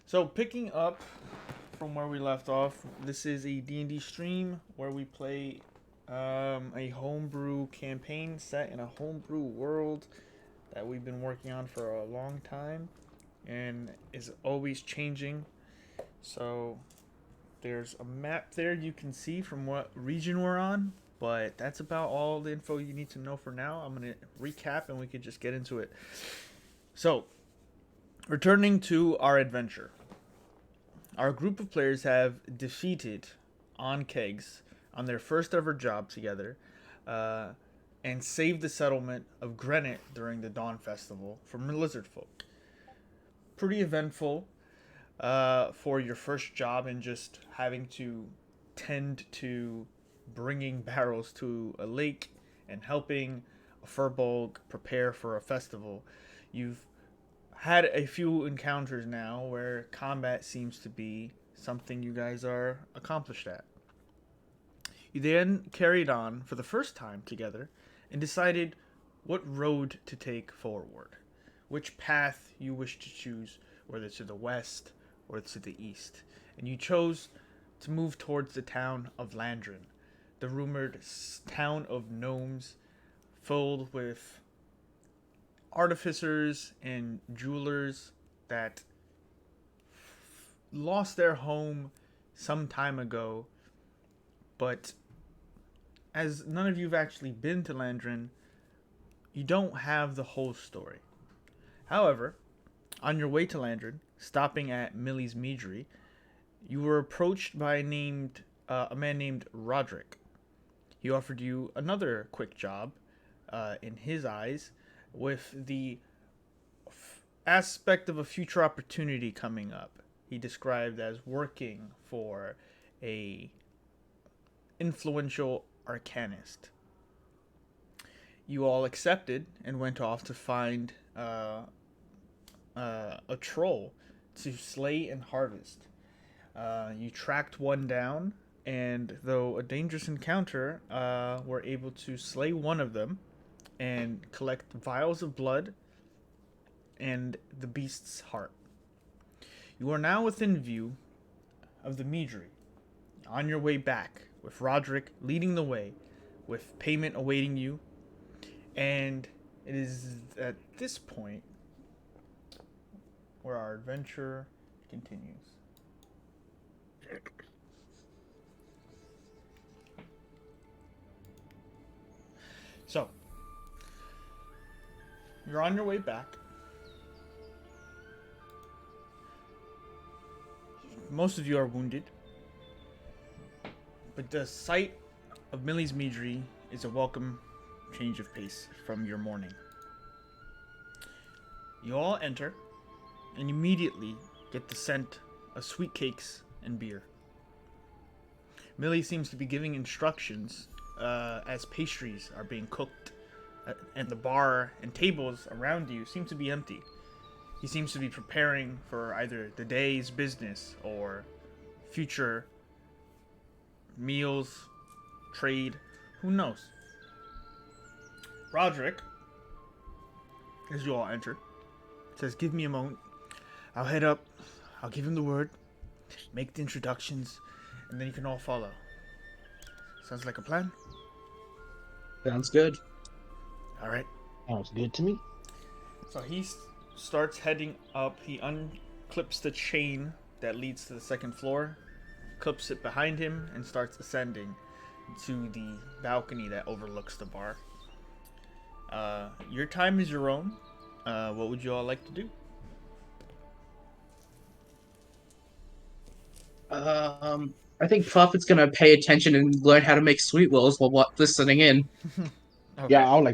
So picking up from where we left off, this is a D&D stream where we play a homebrew campaign set in a homebrew world that we've been working on for a long time and is always changing. So there's a map there you can see from what region we're on, but that's about all the info you need to know for now. I'm going to recap and we can just get into it. So, returning to our adventure. Our group of players have defeated on kegs on their first ever job together and saved the settlement of Grennet during the Dawn Festival from lizard folk. Pretty eventful for your first job and just having to tend to bringing barrels to a lake and helping a furbolg prepare for a festival. You've had a few encounters now where combat seems to be something you guys are accomplished at. You then carried on for the first time together and decided what road to take forward, which path you wish to choose, whether to the west or to the east. And you chose to move towards the town of Landrin, the rumored town of gnomes filled with artificers and jewelers that lost their home some time ago, but as none of you have actually been to Landrin, you don't have the whole story. However, on your way to Landrin, stopping at Millie's Meadery, you were approached by a man named Roderick. He offered you another quick job, in his eyes, with the aspect of a future opportunity coming up. He described as working for a influential arcanist. You all accepted and went off to find a troll to slay and harvest. You tracked one down, and though a dangerous encounter, were able to slay one of them and collect vials of blood and the beast's heart. You are now within view of the Meadery, on your way back, with Roderick leading the way, with payment awaiting you, and it is at this point where our adventure continues. So, you're on your way back. Most of you are wounded, but the sight of Millie's Meadery is a welcome change of pace from your morning. You all enter and immediately get the scent of sweet cakes and beer. Millie seems to be giving instructions as pastries are being cooked, and the bar and tables around you seem to be empty. He seems to be preparing for either the day's business or future meals, trade, who knows. Roderick, as you all enter, says, "Give me a moment. I'll head up. I'll give him the word, make the introductions, and then you can all follow. Sounds like a plan?" Sounds good. All right. Sounds good to me. So he starts heading up. He unclips the chain that leads to the second floor, clips it behind him, and starts ascending to the balcony that overlooks the bar. Your time is your own. What would you all like to do? I think Prophet's gonna pay attention and learn how to make sweet rolls while listening in. Okay. Yeah, I would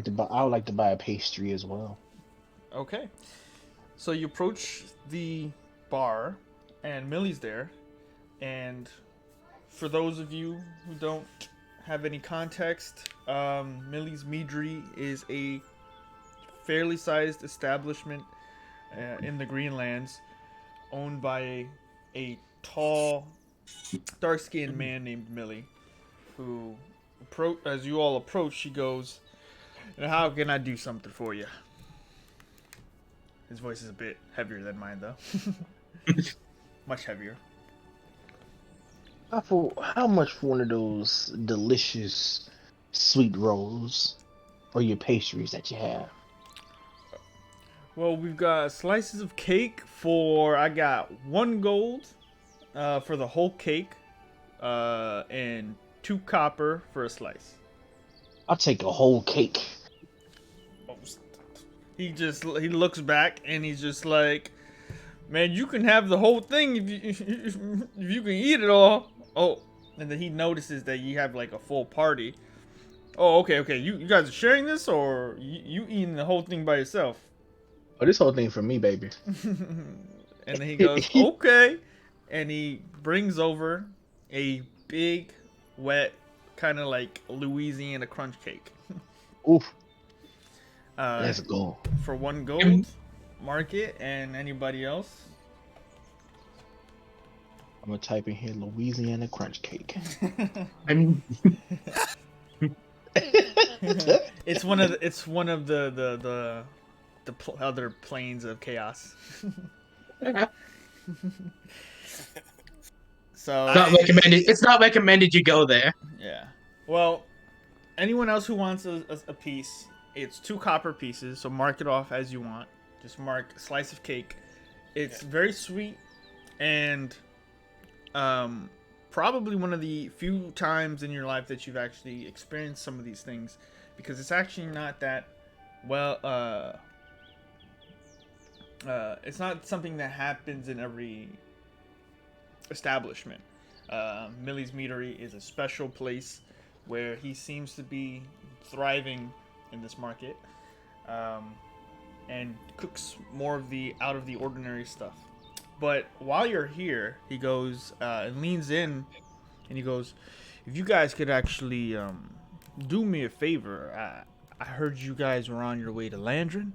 like to buy a pastry as well. Okay. So you approach the bar, and Millie's there. And for those of you who don't have any context, Millie's Meadery is a fairly sized establishment in the Greenlands, owned by a tall, dark-skinned man named Millie, who, as you all approach, she goes, "How can I do something for you?" His voice is a bit heavier than mine, though. much heavier. How much for one of those delicious sweet rolls or your pastries that you have? Well, we've got slices of cake for I got 1 gold for the whole cake, and 2 copper for a slice. I'll take a whole cake. He looks back and he's just like, man, you can have the whole thing if you can eat it all. Oh, and then he notices that you have like a full party. Oh, okay. You guys are sharing this, or you eating the whole thing by yourself? Oh, this whole thing for me, baby. And then he goes, okay, and he brings over a big, wet, kind of like Louisiana crunch cake. Oof. Uh, Let's go. for 1 gold, mark it, and anybody else. I'm gonna type in here Louisiana crunch cake. I'm It's one of the other planes of chaos. So not recommended. It's not recommended you go there. yeah. Well, anyone else who wants a piece, it's 2 copper pieces. So mark it off as you want. Just mark slice of cake. It's very sweet, and probably one of the few times in your life that you've actually experienced some of these things, because it's actually not that well. It's not something that happens in every establishment. Millie's Meadery is a special place where he seems to be thriving in this market, and cooks more of the out of the ordinary stuff. But while you're here, he goes and leans in, and he goes, "If you guys could actually do me a favor, I heard you guys were on your way to Landron."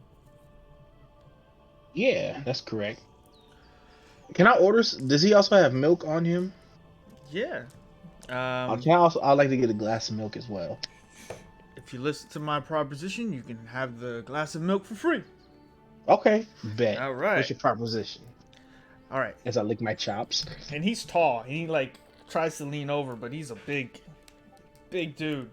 Yeah, that's correct. Can I order? Does he also have milk on him? Yeah. I'd like to get a glass of milk as well. If you listen to my proposition, you can have the glass of milk for free. Okay, bet. All right. What's your proposition? All right. As I lick my chops. And he's tall. He like tries to lean over, but he's a big dude.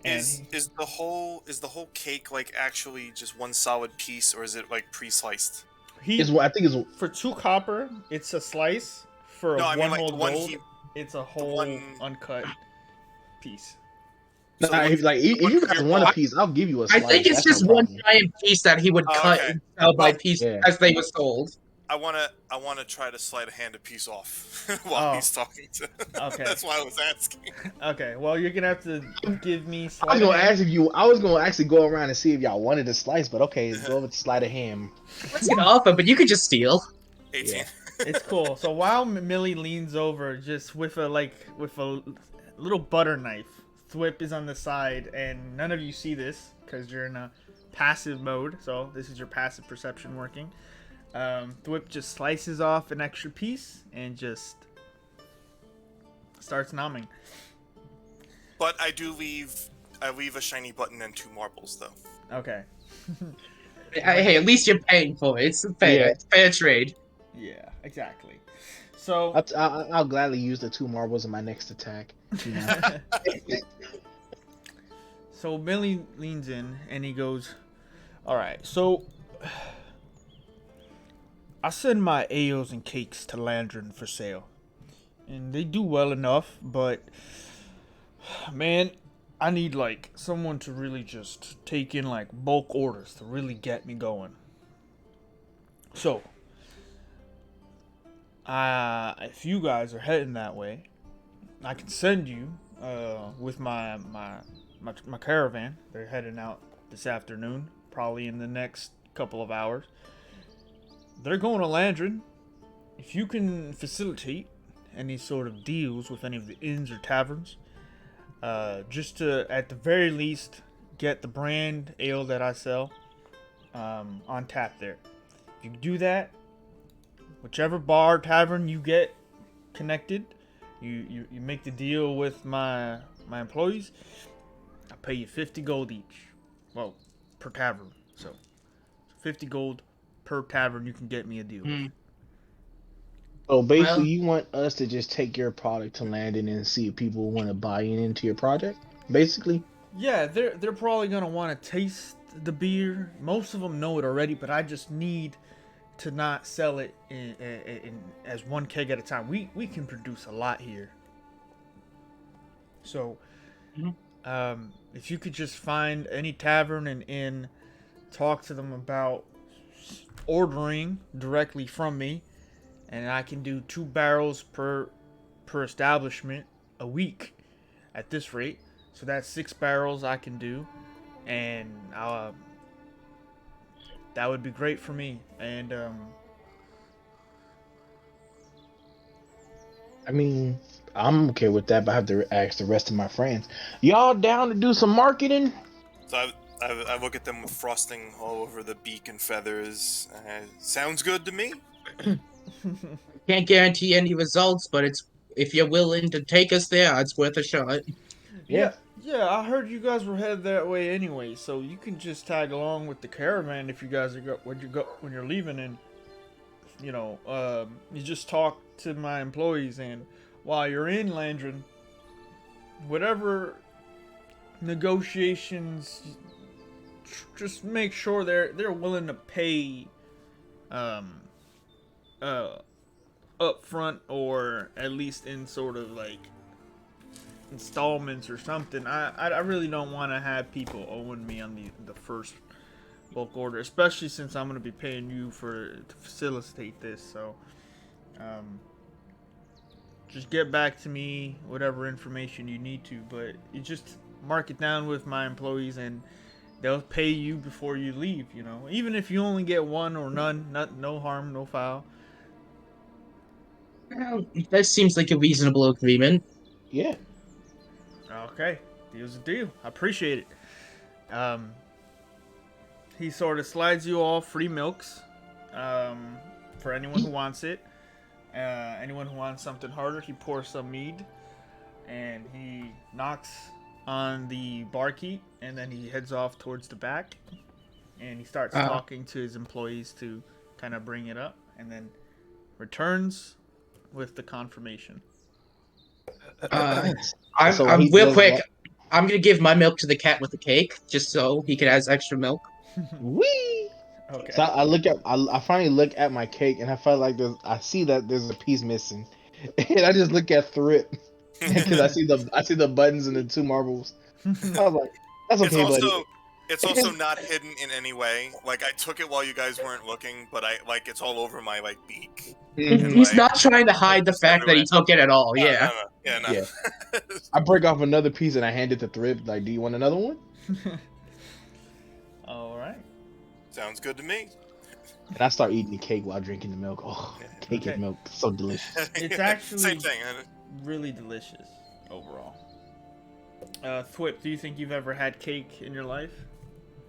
And Is the whole cake like actually just one solid piece, or is it like pre-sliced? I think it's for 2 copper. It's a slice. For No, I mean, one like, whole the one gold, he- it's a whole uncut piece. Nah, So if you guys want a piece, I'll give you a I slice. think it's That's just no one problem. giant piece that he would Oh, cut okay. and sell by Well, piece yeah. as they were sold. I wanna try to slide a hand a piece off while Oh. he's talking to. Okay. That's why I was asking. Okay, well you're gonna have to give me. I was gonna ask if you. I was gonna actually go around and see if y'all wanted a slice, but okay, go with slider ham. What's an offer? But you could just steal. 18. Yeah. It's cool. So while Millie leans over, just with a little butter knife, Thwip is on the side, and none of you see this because you're in a passive mode. So this is your passive perception working. Thwip just slices off an extra piece and just starts nomming. But I leave a shiny button and 2 marbles though. Okay. Hey, at least you're paying for it. It's fair. Yeah. It's fair trade. Yeah, exactly. So I'll gladly use the 2 marbles in my next attack. You know? So Millie leans in and he goes, "All right, so I send my ales and cakes to Landron for sale, and they do well enough. But man, I need like someone to really just take in like bulk orders to really get me going. So, if you guys are heading that way, I can send you with my caravan. They're heading out this afternoon, probably in the next couple of hours. They're going to Landron. If you can facilitate any sort of deals with any of the inns or taverns, just to, at the very least, get the brand ale that I sell on tap there. If you do that, whichever bar, tavern you get connected, you make the deal with my employees, I pay you 50 gold each. Well, per tavern. So 50 gold per tavern you can get me a deal. So basically, Well, you want us to just take your product to Landon and see if people want to buy into your project. Basically, Yeah, they're probably gonna want to taste the beer. Most of them know it already, but I just need to not sell it in as one keg at a time. We can produce a lot here. So, Mhm. if you could just find any tavern and inn, talk to them about ordering directly from me, and I can do 2 barrels per establishment a week at this rate. So that's 6 barrels I can do, and that would be great for me. And I mean, I'm okay with that, but I have to ask the rest of my friends. Y'all down to do some marketing? So I look at them with frosting all over the beak and feathers. Sounds good to me. can't guarantee any results, but it's if you're willing to take us there, it's worth a shot. Yeah. yeah, yeah, I heard you guys were headed that way anyway, so you can just tag along with the caravan if you guys are when you're leaving, and you just talk to my employees, and while you're in Landron, whatever negotiations, just make sure they're willing to pay um uh up front, or at least in sort of like installments or something. I really don't want to have people owing me on the first bulk order, especially since I'm going to be paying you to facilitate this. So um just get back to me whatever information you need to, but you just mark it down with my employees, and they'll pay you before you leave, even if you only get one or none. No harm, no foul. Well, that seems like a reasonable agreement. Yeah. Okay, deal's a deal. I appreciate it. He sort of slides you all free milks, um, for anyone who wants it. Anyone who wants something harder, he pours some mead, and he knocks on the barkeep, and then he heads off towards the back, and he starts Uh, talking to his employees to kind of bring it up, and then returns with the confirmation. uh, So while I'm he real does quick. that, I'm gonna give my milk to the cat with the cake, just so he can have extra milk. wee. Okay. So I finally look at my cake and I feel like I see that there's a piece missing, and I just look at Thrip because I see the buttons and the 2 marbles. I was like, that's It's okay, buddy. also it's also not hidden in any way. Like I took it while you guys weren't looking, but I like it's all over my like beak and He's Mhm. like not trying to hide the just fact that everywhere. he took it at all. No, Yeah. no, no. Yeah, Yeah, no. I break off another piece and I hand it to Thrip. Like, do you want another one? All right. Sounds good to me. And I start eating the cake while drinking the milk. Oh, cake Okay. and milk, so delicious. It's Same actually thing. really delicious overall. Thwip, do you think you've ever had cake in your life?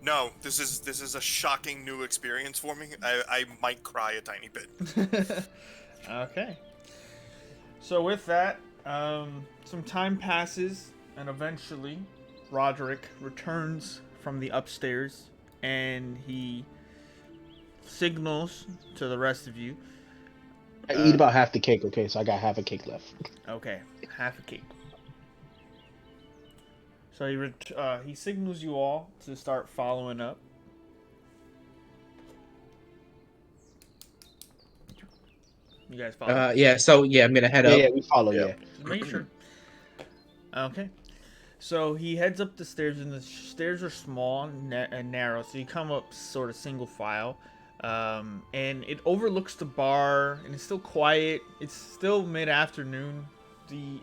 No, this is a shocking new experience for me. I might cry a tiny bit. Okay. So with that, some time passes, and eventually, Roderick returns from the upstairs, and he signals to the rest of you. I eat about half the cake. Okay, so I got half a cake left. Okay, half a cake. So he signals you all to start following up. You guys follow? Yeah. So yeah, I'm gonna head Yeah, up. yeah, we follow. Yeah. Yeah. Just making sure. Okay. So he heads up the stairs, and the stairs are small and narrow. So you come up sort of single file, and it overlooks the bar, and it's still quiet. It's still mid-afternoon. The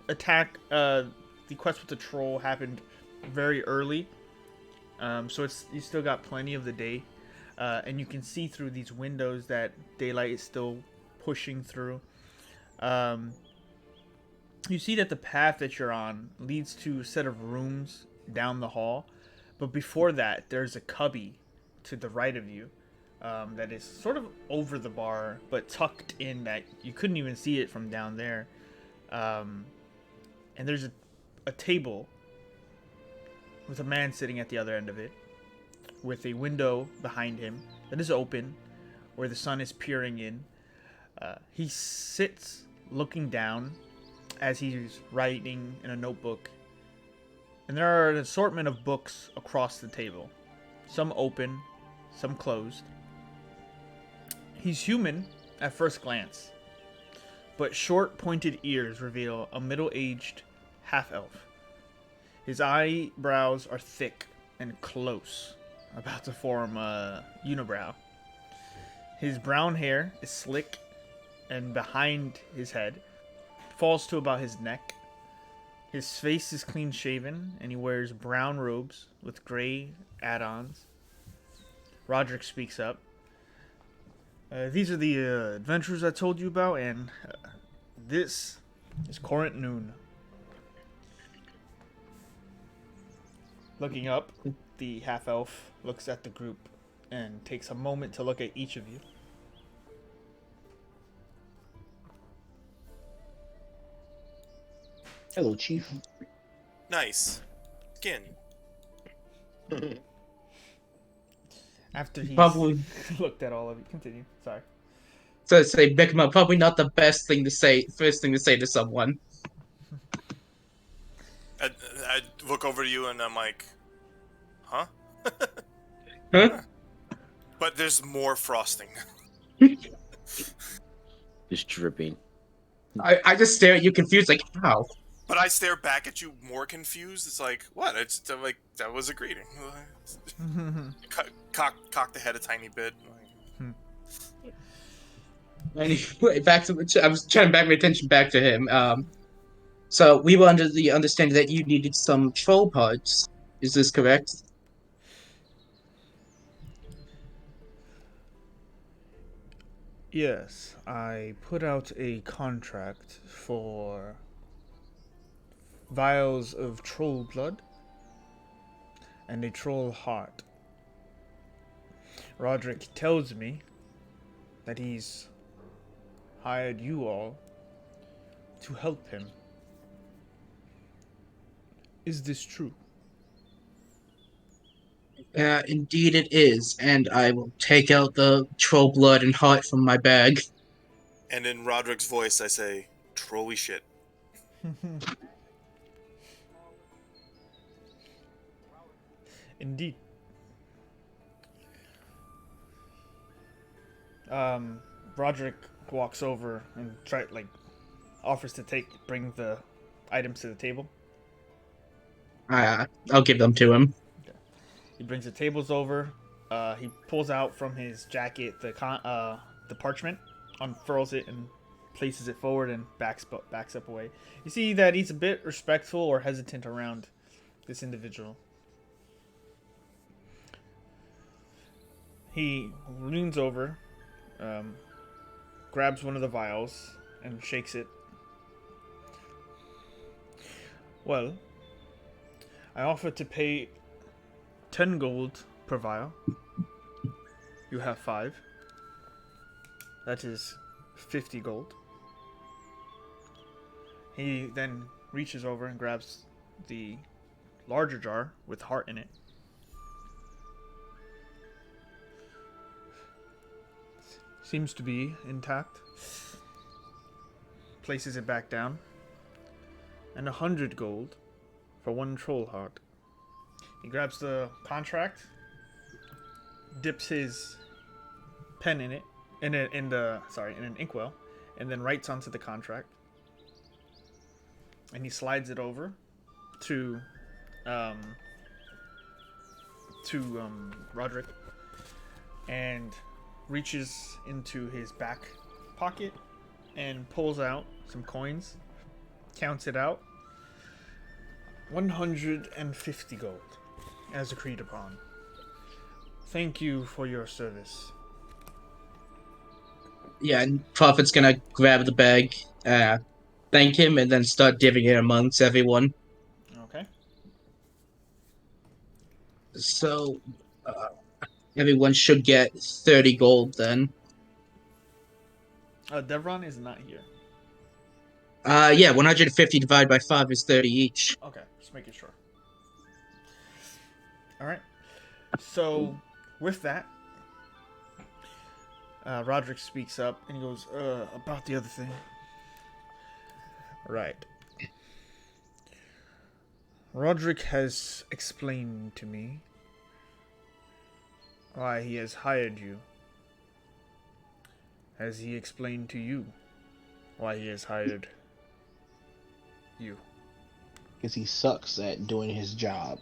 attack, the quest with the troll happened very early, so you still got plenty of the day, and you can see through these windows that daylight is still pushing through. You see that the path that you're on leads to a set of rooms down the hall, but before that, there's a cubby to the right of you, that is sort of over the bar, but tucked in that you couldn't even see it from down there. And there's a table with a man sitting at the other end of it, with a window behind him that is open, where the sun is peering in. He sits looking down as he's writing in a notebook, and there are an assortment of books across the table, some open, some closed. He's human at first glance, but short, pointed ears reveal a middle-aged half-elf. His eyebrows are thick and close, about to form a unibrow. His brown hair is slick and behind his head, falls to about his neck. His face is clean shaven, and he wears brown robes with gray add-ons. Roderick speaks up. These are the adventures I told you about, and this is Corinth Noon. Looking up, the half-elf looks at the group and takes a moment to look at each of you. Hello, Chief. Nice. Skin. After he's Probably. looked at all of you. Continue. Sorry. So say Beckman, probably not the best thing to say, first thing to say to someone. I look over to you and I'm like, huh? Huh? But there's more frosting. Just dripping. I just stare at you confused, like, how? But I stare back at you more confused. It's like, what? It's like, that was a greeting. Cock the head a tiny bit. Anyway, back to I was trying to back my attention back to him. So we were under the understanding that you needed some troll parts. Is this correct? Yes, I put out a contract for vials of troll blood and a troll heart. Roderick tells me that he's hired you all to help him. Is this true? Indeed it is, and I will take out the troll blood and heart from my bag. And in Roderick's voice, I say, "Trolly shit." Indeed. Roderick walks over and offers to bring the items to the table. I'll give them to him. He brings the tables over. He pulls out from his jacket the parchment, unfurls it, and places it forward and backs up away. You see that he's a bit respectful or hesitant around this individual. He leans over, grabs one of the vials, and shakes it. Well, I offer to pay 10 gold per vial. You have 5. That is 50 gold. He then reaches over and grabs the larger jar with heart in it. Seems to be intact. Places it back down. And 100 gold for 1 troll heart. He grabs the contract, dips his pen in it, in an inkwell, and then writes onto the contract. And he slides it over to Roderick, and reaches into his back pocket and pulls out some coins, counts it out. 150 gold, as agreed upon. Thank you for your service. Yeah, and Prophet's gonna grab the bag, thank him, and then start divvying it amongst everyone. Okay. So, everyone should get 30 gold then. Devron is not here. Yeah, 150 divided by 5 is 30 each. Okay, just making sure. Alright. So, with that, Roderick speaks up and he goes, about the other thing. Right. Roderick has explained to me why he has hired you. Has he explained to you why he has hired you? Because he sucks at doing his job.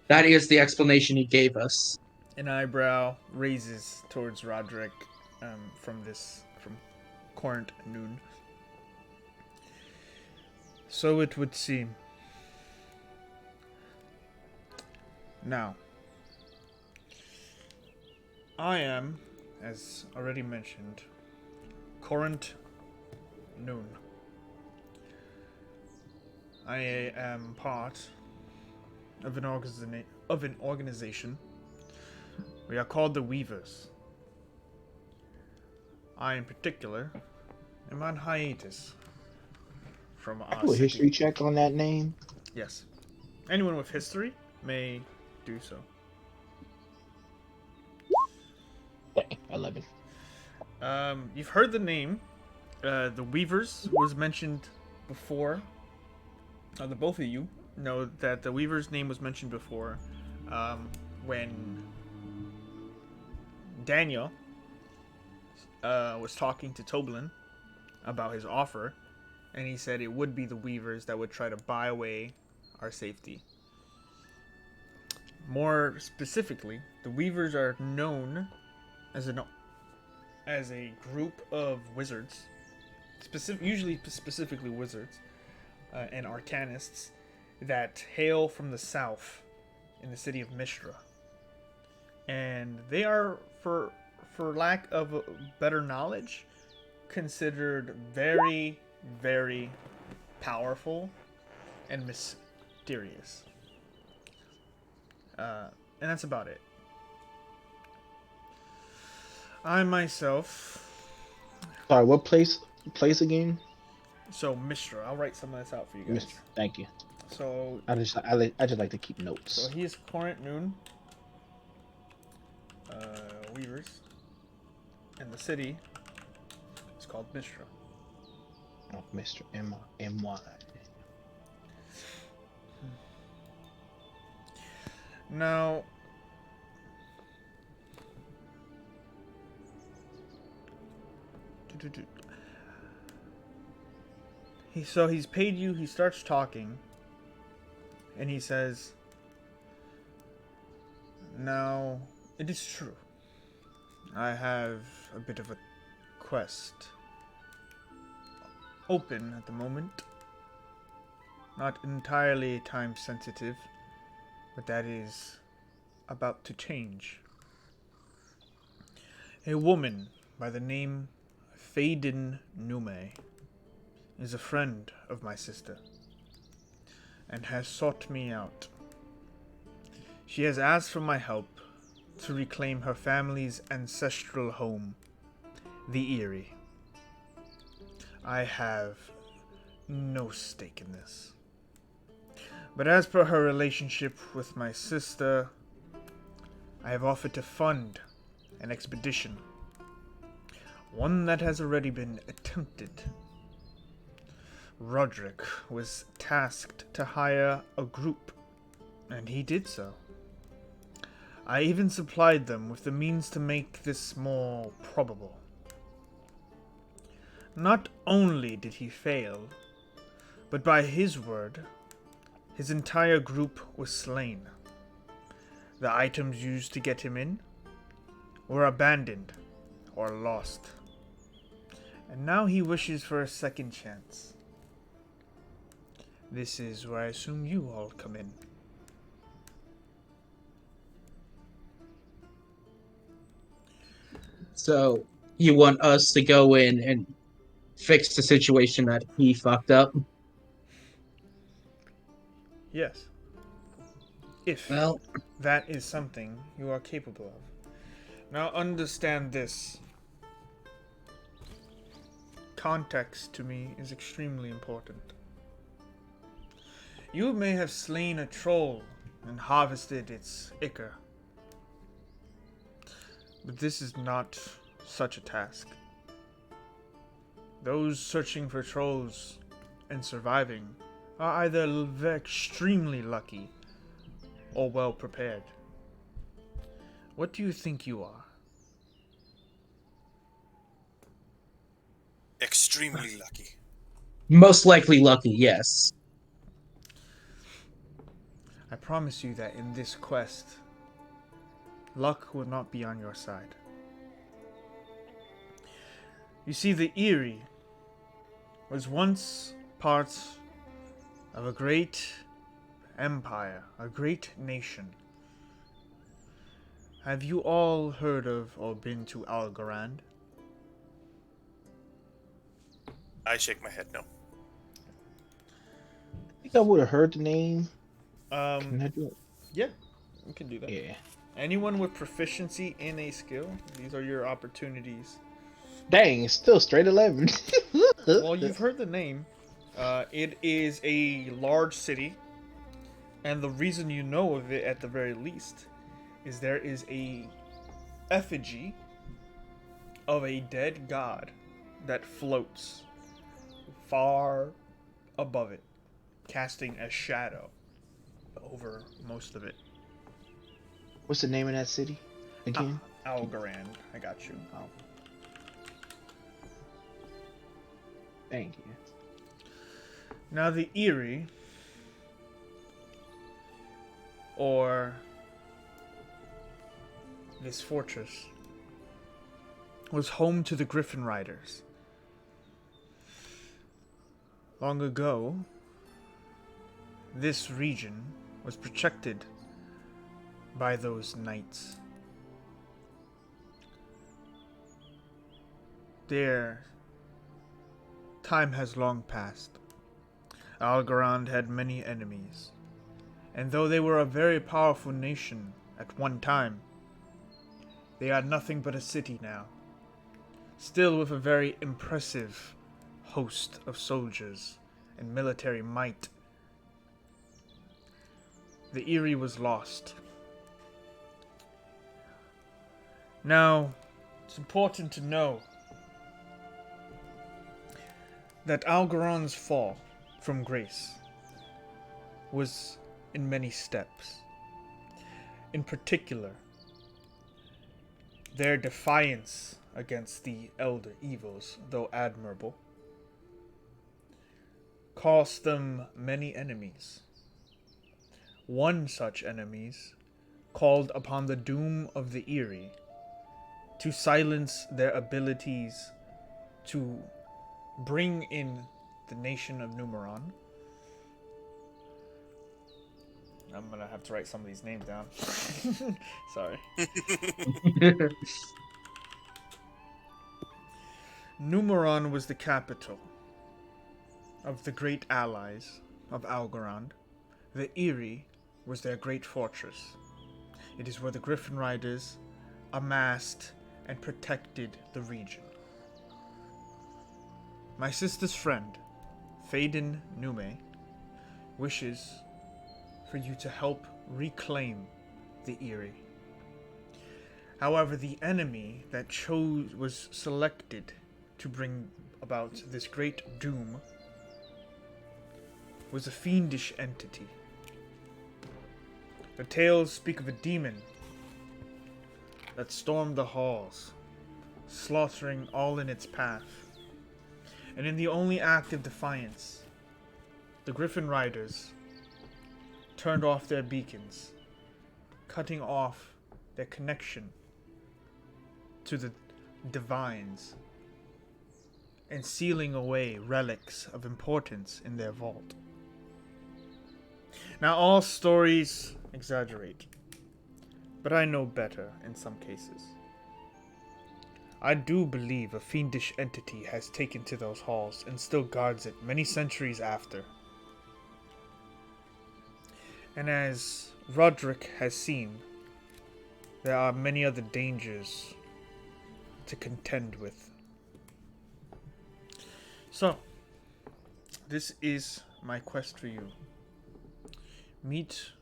That is the explanation he gave us. An eyebrow raises towards Roderick from Corinth Noon. So it would seem. Now, I am, as already mentioned, Corinth Noon. I am part of an organization. We are called the Weavers. I, in particular, am on hiatus from our Do a city. history check on that name. Yes. Anyone with history may do so. Dang, 11. You've heard the name. The Weavers was mentioned before. The both of you know that the Weaver's name was mentioned before when Daniel was talking to Toblin about his offer, and he said it would be the Weavers that would try to buy away our safety. More specifically, the Weavers are known as a group of wizards, usually specifically wizards and arcanists that hail from the south in the city of Mistra. And they are, for lack of better knowledge, considered very, very powerful and mysterious. And that's about it. I myself... Sorry, what place again? So, Mistra. I'll write some of this out for you guys. Thank you. So, I just like to keep notes. So he is Corinth Noon. Weavers. And the city is called Mistra. Oh, Mr. M.Y. Now, he's paid you. He starts talking, and he says, "Now it is true. I have a bit of a quest open at the moment. Not entirely time sensitive, but that is about to change. A woman by the name Faden Nume is a friend of my sister and has sought me out. She has asked for my help to reclaim her family's ancestral home, the Eyrie. I have no stake in this. But as per her relationship with my sister, I have offered to fund an expedition. One that has already been attempted. Roderick was tasked to hire a group, and he did so. I even supplied them with the means to make this more probable. Not only did he fail, but by his word, his entire group was slain. The items used to get him in were abandoned or lost. And now he wishes for a second chance. This is where I assume you all come in. So, you want us to go in and fix the situation that he fucked up? Yes. If Well, that is something you are capable of. Now understand this. Context to me is extremely important. You may have slain a troll and harvested its ichor. But this is not such a task. Those searching for trolls and surviving are either extremely lucky or well prepared. What do you think you are? Extremely lucky. Most likely lucky, yes. I promise you that in this quest, luck will not be on your side. You see, the Eyrie was once part of a great empire, a great nation. Have you all heard of or been to Alvaron? I shake my head no. I think I would have heard the name. Can Um, I do it? yeah, we can do that. Yeah. Anyone with proficiency in a skill, these are your opportunities. Dang, it's still straight 11. Well, you've heard the name. It is a large city, and the reason you know of it at the very least is there is a effigy of a dead god that floats far above it, casting a shadow over most of it. What's the name of that city again? Alvaron, I got you. Oh. Thank you. Now the Eyrie, or this fortress, was home to the Griffin Riders. Long ago, this region was protected by those knights. Their time has long passed. Alvaron had many enemies, and though they were a very powerful nation at one time, they are nothing but a city now, still with a very impressive host of soldiers and military might. The Eyrie was lost. Now, it's important to know that Alvaron's fall from grace was in many steps. In particular, their defiance against the elder evils, though admirable, cost them many enemies. One such enemies called upon the doom of the Eyrie to silence their abilities to bring in the nation of Numeron. I'm gonna have to write some of these names down. Sorry. Numeron was the capital of the great allies of Alvaron. The Eyrie was their great fortress. It is where the Griffin Riders amassed and protected the region. My sister's friend, Faden Nume, wishes for you to help reclaim the Eyrie. However, the enemy that was selected to bring about this great doom was a fiendish entity. The tales speak of a demon that stormed the halls, slaughtering all in its path. And in the only act of defiance, the Griffin Riders turned off their beacons, cutting off their connection to the divines and sealing away relics of importance in their vault. Now, all stories exaggerate, but I know better in some cases. I do believe a fiendish entity has taken to those halls and still guards it many centuries after. And as Roderick has seen, there are many other dangers to contend with. So, this is my quest for you. Meet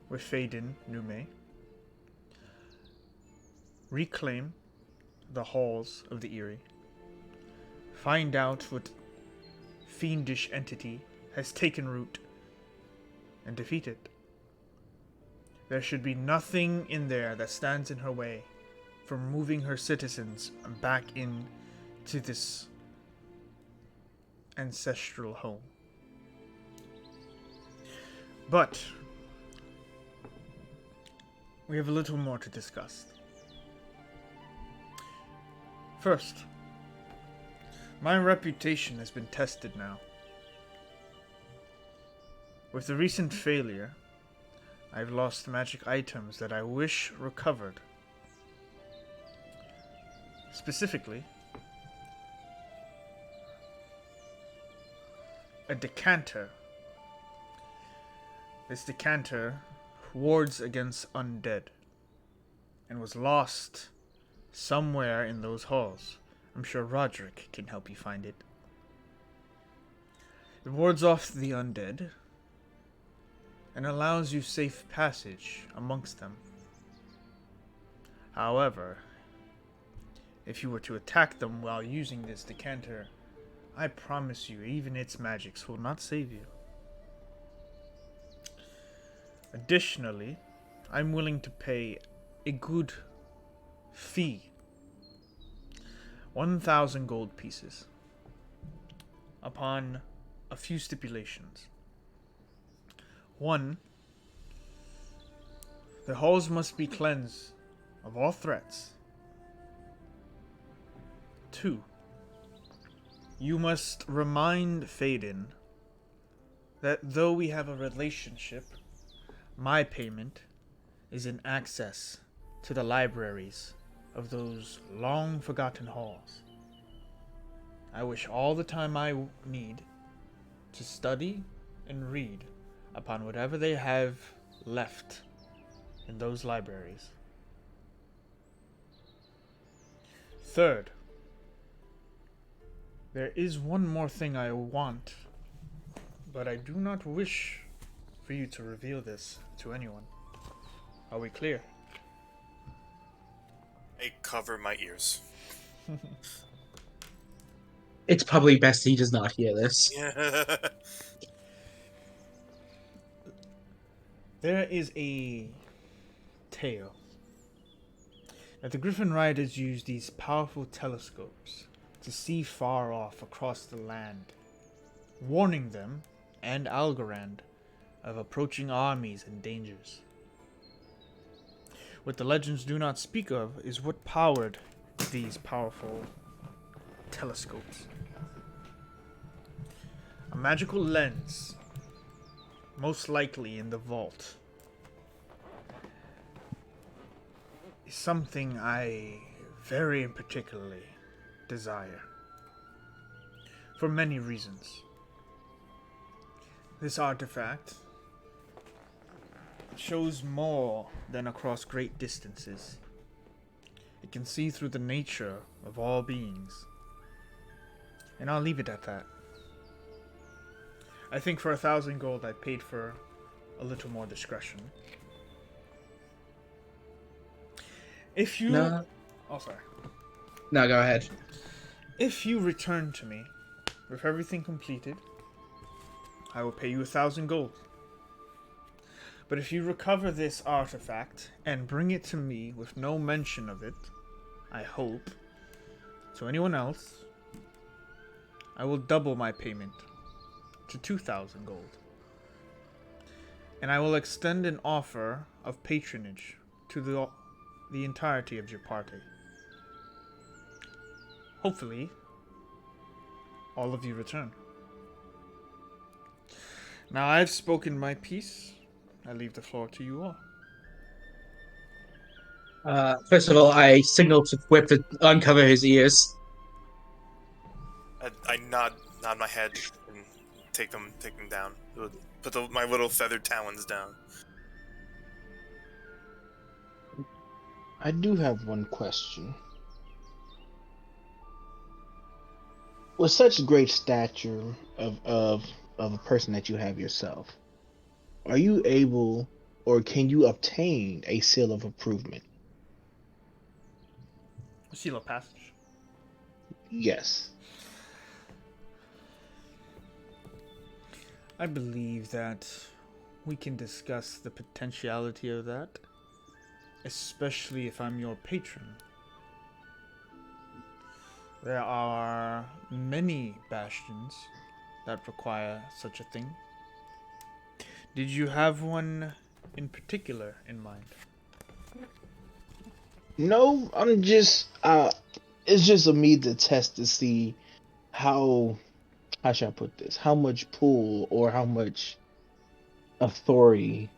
with Faden Nume. Reclaim the halls of the Eyrie. Find out what fiendish entity has taken root and defeat it. There should be nothing in there that stands in her way from moving her citizens back into this ancestral home. But we have a little more to discuss. First, my reputation has been tested now. With the recent failure, I've lost magic items that I wish recovered. Specifically, a decanter. This decanter wards against undead and was lost somewhere in those halls. I'm sure Roderick can help you find it. It wards off the undead and allows you safe passage amongst them. However, if you were to attack them while using this decanter, I promise you, even its magics will not save you. Additionally, I'm willing to pay a good fee, 1,000 gold pieces, upon a few stipulations. 1. The halls must be cleansed of all threats. 2. You must remind Faden that though we have a relationship, my payment is in access to the libraries of those long-forgotten halls. I wish all the time I need to study and read upon whatever they have left in those libraries. 3rd, there is one more thing I want, but I do not wish for you to reveal this to anyone. Are we clear? I cover my ears. It's probably best he does not hear this. Yeah. There is a tale that the Griffin Riders use these powerful telescopes to see far off across the land, warning them and Alvaron of approaching armies and dangers. What the legends do not speak of is what powered these powerful telescopes. A magical lens, most likely in the vault, is something I very particularly desire, for many reasons. This artifact shows more than across great distances. It can see through the nature of all beings. And I'll leave it at that. I think for 1,000 gold I paid for a little more discretion. If you... No. Oh, sorry. No, go ahead. If you return to me with everything completed, I will pay you 1,000 gold. But if you recover this artifact and bring it to me with no mention of it, I hope, to anyone else, I will double my payment to 2,000 gold. And I will extend an offer of patronage to the entirety of your party. Hopefully, all of you return. Now I've spoken my piece. I leave the floor to you all. First of all, I signal to Whip to uncover his ears. I nod my head and take them down. Put my little feathered talons down. I do have one question. With such great stature of a person that you have yourself, are you able or can you obtain a seal of improvement? Seal of passage. Yes. I believe that we can discuss the potentiality of that, especially if I'm your patron. There are many bastions that require such a thing. Did you have one in particular in mind? No, I'm just it's just a me to test to see how should I put this? How much pull or how much authority,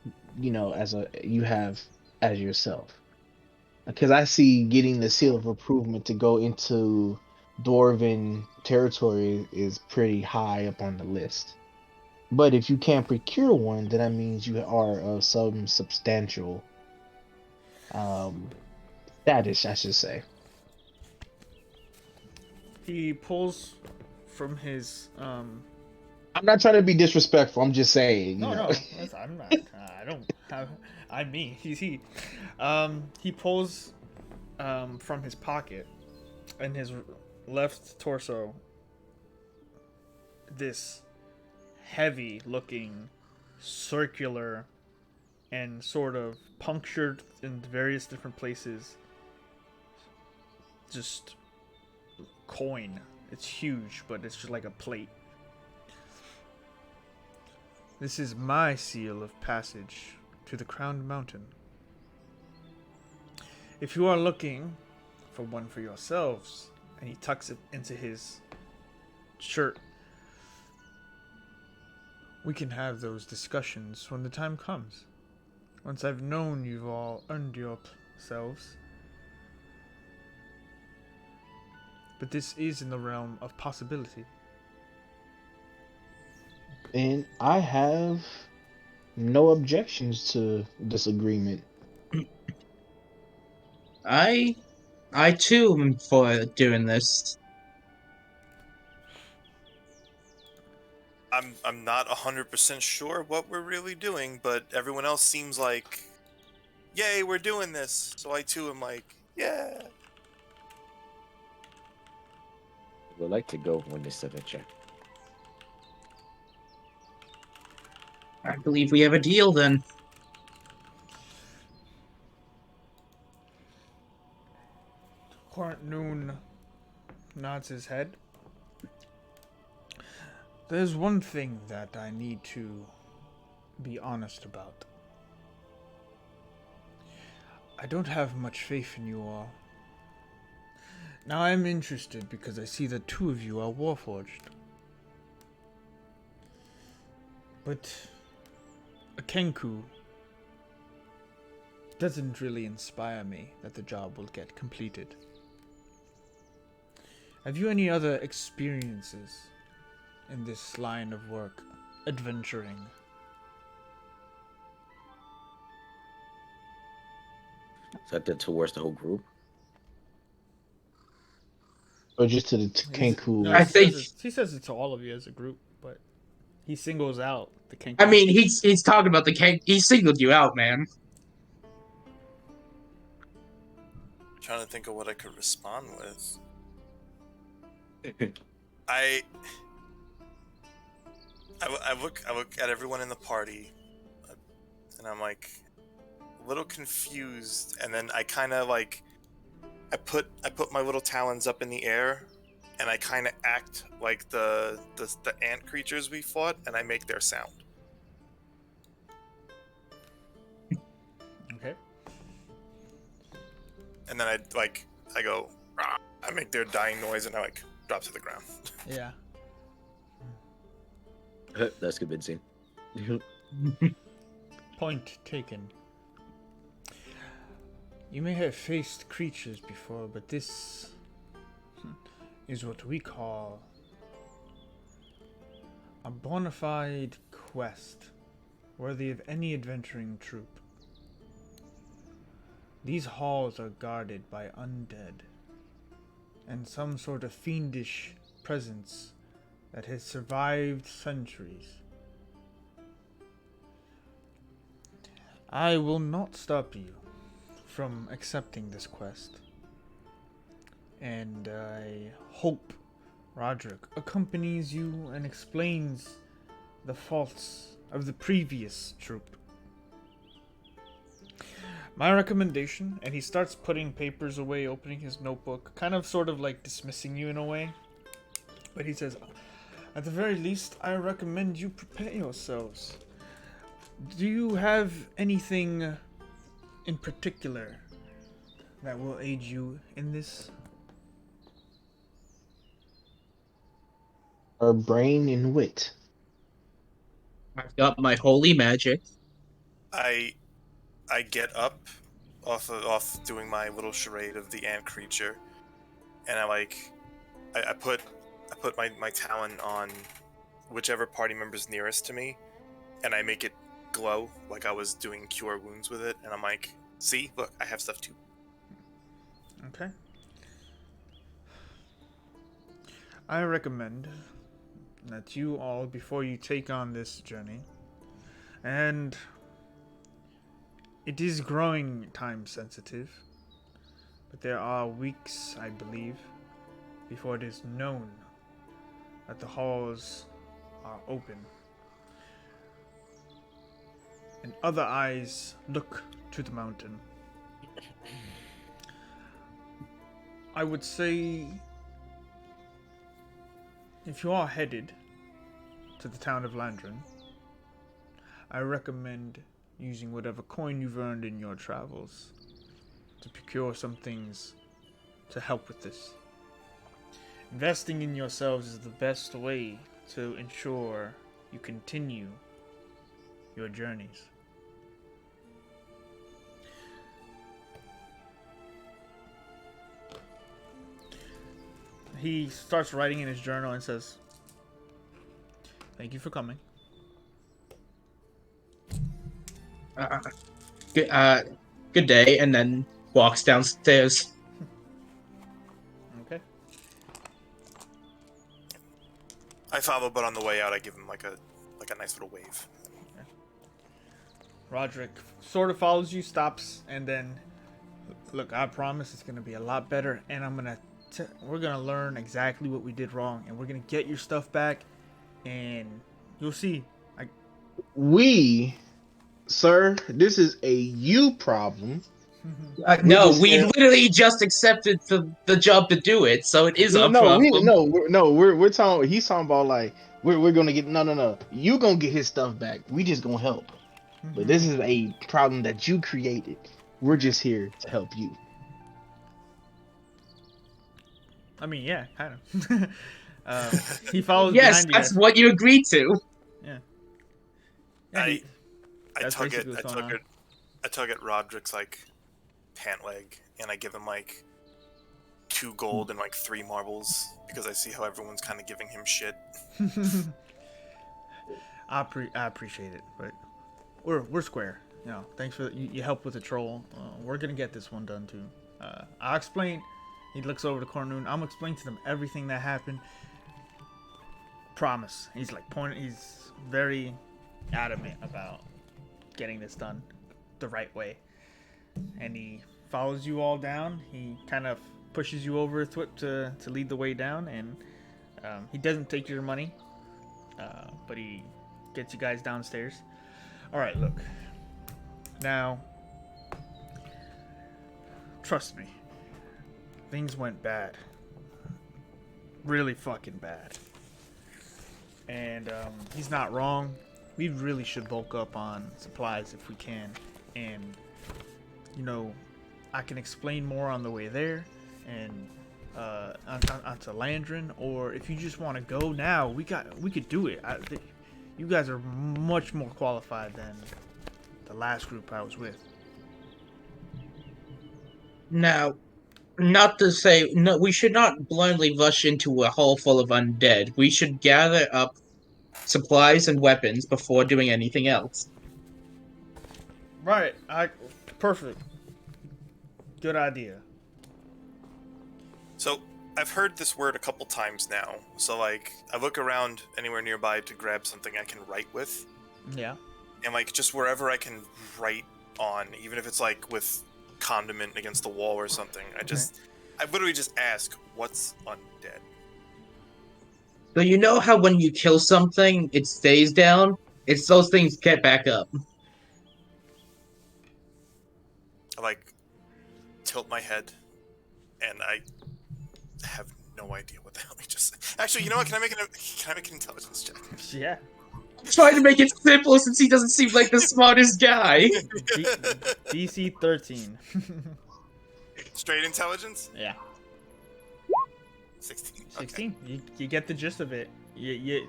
as you have as yourself. Because I see getting the seal of approval to go into dwarven territory is pretty high up on the list. But if you can't procure one, then that means you are of some substantial um status, I should say. He pulls from his I'm not trying to be disrespectful. I'm just saying, No, no, I'm not. I don't have. I'm me. He's he. He pulls from his pocket in his left torso this heavy-looking, circular, and sort of punctured in various different places. Just coin. It's huge, but it's just like a plate. This is my seal of passage to the Crowned Mountain. If you are looking for one for yourselves, and he tucks it into his shirt, we can have those discussions when the time comes. Once I've known you've all earned yourselves. But this is in the realm of possibility. And I have no objections to this agreement. I too am for doing this. I'm not 100% sure what we're really doing, but everyone else seems like, yay, we're doing this. So I too am like, yeah. Would like to go on this adventure. I believe we have a deal then. Court Noon nods his head. There's one thing that I need to be honest about. I don't have much faith in you all. Now I'm interested because I see that two of you are warforged. But a Kenku doesn't really inspire me that the job will get completed. Have you any other experiences in this line of work, adventuring? Is that towards the whole group? Or just to the Kenku. No, I think. he says it to all of you as a group, but he singles out the Kenku. I mean, he's talking about the cake. He singled you out, man. Trying to think of what I could respond with. I look at everyone in the party, and I'm like a little confused, and then I kind of like I put my little talons up in the air, and I kind of act like the ant creatures we fought, and I make their sound. Okay. And then I go, "Rah." I make their dying noise, and I drop to the ground. Yeah. That's convincing. Point taken. You may have faced creatures before, but this is what we call a bona fide quest worthy of any adventuring troop. These halls are guarded by undead and some sort of fiendish presence that has survived centuries. I will not stop you from accepting this quest. And I hope Roderick accompanies you and explains the faults of the previous troop. My recommendation, and he starts putting papers away, opening his notebook, kind of sort of like dismissing you in a way. But he says, at the very least, I recommend you prepare yourselves. Do you have anything in particular that will aid you in this? Our brain and wit. I've got my holy magic. I get up off doing my little charade of the ant creature, and I put my talon on whichever party member's nearest to me, and I make it glow like I was doing cure wounds with it, and I'm like, see, look, I have stuff too. Okay. I recommend that you all, before you take on this journey, and it is growing time sensitive, but there are weeks, I believe, before it is known that the halls are open. And other eyes look to the mountain. I would say, if you are headed to the town of Landron, I recommend using whatever coin you've earned in your travels to procure some things to help with this. Investing in yourselves is the best way to ensure you continue your journeys. He starts writing in his journal and says, "Thank you for coming." Good day, and then walks downstairs. Okay. I follow, but on the way out, I give him like a nice little wave. Roderick sort of follows you, stops, and then, look, I promise it's going to be a lot better, and we're going to learn exactly what we did wrong, and we're going to get your stuff back, and you'll see. Sir, this is a you problem. No, just we here- literally just accepted the job to do it, so it is our problem. We're talking. He's talking about like we're gonna get no. You gonna get his stuff back. We just gonna help. But this is a problem that you created. We're just here to help you. I mean, yeah, kind of. He follows Yes, behind you that's guys. what you agreed to. Yeah, I that's tug basically what's going on. I tug at Roderick's like pant leg, and I give him like 2 gold and like 3 marbles because I see how everyone's kind of giving him shit. I appreciate it, but we're square. You know, thanks for you help with the troll. We're gonna get this one done too. I'll explain. He looks over to Cornoon. I'm gonna explain to them everything that happened. Promise. He's like pointing. He's very adamant about getting this done the right way. And he follows you all down. He kind of pushes you over Thwip to lead the way down, and he doesn't take your money, but he gets you guys downstairs. All right, look. Now, trust me. Things went bad. Really fucking bad. And he's not wrong. We really should bulk up on supplies if we can. And, you know, I can explain more on the way there and onto Landron. Or if you just want to go now, we could do it. You guys are much more qualified than the last group I was with. Now, not to say no, we should not blindly rush into a hall full of undead. We should gather up supplies and weapons before doing anything else. Right. Perfect. Good idea. So I've heard this word a couple times now. So like I look around anywhere nearby to grab something I can write with. Yeah. And like just wherever I can write on, even if it's like with condiment against the wall or something. I literally just ask, what's undead? So you know how when you kill something, it stays down? It's those things get back up. I like tilt my head, and I have no idea what the hell he just said. Actually, you know what? Can I make an intelligence check? Yeah. Trying to make it simple since he doesn't seem like the smartest guy. DC 13. Straight intelligence? Yeah. 16. 16. You get the gist of it. You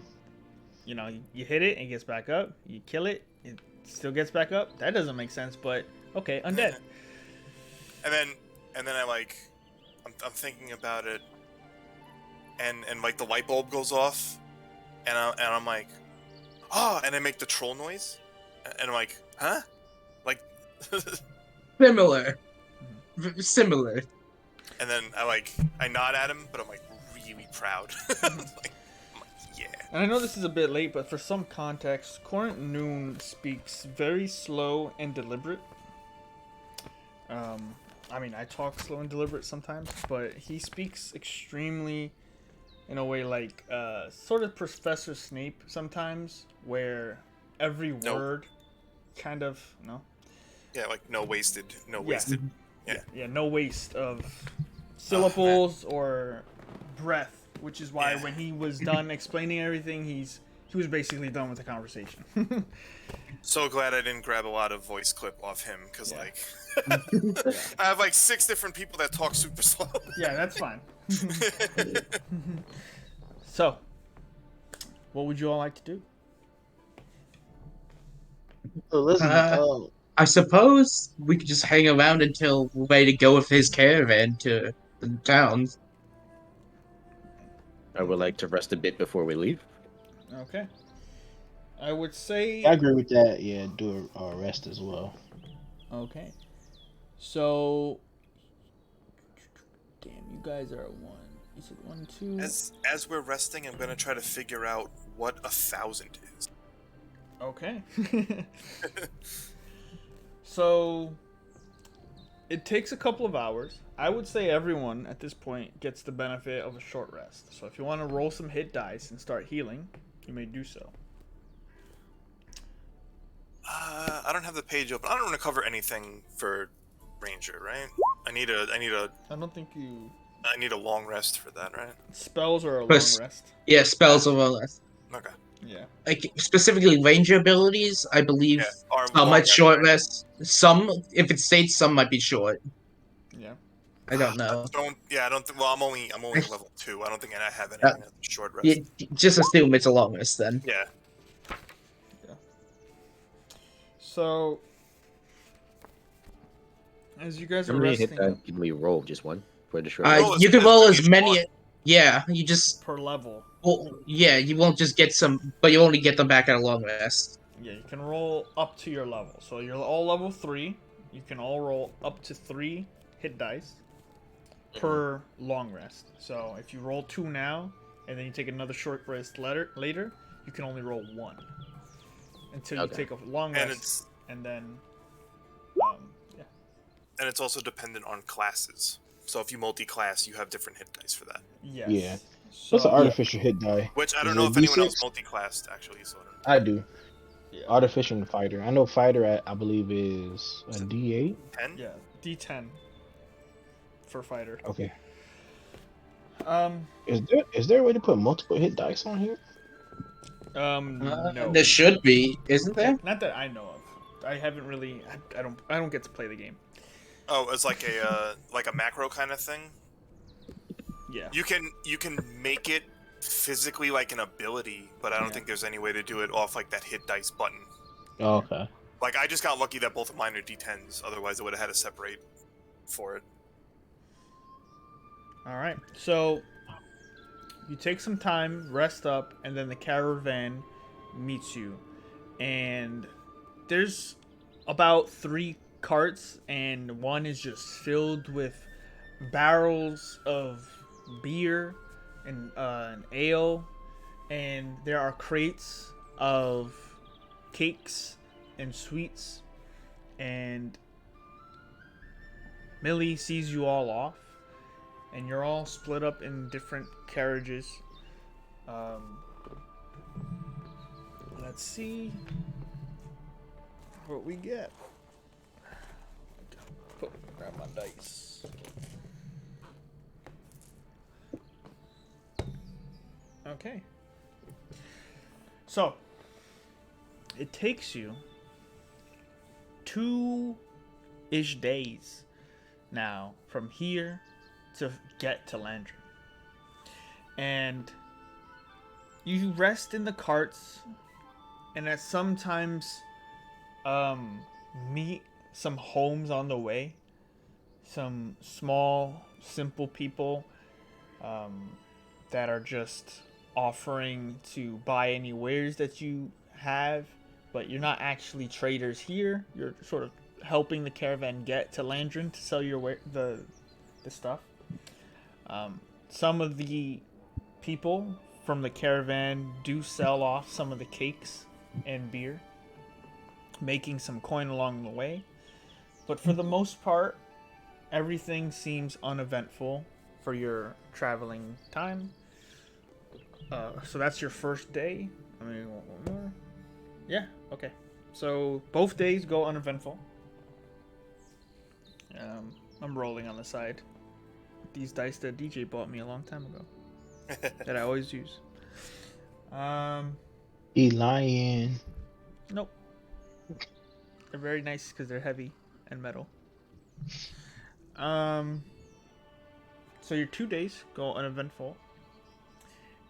know, you hit it and it gets back up. You kill it, it still gets back up. That doesn't make sense, but okay, undead. And then I like, I'm thinking about it, and like the light bulb goes off, and I'm like, oh, and I make the troll noise, and I'm like, huh? Like, Similar. Similar. and then I nod at him, but I'm like really proud. I'm like, yeah. And I know this is a bit late, but for some context, Corinth Noon speaks very slow and deliberate. I mean, I talk slow and deliberate sometimes, but he speaks extremely, in a way, like sort of Professor Snape sometimes, where every word kind of, Yeah, like no wasted. Yeah, no waste of syllables or breath, which is why when he was done explaining everything, he was basically done with the conversation. So glad I didn't grab a lot of voice clip off him, because Yeah. I have like 6 different people that talk super slow. Yeah, that's fine. So, what would you all like to do? So listen, I suppose we could just hang around until we're ready to go with his caravan to the towns. I would like to rest a bit before we leave. Okay. I would say... I agree with that. Yeah, do a rest as well. Okay. So... Damn, you guys are at 1. You said 1, 2... As we're resting, I'm gonna try to figure out what 1,000 is. Okay. So... It takes a couple of hours. I would say everyone at this point gets the benefit of a short rest. So if you want to roll some hit dice and start healing, you may do so. I don't have the page open. I don't want to cover anything for Ranger, right? I need a I don't think you... I need a long rest for that, right? Spells are a long Plus- rest. Yeah, spells of less. Okay. Yeah. Like specifically ranger abilities, I believe Yeah. Or some long might rest, short right? rest. Some, if it states, some might be short. Yeah. I don't know. I don't think. Well, I'm only level 2. I don't think I have Uh, anything that's short rest. Yeah, just assume it's a long rest then. Yeah. So, as you guys How are many hit resting dice can we roll? Just one for the short. Roll You as- can as roll many as as you many. want. Yeah, you just. per level, Well, yeah, you won't just get some, but you only get them back at a long rest. yeah, you can roll up to your level. So you're all level 3. You can all roll up to 3 hit dice per long rest. So if you roll 2 now, and then you take another short rest later, you can only roll 1 until you Okay. take a long And rest, it's and then yeah. and it's also dependent on classes. So if you multi-class, you have different hit dice for that. Yes. Yeah. So, What's an artificial hit die? Which I Is don't it know if anyone else D6? multi-classed actually. So I do. yeah. Artificial and fighter. I know fighter, I believe, is a D8. 10. Yeah, D10 for fighter. Okay. Um, Is there a way to put multiple hit dice on here? no. There should be, isn't there? Not that I know of. I haven't really. I don't get to play the game. Oh, it's like a macro kind of thing. Yeah. You can make it physically like an ability, but I don't think there's any way to do it off like that hit dice button. Oh, okay. Like I just got lucky that both of mine are D10s. Otherwise, I would have had to separate for it. All right. So you take some time, rest up, and then the caravan meets you, and there's about 3 carts, and one is just filled with barrels of beer and ale, and there are crates of cakes and sweets, and Millie sees you all off, and you're all split up in different carriages. Let's see what we get. Grab my dice. Okay. So, it takes you 2-ish days now from here to get to Landry. And you rest in the carts, and at sometimes meet some homes on the way. Some small, simple people that are just offering to buy any wares that you have, but you're not actually traders here. You're sort of helping the caravan get to Landrin to sell your the stuff. Some of the people from the caravan do sell off some of the cakes and beer, making some coin along the way. But for the most part, everything seems uneventful for your traveling time. So that's your first day. I mean, one more. Yeah, okay. So both days go uneventful. I'm rolling on the side. These dice that DJ bought me a long time ago. That I always use. E lying. Nope. They're very nice because they're heavy and metal. So your 2 days go uneventful,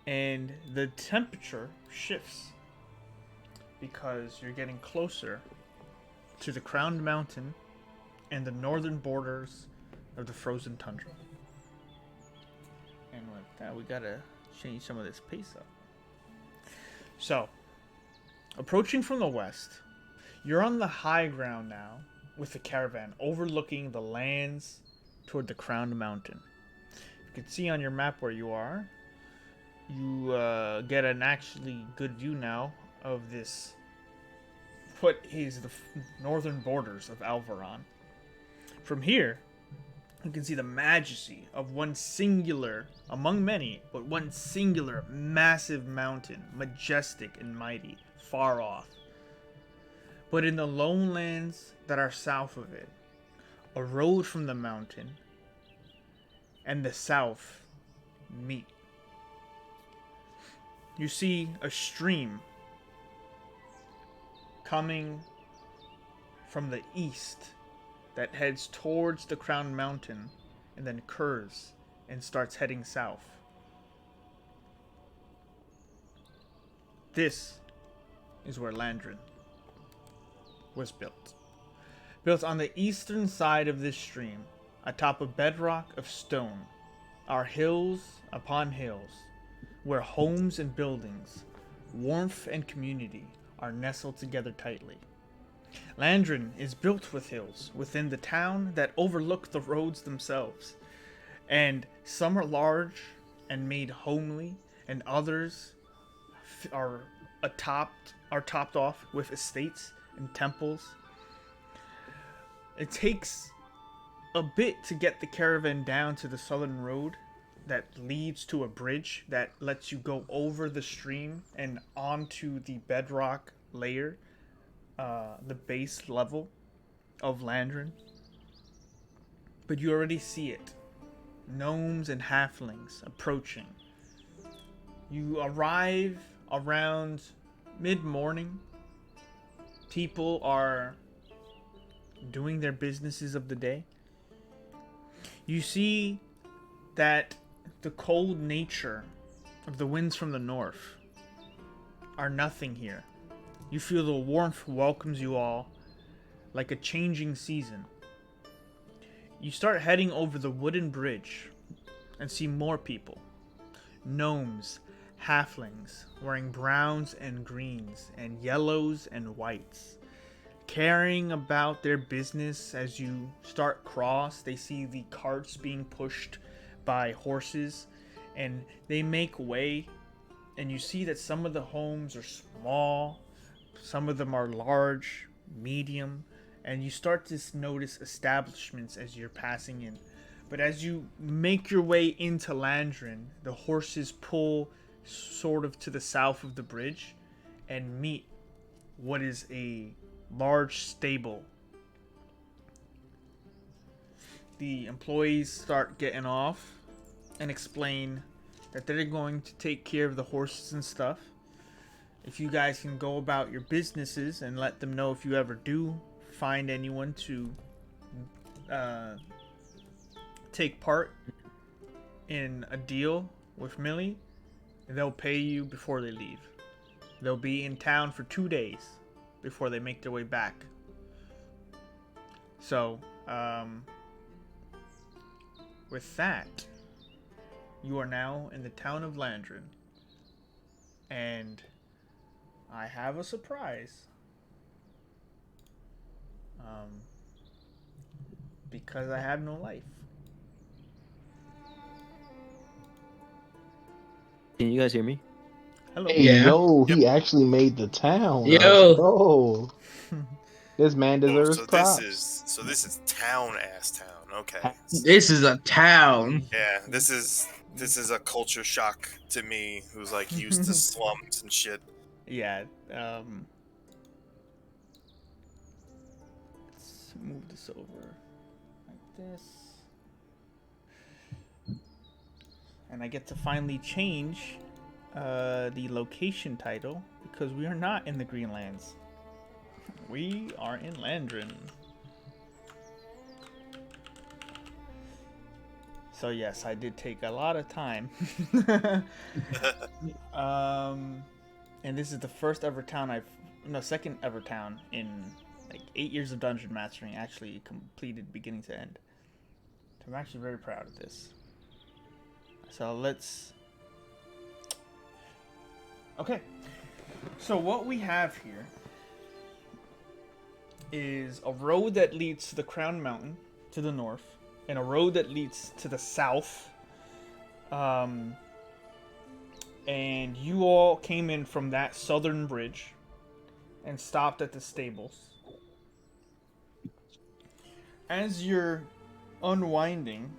and the temperature shifts because you're getting closer to the Crowned Mountain and the northern borders of the frozen tundra. And with that, we gotta change some of this pace up. So, approaching from the west, you're on the high ground now with the caravan overlooking the lands toward the Crowned Mountain. You can see on your map where you are. You get an actually good view now of this, what is the northern borders of Alvaron. From here, you can see the majesty of one singular, among many, but one singular massive mountain, majestic and mighty, far off. But in the lowlands that are south of it, a road from the mountain and the south meet. You see a stream coming from the east that heads towards the Crown Mountain and then curves and starts heading south. This is where Landrin was built. Built on the eastern side of this stream, atop a bedrock of stone, are hills upon hills, where homes and buildings, warmth and community are nestled together tightly. Landrin is built with hills within the town that overlook the roads themselves, and some are large and made homely, and others are topped off with estates and temples. It takes a bit to get the caravan down to the southern road that leads to a bridge that lets you go over the stream and onto the bedrock layer, the base level of Landrin. But you already see it. Gnomes and halflings approaching. You arrive around mid-morning. People are doing their businesses of the day. You see that the cold nature of the winds from the north are nothing here. You feel the warmth welcomes you all like a changing season. You start heading over the wooden bridge and see more people. Gnomes, halflings, wearing browns and greens and yellows and whites, carrying about their business. As you start cross, they see the carts being pushed by horses, and they make way, and you see that some of the homes are small, some of them are large, medium, and you start to notice establishments as you're passing in. But as you make your way into Landrin, the horses pull sort of to the south of the bridge and meet what is a large stable. The employees start getting off and explain that they're going to take care of the horses and stuff. If you guys can go about your businesses and let them know if you ever do find anyone to take part in a deal with Millie, they'll pay you before they leave. They'll be in town for 2 days before they make their way back. So, with that, you are now in the town of Landrin. And I have a surprise. Because I have no life. Can you guys hear me? Hello. Hey, Yeah. yo, he actually made the town. Yo. Let's go. This man Oh, deserves so props. this is town ass town. Okay. This is a town. Yeah, this is a culture shock to me, who's like used to slums and shit. Yeah, let's move this over like this. And I get to finally change the location title because we are not in the Greenlands. We are in Landrin. So yes, I did take a lot of time. And this is the first ever town second ever town in like 8 years of dungeon mastering actually completed beginning to end. So I'm actually very proud of this. So let's... Okay. So what we have here is a road that leads to the Crown Mountain to the north, and a road that leads to the south. And you all came in from that southern bridge and stopped at the stables. As you're unwinding,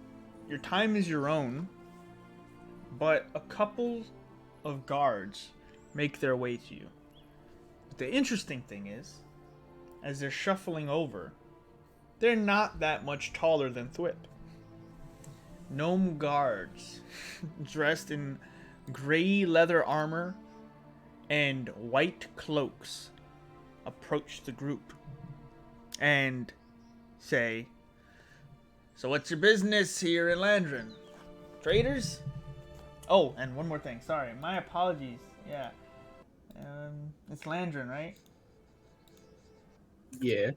your time is your own, but a couple of guards make their way to you. But the interesting thing is, as they're shuffling over, they're not that much taller than Thwip. Gnome guards, dressed in gray leather armor and white cloaks, approach the group and say, "So what's your business here in Landrin? Traders?" Oh, and one more thing. Sorry, my apologies. Yeah. It's Landrin, right? Yeah.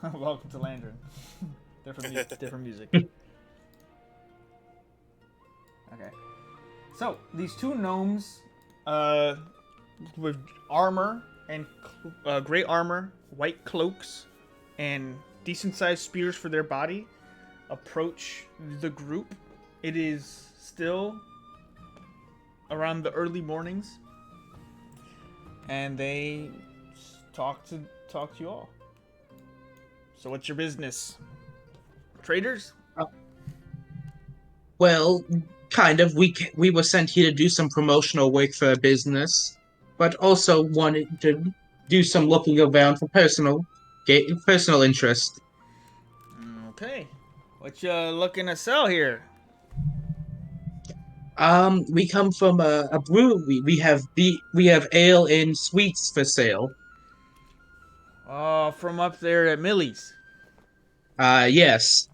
Welcome to Landrin. different music. Okay. So, these two gnomes, with armor and gray armor, white cloaks, and decent-sized spears for their body, approach the group. It is still around the early mornings, and they talk to you all. So, what's your business? Traders? Well, kind of. We were sent here to do some promotional work for a business, but also wanted to do some looking around for personal interest. Okay. What you looking to sell here? We come from a brewery. We have ale and sweets for sale. Oh, from up there at Millie's. Yes.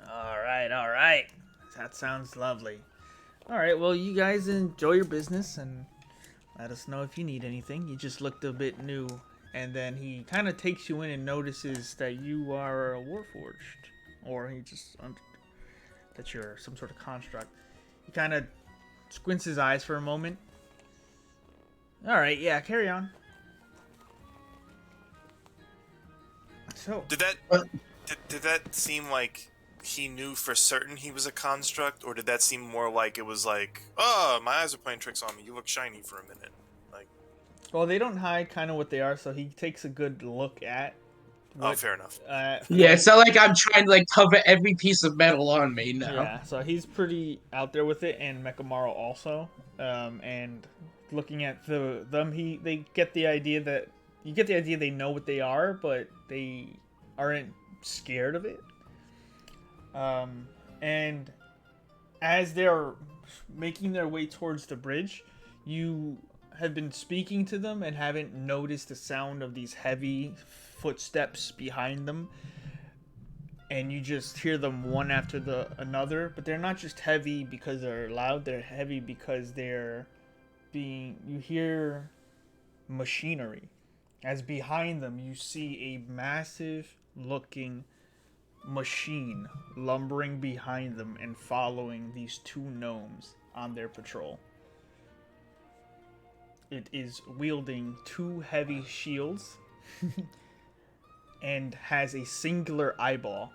All right. That sounds lovely. All right, well, you guys enjoy your business and let us know if you need anything. You just looked a bit new. And then he kind of takes you in and notices that you are a Warforged. Or he just... that you're some sort of construct. He kind of squints his eyes for a moment. All right, yeah, carry on. So... Did that seem like he knew for certain he was a construct, or did that seem more like it was like, oh, my eyes are playing tricks on me, you look shiny for a minute? Like, well, they don't hide kind of what they are, so he takes a good look at Oh, fair enough. Yeah, it's not like I'm trying to like cover every piece of metal on me now. Yeah, so he's pretty out there with it, and Mekamaru also. And looking at they get the idea that you get the idea they know what they are, but they aren't scared of it. And as they're making their way towards the bridge, you have been speaking to them and haven't noticed the sound of these heavy footsteps behind them. And you just hear them one after another, but they're not just heavy because they're loud, they're heavy because you hear machinery. As behind them you see a massive looking machine lumbering behind them and following these two gnomes on their patrol. It is wielding two heavy shields and has a singular eyeball.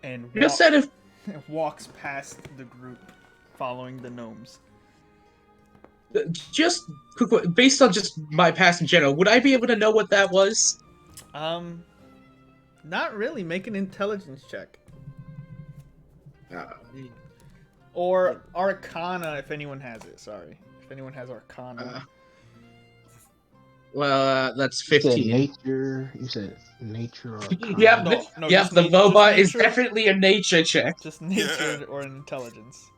And walks past the group following the gnomes. Just quick, based on just my past in general, would I be able to know what that was? Not really. Make an intelligence check. Uh, Or Arcana, if anyone has it. Sorry. If anyone has Arcana. That's You said 15. nature. You said nature or Yep, No, yep. just The robot is nature. definitely a nature check. Just nature or an intelligence.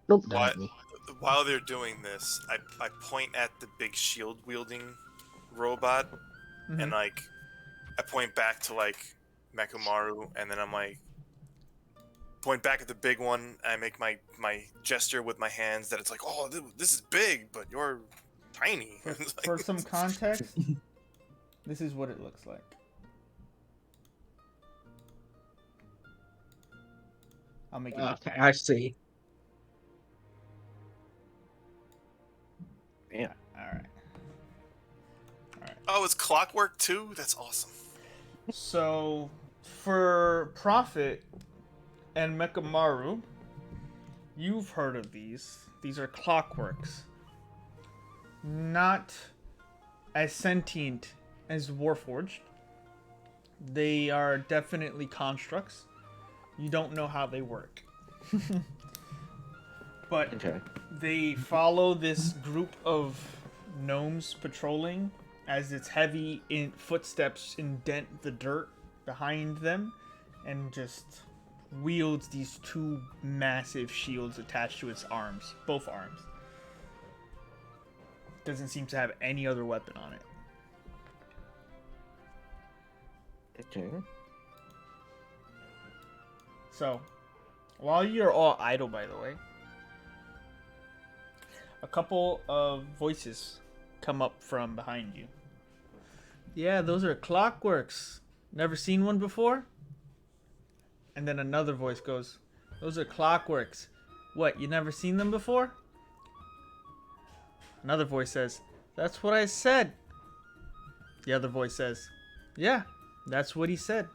Nope, that ain't me. While they're doing this, I point at the big shield wielding robot, and like I point back to like Mekamaru, and then I'm like point back at the big one. And I make my gesture with my hands that it's like, oh, this is big, but you're tiny. For some context, this is what it looks like. I'll make it. Okay, I see. Yeah. Alright. Oh, it's clockwork too? That's awesome. So, for Prophet and Mekamaru, you've heard of these. These are clockworks. Not as sentient as Warforged. They are definitely constructs. You don't know how they work. But Okay. they follow this group of gnomes patrolling as its heavy footsteps indent the dirt behind them and just wields these two massive shields attached to its arms, both arms. Doesn't seem to have any other weapon on it. Okay. So, while you're all idle, by the way, a couple of voices come up from behind you. Yeah, those are clockworks. Never seen one before? And then another voice goes, those are clockworks. What, you never seen them before? Another voice says, that's what I said. The other voice says, yeah, that's what he said.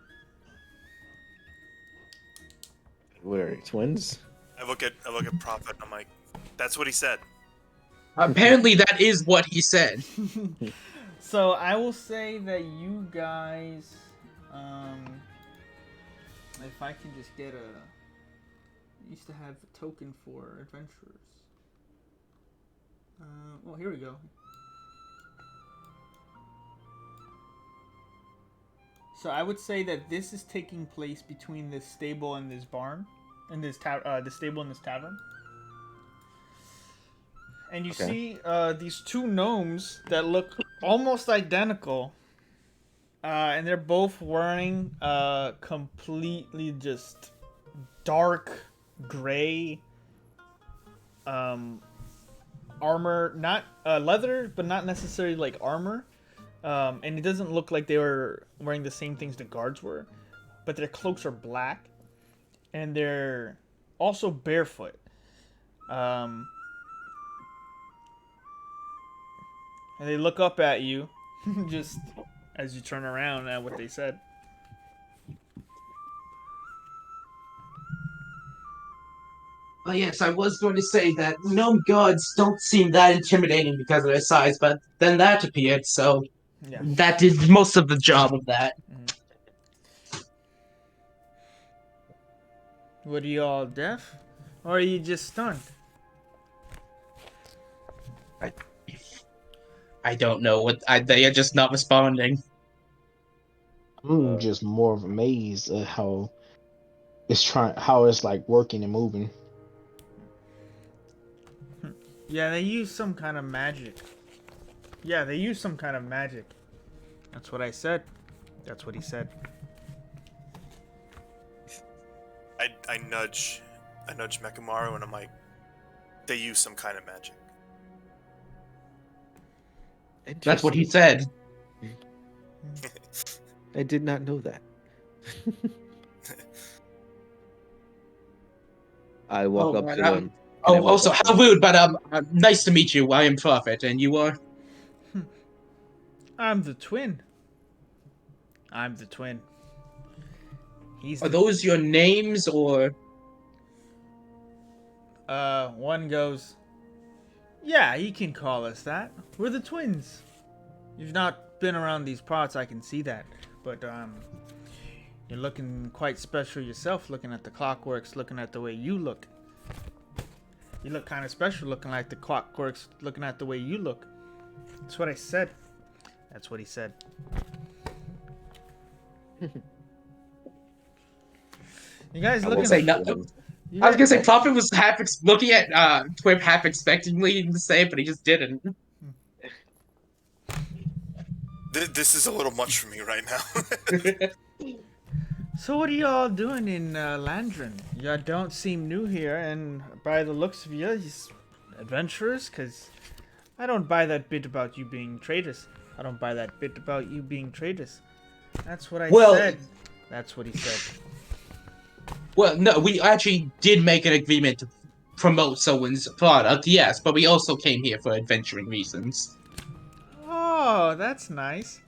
What are you, twins? I look at Prophet and I'm like, that's what he said. Apparently, that is what he said. So I will say that you guys, if I can just get used to have a token for adventurers. Well, here we go. So I would say that this is taking place between this stable and this barn, and this the stable and this tavern. And you see these two gnomes that look almost identical. And they're both wearing completely just dark gray armor. Not leather, but not necessarily like armor. And it doesn't look like they were wearing the same things the guards were. But their cloaks are black. And they're also barefoot. And they look up at you, just as you turn around at what they said. Oh yes, I was going to say that gnome gods don't seem that intimidating because of their size, but then that appeared, so Yeah. that did most of the job of that. What are you all deaf? Or are you just stunned? I don't know they are just not responding. I'm just more of amazed at how it's like working and moving. Yeah, they use some kind of magic. Yeah, they use some kind of magic. That's what I said. That's what he said. I nudge Mekamaru and I'm like, they use some kind of magic. That's what he said. I did not know that. I walk up to him. Oh, also, how rude, but nice to meet you. I am Prophet, and you are? I'm the twin. I'm the twin. Are those your names, or? One goes, yeah, you can call us that. We're the twins. You've not been around these parts, I can see that. But, you're looking quite special yourself, looking at the clockworks, looking at the way you look. You look kind of special looking like the clockworks, looking at the way you look. That's what I said. That's what he said. You guys looking... Say nothing. I was gonna say Prophet was looking at Twip half expectingly to say it, but he just didn't. This is a little much for me right now. So what are y'all doing in Landron? Y'all don't seem new here, and by the looks of you, you're adventurers, because I don't buy that bit about you being traitors. I don't buy that bit about you being traitors. That's what I said. That's what he said. Well, no, we actually did make an agreement to promote someone's product, yes, but we also came here for adventuring reasons. Oh, that's nice.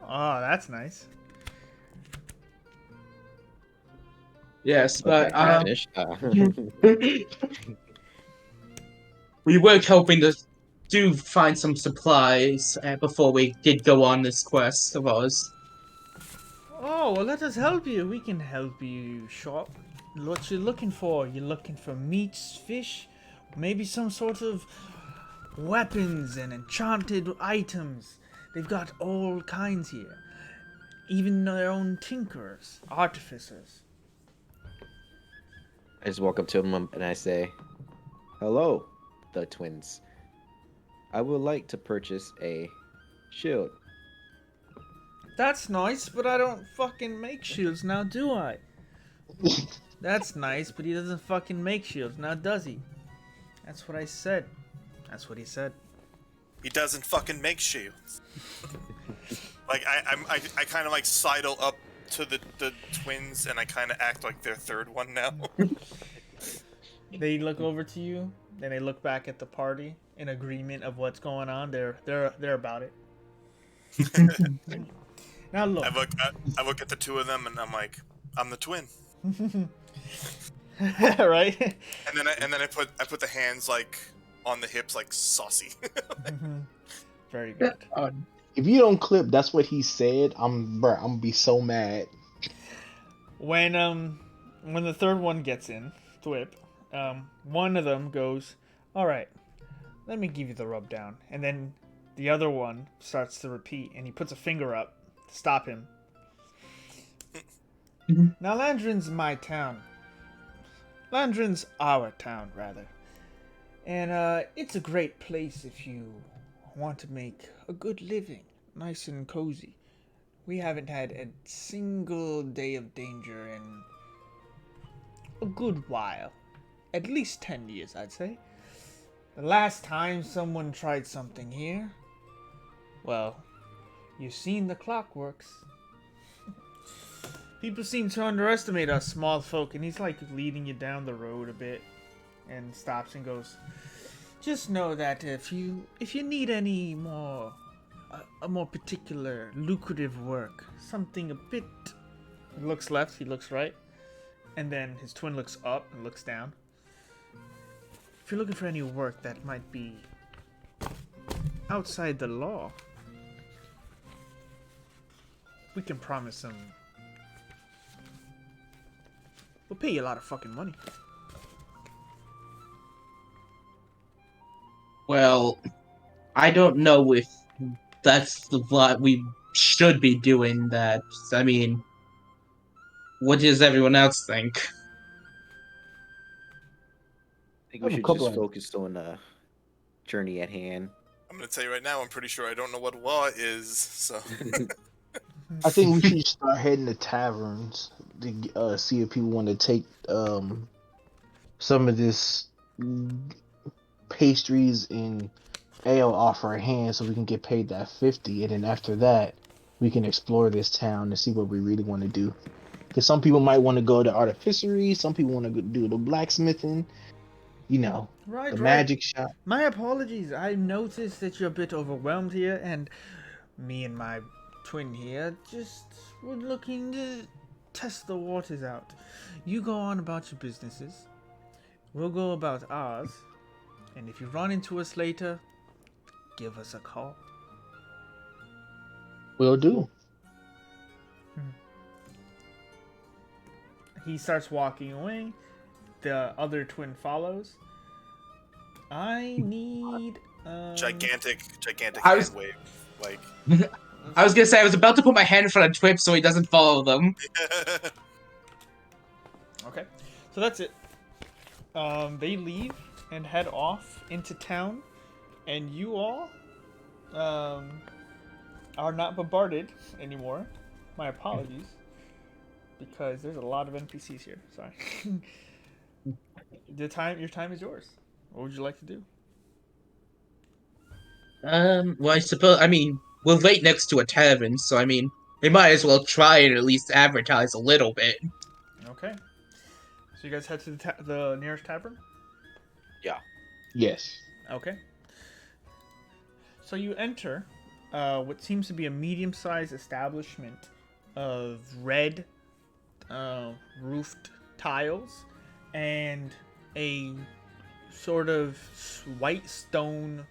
Oh, that's nice. Yes, but Okay, we were hoping to find some supplies before we did go on this quest of ours. Oh, well, let us help you. We can help you shop. What you're looking for? You're looking for meats, fish, maybe some sort of weapons and enchanted items. They've got all kinds here. Even their own tinkerers, artificers. I just walk up to him and I say, "Hello, the twins. I would like to purchase a shield." That's nice, but I don't fucking make shields now, do I? That's nice, but he doesn't fucking make shields now, does he? That's what I said. That's what he said. He doesn't fucking make shields. Like I kind of like sidle up to the twins and I kind of act like their third one now. They look over to you, then they look back at the party in agreement of what's going on. They're about it. Now look. I look at the two of them and I'm like, I'm the twin. Right? And then I put the hands like on the hips like saucy. Very good. If you don't clip, that's what he said. I'm gonna be so mad. When the third one gets in, Thwip, one of them goes, "All right, let me give you the rub down," and then the other one starts to repeat, and he puts a finger up to stop him. Now Landron's my town. Landron's our town, rather. And it's a great place if you want to make a good living, nice and cozy. We haven't had a single day of danger in a good while. At least 10 years, I'd say. The last time someone tried something here, well, you've seen the clockworks. People seem to underestimate us small folk, and he's like leading you down the road a bit and stops and goes, "Just know that if you need any more a more particular lucrative work, something a bit..." He looks left, he looks right, and then his twin looks up and looks down. if you're looking for any work that might be outside the law, we can promise some. We'll pay you a lot of fucking money. Well, I don't know if that's what we should be doing. That I mean, what does everyone else think? I think I we have a should couple just of- focus on the journey at hand. I'm gonna tell you right now, I'm pretty sure I don't know what law is, so I think we should start heading to taverns to see if people want to take some of this pastries and ale off our hands so we can get paid that 50, and then after that we can explore this town and see what we really want to do. Because some people might want to go to artificery, some people want to do the blacksmithing, you know, Right, the right. magic shop. My apologies. I noticed that you're a bit overwhelmed here, and me and my twin here just were looking to test the waters out. You go on about your businesses. We'll go about ours. And if you run into us later, give us a call. Will do. He starts walking away. The other twin follows. I need gigantic I was- hand wave. Like I was gonna say I was about to put my hand in front of Twip so he doesn't follow them. Okay, so that's it. They leave and head off into town, and you all are not bombarded anymore. My apologies, because there's a lot of NPCs here. Sorry. Your time is yours. What would you like to do? Well, I suppose. I mean, we're right next to a tavern, so I mean, we might as well try and at least advertise a little bit. Okay. So you guys head to the nearest tavern? Yes. Okay. So you enter what seems to be a medium-sized establishment of red roofed tiles and a sort of white stone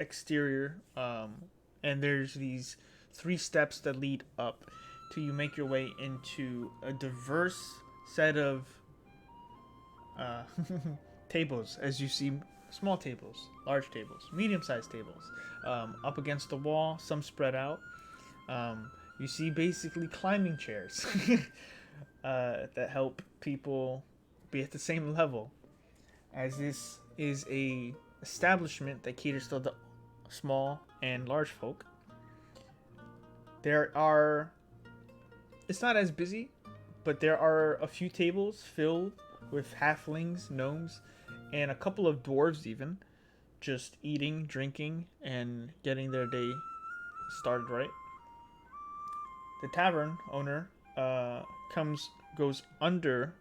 exterior. And there's these 3 steps that lead up till you make your way into a diverse set of tables, as you see small tables, large tables, medium-sized tables, up against the wall, some spread out. You see basically climbing chairs that help people be at the same level, as this is a establishment that caters to the small and large folk. It's not as busy, but there are a few tables filled with halflings, gnomes, and a couple of dwarves even, just eating, drinking, and getting their day started right. The tavern owner goes under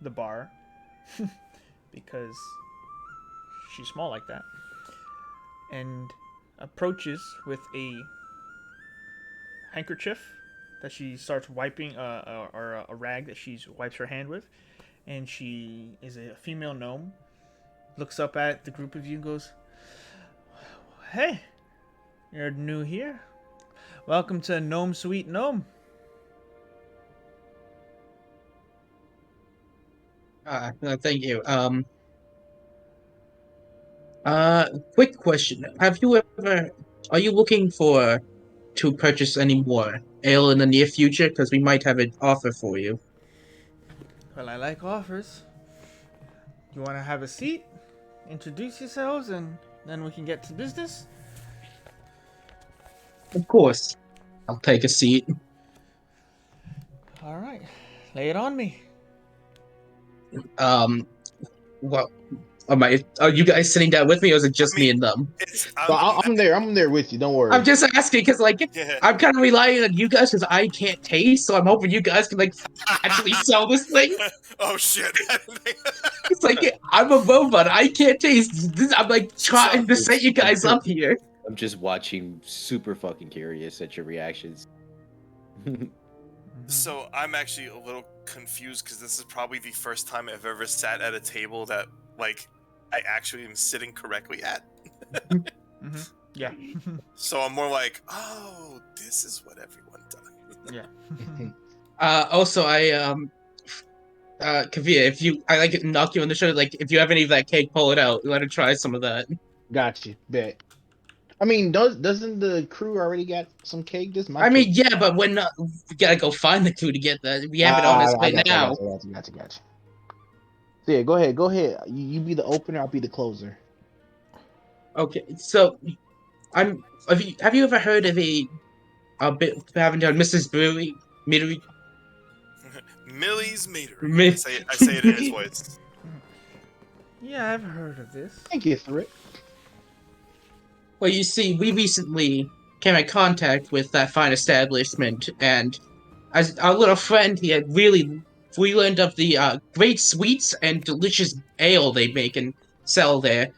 the bar because she's small like that, and approaches with a handkerchief that she starts wiping, or a rag that she wipes her hand with, and she is a female gnome. Looks up at the group of you and goes, "Hey, you're new here. Welcome to Gnome Sweet Gnome." Thank you. Quick question: are you looking to purchase any more ale in the near future? Because we might have an offer for you. Well, I like offers. You want to have a seat? Introduce yourselves, and then we can get to business. Of course, I'll take a seat. All right, lay it on me. Well, are you guys sitting down with me, or is it just me and them? I'm there. I'm there with you. Don't worry. I'm just asking because, like, Yeah. I'm kind of relying on you guys because I can't taste, so I'm hoping you guys can, like, actually sell this thing. Oh shit! It's like, I'm a robot. I can't taste. I'm, like, trying to set you guys up here. I'm just watching, super fucking curious at your reactions. So I'm actually a little confused because this is probably the first time I've ever sat at a table that like I actually am sitting correctly at. Mm-hmm. Yeah. So I'm more like, oh, this is what everyone does. Yeah. Also, Kavia, I like knock you on the shoulder. Like, if you have any of that cake, pull it out. Let her try some of that. Got you. Bet. I mean, doesn't the crew already got some cake? This is my I mean, cake. yeah, but we're not. We gotta go find the clue to get that. We have it on Ah, its I way got you. I now. got you. I got you. Got you. Got you. So yeah, go ahead. Go ahead. You be the opener. I'll be the closer. Okay, so have you ever heard of a bit haven't done Mrs. Brewery Meadery? Millie's Meadery. Mi- I say it in his voice. Yeah, I've heard of this. Thank you, Thrift. Well, you see, we recently came in contact with that fine establishment, and as our little friend, we learned of the great sweets and delicious ale they make and sell there.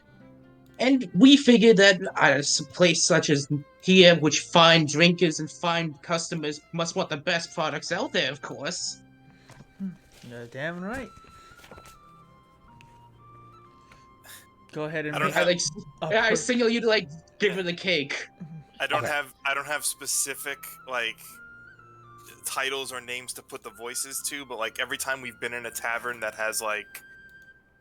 And we figured that a place such as here, which fine drinkers and fine customers must want the best products out there, of course. You're damn right. Go ahead and I don't make I have like, a I per- signal you to like give her the cake. I don't Okay. have specific like titles or names to put the voices to, but like every time we've been in a tavern that has like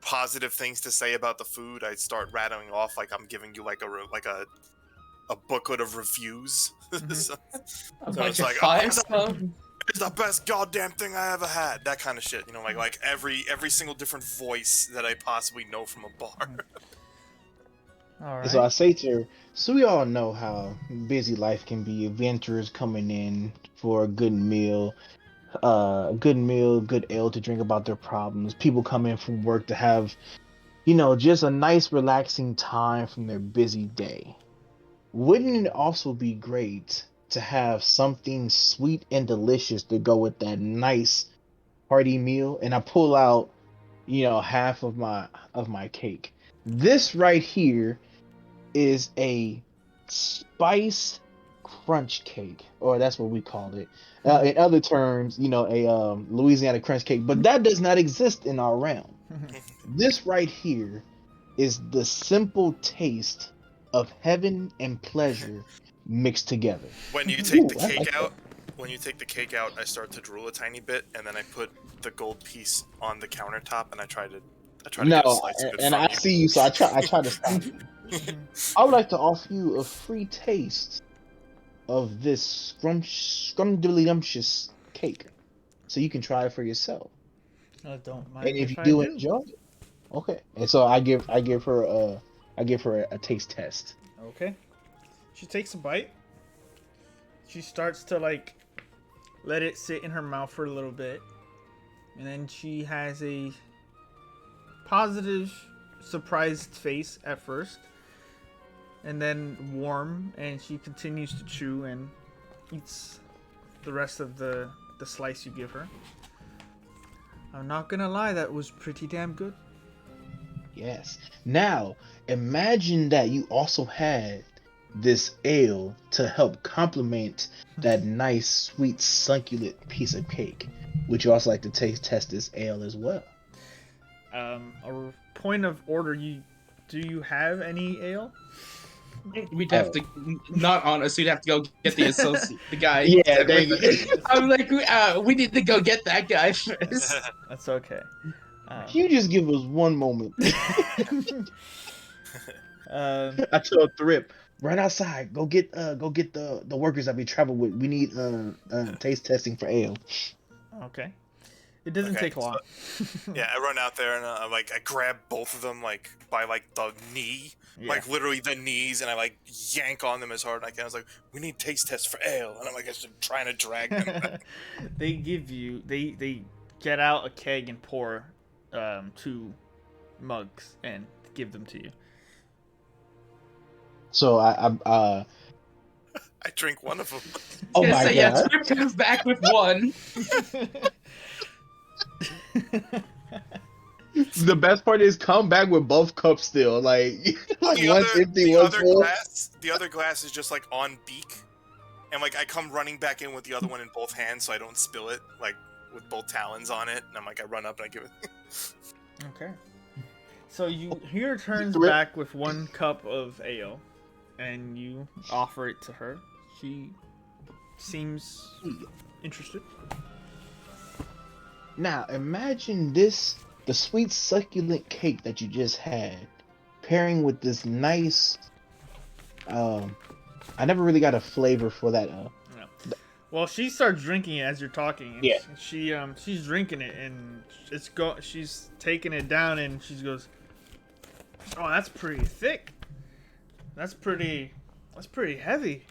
positive things to say about the food, I start rattling off like I'm giving you like a booklet of reviews. So A So bunch it's of like, five oh, stuff. it's the best goddamn thing I ever had. That kind of shit, like every single different voice that I possibly know from a bar. All And so I right. say to her, so we all know how busy life can be. Adventurers coming in for a good meal, good ale to drink about their problems. People come in from work to have, just a nice relaxing time from their busy day. Wouldn't it also be great to have something sweet and delicious to go with that nice hearty meal? And I pull out, half of my cake. This right here is a spice crunch cake, or that's what we call it. In other terms, a Louisiana crunch cake, but that does not exist in our realm. This right here is the simple taste of heaven and pleasure mixed together. When you take the Ooh, I cake like that. out, I start to drool a tiny bit, and then I put the gold piece on the countertop, and I try to No, get a slice of it and from I you. see you, so I try to stop you. I would like to offer you a free taste of this scrumdiddlyumptious cake, so you can try it for yourself. I don't And mind if if you I do do. enjoy it, okay. And so I give her a taste test. Okay. She takes a bite. She starts to like let it sit in her mouth for a little bit. And then she has a positive, surprised face at first. And then warm, and she continues to chew and eats the rest of the slice you give her. I'm not gonna lie, that was pretty damn good. Yes. Now, imagine that you also had this ale to help complement that nice, sweet, succulent piece of cake. Would you also like to taste test this ale as well? A point of order, do you have any ale? We'd have to, not honest, we'd have to go get the associate, the guy. Yeah, that dang with it. the- I'm like, we need to go get that guy first. That's okay. Can you just give us one moment? Um, I told Thrip, run outside, go get the workers that we travel with. We need taste testing for ale. okay. It doesn't Okay, take long. Yeah, I run out there and I grab both of them like by like the knee, Yeah. like literally the knees, and I like yank on them as hard as I can. I was like, "We need taste tests for ale," and I'm like, just trying to drag them back. They give you they get out a keg and pour 2 mugs and give them to you. So I drink one of them. oh Yeah, my so yeah, god. Trip comes back with one. The best part is come back with both cups still. Like like the one's other, empty, the one's other full. the other glass is just like on beak, and like I come running back in with the other one in both hands so I don't spill it, like with both talons on it. And I'm like, I run up and I give it. Okay. So you here turns Thrip. back with 1 cup of ale, and you offer it to her. She seems interested. Now imagine this: the sweet succulent cake that you just had, pairing with this nice. I never really got a flavor for that. Yeah. Well, she starts drinking it as you're talking. Yeah. She's drinking it, and she's taking it down, and she goes, "Oh, that's pretty thick. That's pretty heavy."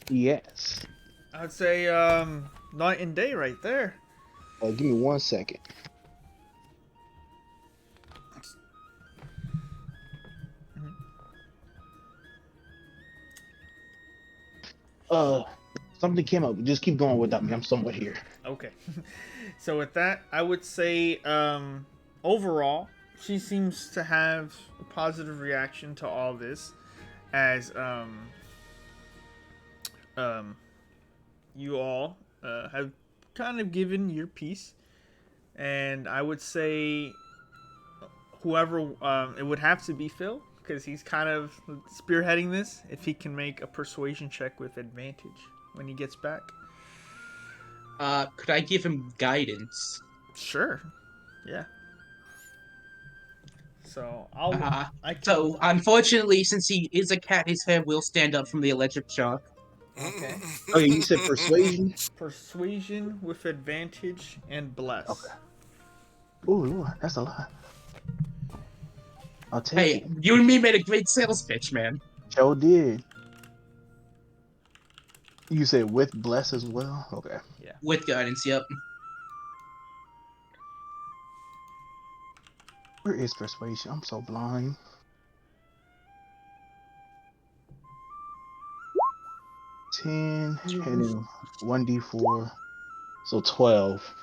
Yes. I'd say night and day right there. Give me 1 second. Something came up. Just keep going without me. I'm somewhat here. Okay. So with that, I would say overall, she seems to have a positive reaction to all this, as you all have kind of given your piece, and I would say whoever it would have to be Phil, because he's kind of spearheading this. If he can make a persuasion check with advantage when he gets back. Could I give him guidance? Sure. Yeah. So So, unfortunately, since he is a cat, his hair will stand up from the electric shock. Okay. Okay, you said persuasion. Persuasion with advantage and bless. Okay. Ooh, that's a lot. I'll take Hey, it. you and me made a great sales pitch, man. Joe did. You said with bless as well? Okay. With guidance, yep. Where is persuasion? I'm so blind. Ten and then 1d4. So 12.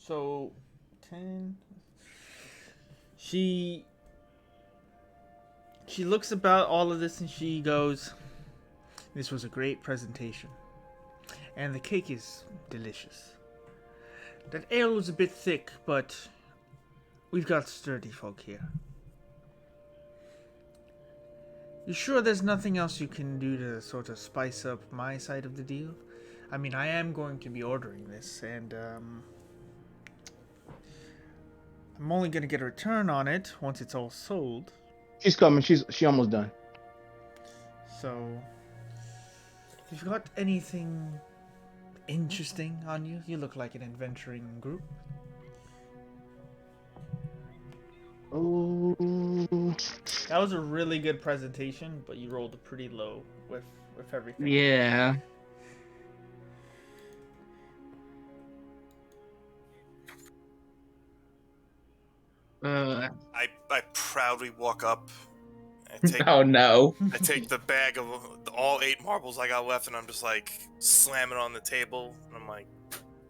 So 10. She looks about all of this and she goes, "This was a great presentation. And the cake is delicious. That ale was a bit thick, but we've got sturdy folk here. You sure there's nothing else you can do to sort of spice up my side of the deal? I mean, I am going to be ordering this, and I'm only going to get a return on it once it's all sold. She's coming. She almost done. So, if you've got anything interesting on you, you look like an adventuring group." Oh. That was a really good presentation, but you rolled pretty low with everything. Yeah. I proudly walk up. I take Oh no. I take the bag of all 8 marbles I got left, and I'm just like slam it on the table, and I'm like,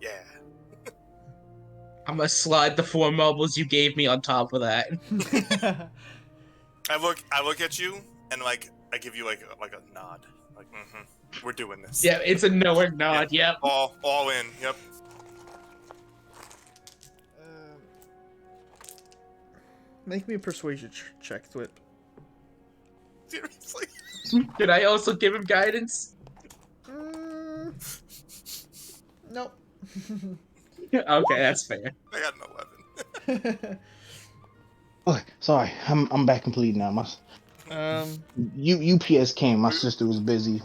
yeah. I'm gonna slide the 4 marbles you gave me on top of that. I look at you, and like I give you like a nod, like we're doing this. Yeah, it's a knowing nod, yep. All in, yep. Make me a persuasion check, Thwip. Seriously. Could I also give him guidance? Nope. Okay, that's fair. I got an 11. Okay, sorry. I'm back complete now. My UPS came. My sister was busy.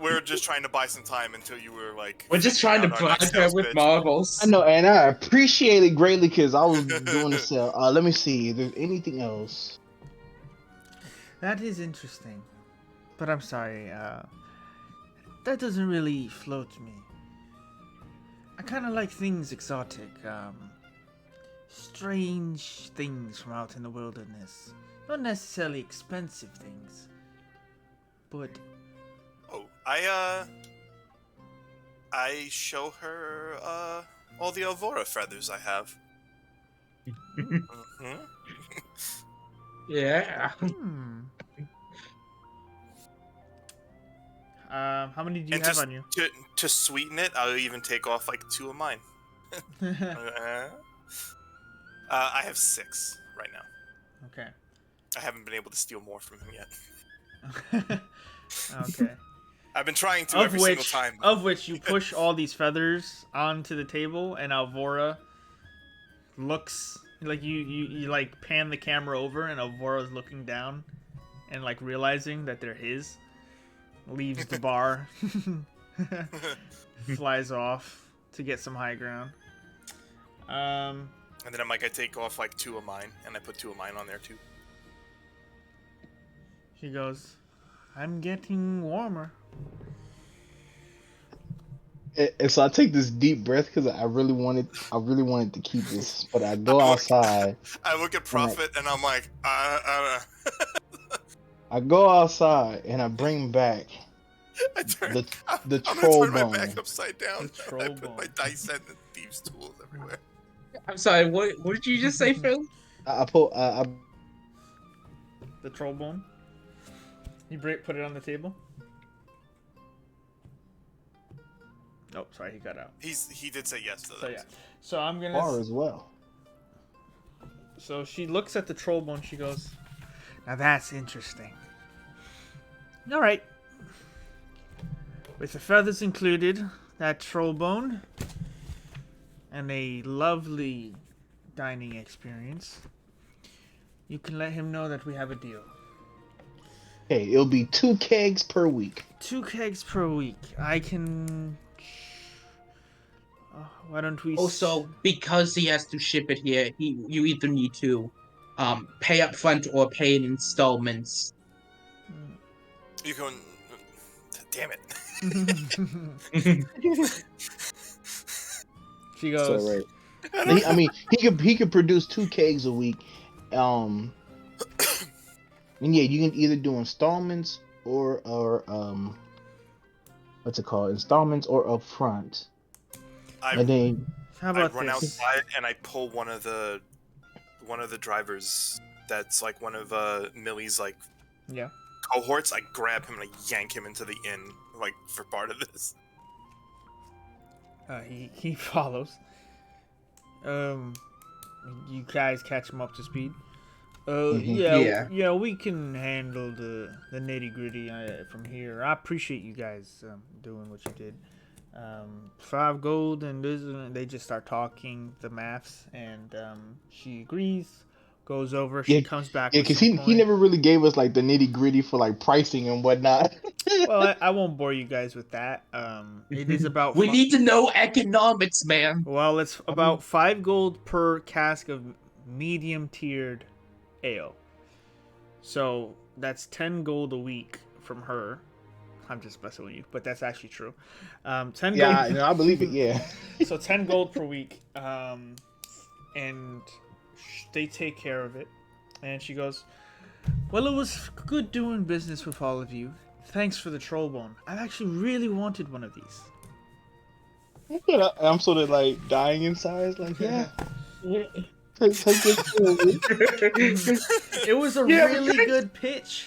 We're just trying to buy some time until you were like. We're just trying to figuring out our bribe next her sales with pitch. marbles. I know, and I appreciate it greatly because I was doing the sale. Let me see if there's anything else. That is interesting, but I'm sorry. That doesn't really float me. I kind of like things exotic, strange things from out in the wilderness. Not necessarily expensive things, but Oh, I show her all the Alvora feathers I have. Yeah. How many do you And have on you? To sweeten it, I'll even take off like 2 of mine. I have 6 right now. Okay. I haven't been able to steal more from him yet. Okay. I've been trying to every single time. Of which you push all these feathers onto the table, and Alvora looks like you like pan the camera over, and Alvora's looking down, and like realizing that they're his, leaves the bar, flies off to get some high ground. And then I'm like, I take off like 2 of mine, and I put 2 of mine on there too. She goes, "I'm getting warmer." And so I take this deep breath because I really wanted to keep this, but I go outside. I look at Prophet and I'm like, I go outside and I bring back I turn, the I'm troll gonna turn bone. my back upside down. The troll I put bone. my dice and the thieves' tools everywhere. I'm sorry. What did you just say, Phil? I put The troll bone. You put it on the table. Oh, sorry, he got out. He did say yes to that. So yeah. So I'm gonna. bar as well. So she looks at the troll bone. She goes, "Now that's interesting. All right. With the feathers included, that troll bone, and a lovely dining experience, you can let him know that we have a deal. Hey, it'll be 2 kegs per week. 2 kegs per week. I can. Why don't we? Also, because he has to ship it here, you either need to pay up front or pay in installments. You can. Damn it. She goes. So right. I mean, he could produce 2 kegs a week. And yeah, you can either do installments or what's it called? Installments or upfront. And then How I about run this? outside and I pull one of the drivers that's like one of Millie's like Yeah. cohorts. I grab him and I yank him into the inn like for part of this. He follows. You guys catch him up to speed. Yeah, we can handle the nitty gritty from here. I appreciate you guys doing what you did. 5 gold and this, and they just start talking the maths, and she agrees. Goes over. She comes back. Yeah, because he never really gave us like the nitty gritty for like pricing and whatnot. Well, I won't bore you guys with that. It is about. We need to know economics, man. Well, it's about 5 gold per cask of medium tiered ale. So that's 10 gold a week from her. I'm just messing with you, but that's actually true. 10 gold. Yeah, no, I believe it. Yeah. So 10 gold per week, and they take care of it. And she goes, "Well, it was good doing business with all of you. Thanks for the troll bone. I've actually really wanted one of these." I'm sort of like dying inside. Like, yeah. Take this forward. It was a really good pitch.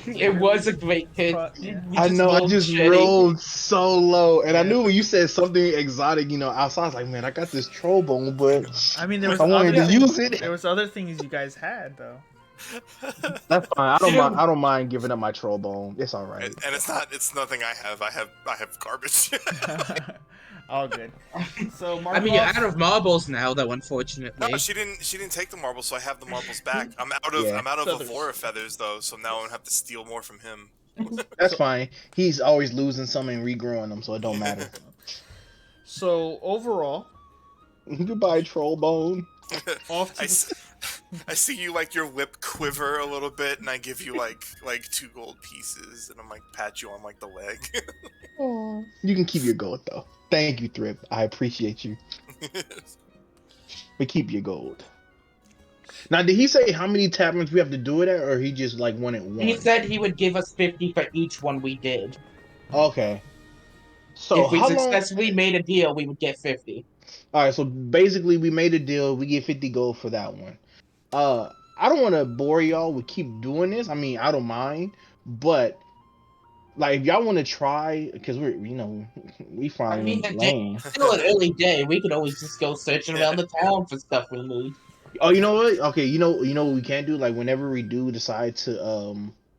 It was a great hit. Yeah. I know. I just shitty. rolled so low, and I Yeah. knew when you said something exotic, outside, I was like, man, I got this troll bone, but I mean, there was I wanted other to things, use it. There was other things you guys had though. That's fine. I don't mind giving up my troll bone. It's all right. And it's nothing I have. I have garbage. All good. So I mean, you're Markov- out of marbles now, though. Unfortunately, No, she didn't take the marbles, so I have the marbles back. I'm out of Feathers. Avora feathers though, so now I'm gonna have to steal more from him. That's fine. He's always losing some and regrowing them, so it don't matter. So overall, Goodbye, troll bone. off to I see you like your lip quiver a little bit, and I give you like 2 gold pieces, and I'm like pat you on like the leg. Aw. You can keep your gold though. Thank you, Thrip. I appreciate you. But keep your gold. Now, did he say how many taverns we have to do it at, or he just like wanted one? he said he would give us 50 for each one we did. Okay. So If we how long? successfully made a deal, we would get 50. All right. So basically, we made a deal. We get 50 gold for that one. I don't want to bore y'all with keep doing this. I mean, I don't mind, but Like if y'all want to try, because we I mean, find land. it's still an early day. We could always just go searching around the town for stuff we need. Oh, you know what? Okay, you know what we can do? Like whenever we do decide to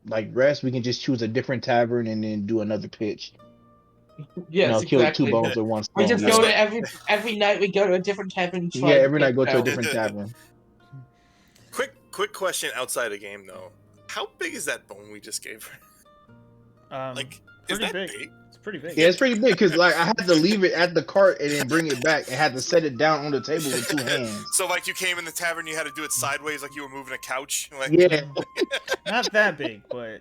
like rest, we can just choose a different tavern and then do another pitch. Yes, Kill two exactly. bones with one We stone. just Yeah, go That's what. to every night. We go to a different tavern and yeah. try to Every get night go to a out. different tavern. Quick question outside of game though. How big is that bone we just gave her? Like, is Pretty that big. big? It's pretty big. Yeah, it's pretty big because like I had to leave it at the cart and then bring it back and had to set it down on the table with 2 hands. So like you came in the tavern, you had to do it sideways, like you were moving a couch. Like, Yeah, Not that big, but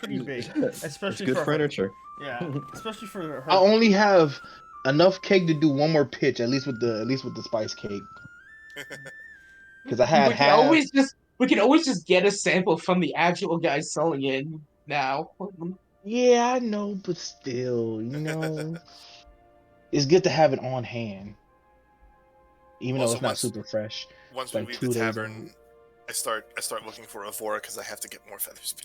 pretty big. It's Especially good for her. furniture. Yeah, especially for her. I only have enough cake to do one more pitch, at least with the spice cake. Because I had We can half. always just get a sample from the actual guy selling it now. Yeah, I know, but still, it's good to have it on hand, even though Also, it's not super fresh. once we Like leave 2 the days tavern, old. I start looking for Avora because I have to get more feathers.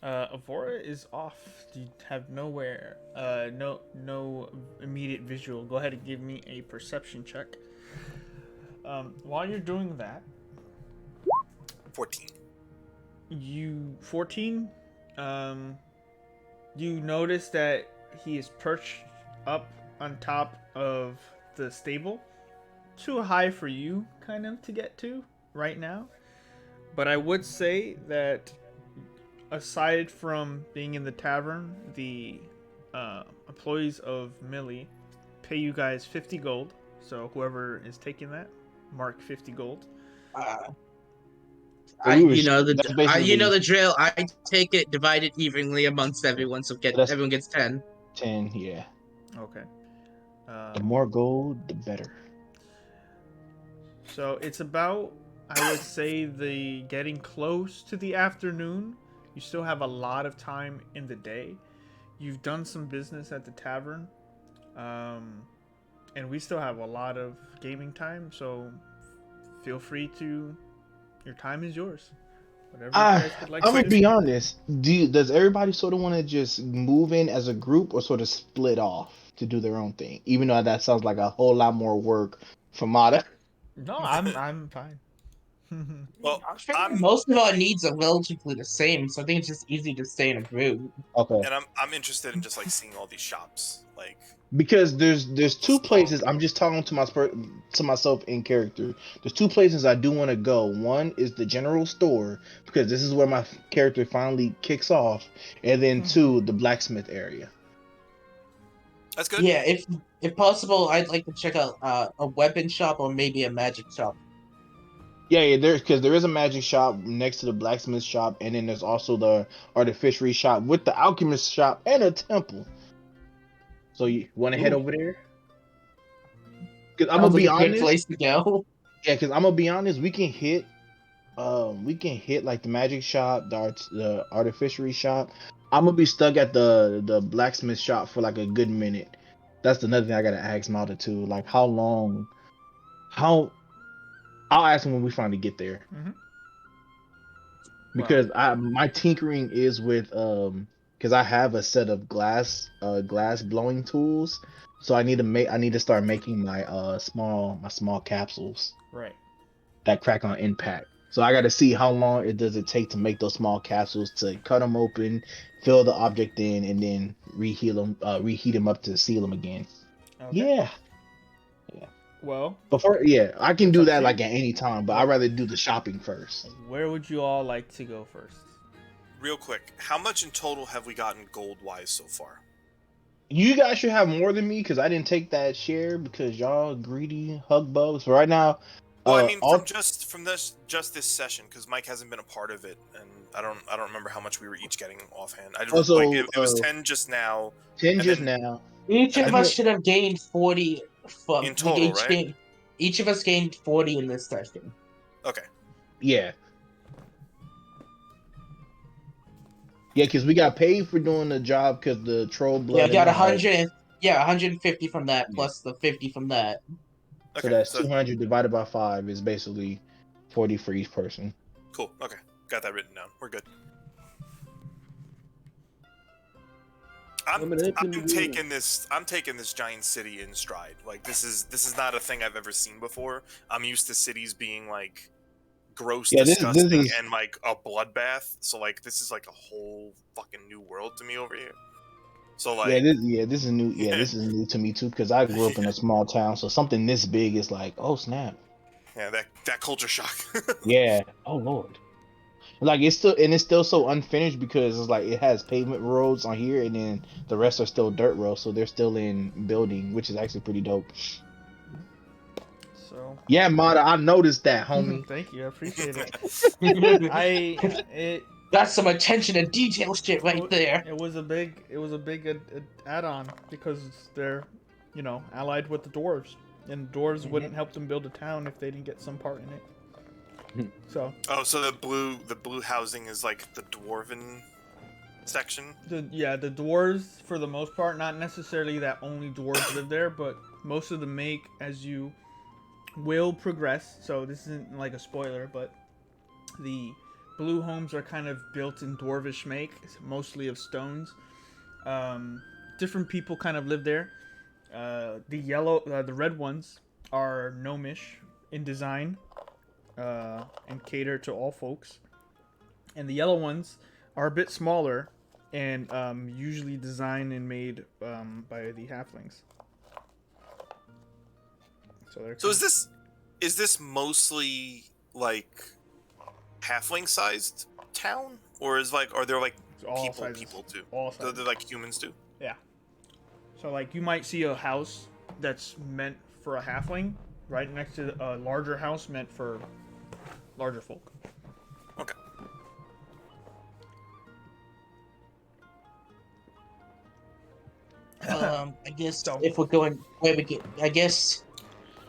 Avora is off. You have nowhere. No immediate visual. Go ahead and give me a perception check. While you're doing that, 14. you 14. You notice that he is perched up on top of the stable, too high for you, kind of, to get to right now. But I would say that aside from being in the tavern, the employees of Millie pay you guys 50 gold. So whoever is taking that, mark 50 gold. That's basically The drill. I take it, divide it evenly amongst everyone, so that's everyone gets 10. 10. Yeah, Okay. the more gold, the better. So it's about, I would say, the getting close to the afternoon. You still have a lot of time in the day. You've done some business at the tavern. And we still have a lot of gaming time, so feel free to. Your time is yours. Whatever you guys would like I'm to gonna do. be honest. Does everybody sort of want to just move in as a group or sort of split off to do their own thing? Even though that sounds like a whole lot more work for Mata. No, I'm fine. Well, I think most of our needs are relatively the same, so I think it's just easy to stay in a group. Okay. and I'm interested in just like seeing all these shops. Like, Because there's 2 places. I'm just talking to myself in character. There's 2 places I do want to go. One is the general store because this is where my character finally kicks off, and then 2, the blacksmith area. that's good. Yeah, if possible, I'd like to check out a weapon shop or maybe a magic shop. Yeah, there is a magic shop next to the blacksmith shop, and then there's also the artificery shop with the alchemist shop and a temple. So you want to head over there? Because I'm Sounds gonna like be a good honest. place to go. Yeah, because I'm gonna be honest. We can hit like the magic shop, the artificery shop. I'm gonna be stuck at the blacksmith shop for like a good minute. That's another thing I gotta ask Malta too. Like how long? How? I'll ask him when we finally get there. Mm-hmm. Because my tinkering is with because I have a set of glass blowing tools, so I need to start making my small capsules Right. that crack on impact. So I got to see how long it take to make those small capsules, to cut them open, fill the object in, and then reheat them up to seal them again. Okay. Yeah. Well, I can It's do up that to like you. at any time, but I'd rather do the shopping first. where would you all like to go first? Real quick, how much in total have we gotten gold wise so far? You guys should have more than me because I didn't take that share because y'all greedy hug bugs. But right now, Well, I mean, all from this session, because Mike hasn't been a part of it, and I don't remember how much we were each getting offhand. Also, it was 10 just now. 10 and just then- now. Each And of then- us should have gained 40 from In total, right? Each of us gained 40 in this session. Okay. Yeah. Yeah, because we got paid for doing the job because the troll blood. Yeah, I got and the heart. 150 from that plus the 50 from that. So Okay. that's 200 divided by 5 is basically 40 for each person. Cool. Okay. Got that written down. We're good. I'm Coming up in the taking this. I'm taking this giant city in stride. Like this is not a thing I've ever seen before. I'm used to cities being like gross, Yeah, this disgusting, is and like a bloodbath. So like this is like a whole fucking new world to me over here. So like this is new. Yeah, this is new to me too because I grew up in a small town, so something this big is like, oh snap. yeah, that culture shock. Yeah. Oh lord. Like it's still so unfinished because it's like it has pavement roads on here and then the rest are still dirt roads, so they're still in building, which is actually pretty dope. So Yeah, Mata, I noticed that, homie. thank you, I appreciate it. It That's some attention to detail shit right there. It was a big add-on because they're, allied with the dwarves, and the dwarves wouldn't help them build a town if they didn't get some part in it. So Oh, so the blue housing is like the dwarven section. the dwarves for the most part, not necessarily that only dwarves live there, but most of them make as you will progress. So this isn't like a spoiler, but the blue homes are kind of built in dwarvish make, mostly of stones. Different people kind of live there. The red ones are gnomish in design and cater to all folks, and the yellow ones are a bit smaller and usually designed and made by the halflings. So is this mostly like halfling sized town, or are there like all sizes. people too? All sizes. They're like humans too. Yeah. So like you might see a house that's meant for a halfling right next to a larger house meant for larger folk. Okay. I guess So- if we're going where we get, I guess,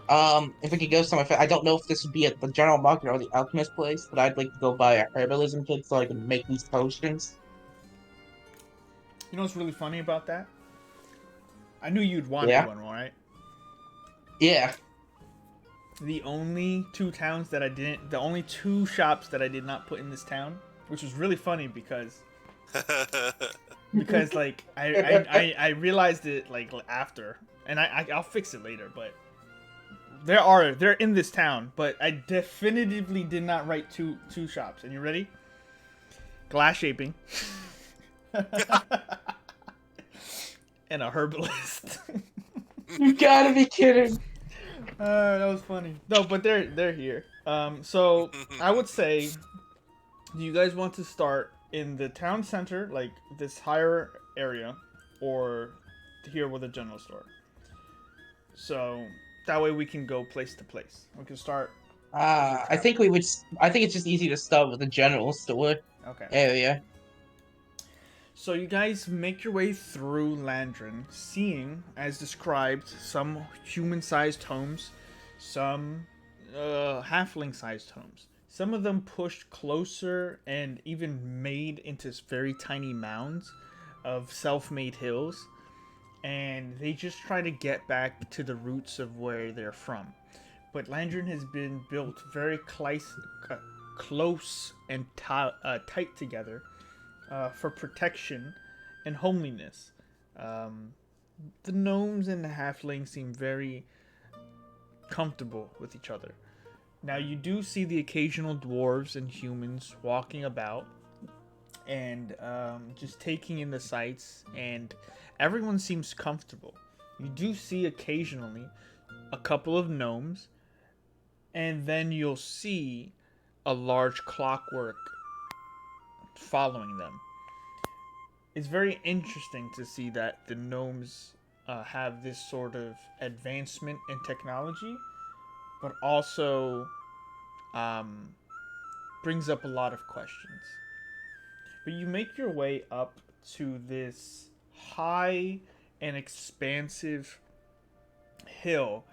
if we could go somewhere, I don't know if this would be at the general market or the alchemist place, but I'd like to go buy a herbalism kit so I can make these potions. You know what's really funny about that? I knew you'd want Yeah. one, right? Yeah. The only two shops that I did not put in this town, which was really funny because like I realized it like after, and I'll fix it later, but they're in this town, but I definitively did not write two shops. And you ready? Glass shaping. And a herbalist. You gotta be kidding. That was funny. No, but they're here. So I would say, do you guys want to start in the town center, like this higher area, or here with a general store? So that way we can go place to place. We can start. I think it's just easy to start with the general store Okay. area. So you guys make your way through Landron, seeing, as described, some human-sized homes, some halfling-sized homes. Some of them pushed closer and even made into very tiny mounds of self-made hills, and they just try to get back to the roots of where they're from. But Landron has been built very close and tight together. For protection and homeliness. The gnomes and the halflings seem very comfortable with each other. Now you do see the occasional dwarves and humans walking about and just taking in the sights, and everyone seems comfortable. You do see occasionally a couple of gnomes, and then you'll see a large clockwork following them. It's very interesting to see that the gnomes have this sort of advancement in technology, but also brings up a lot of questions. But you make your way up to this high and expansive hill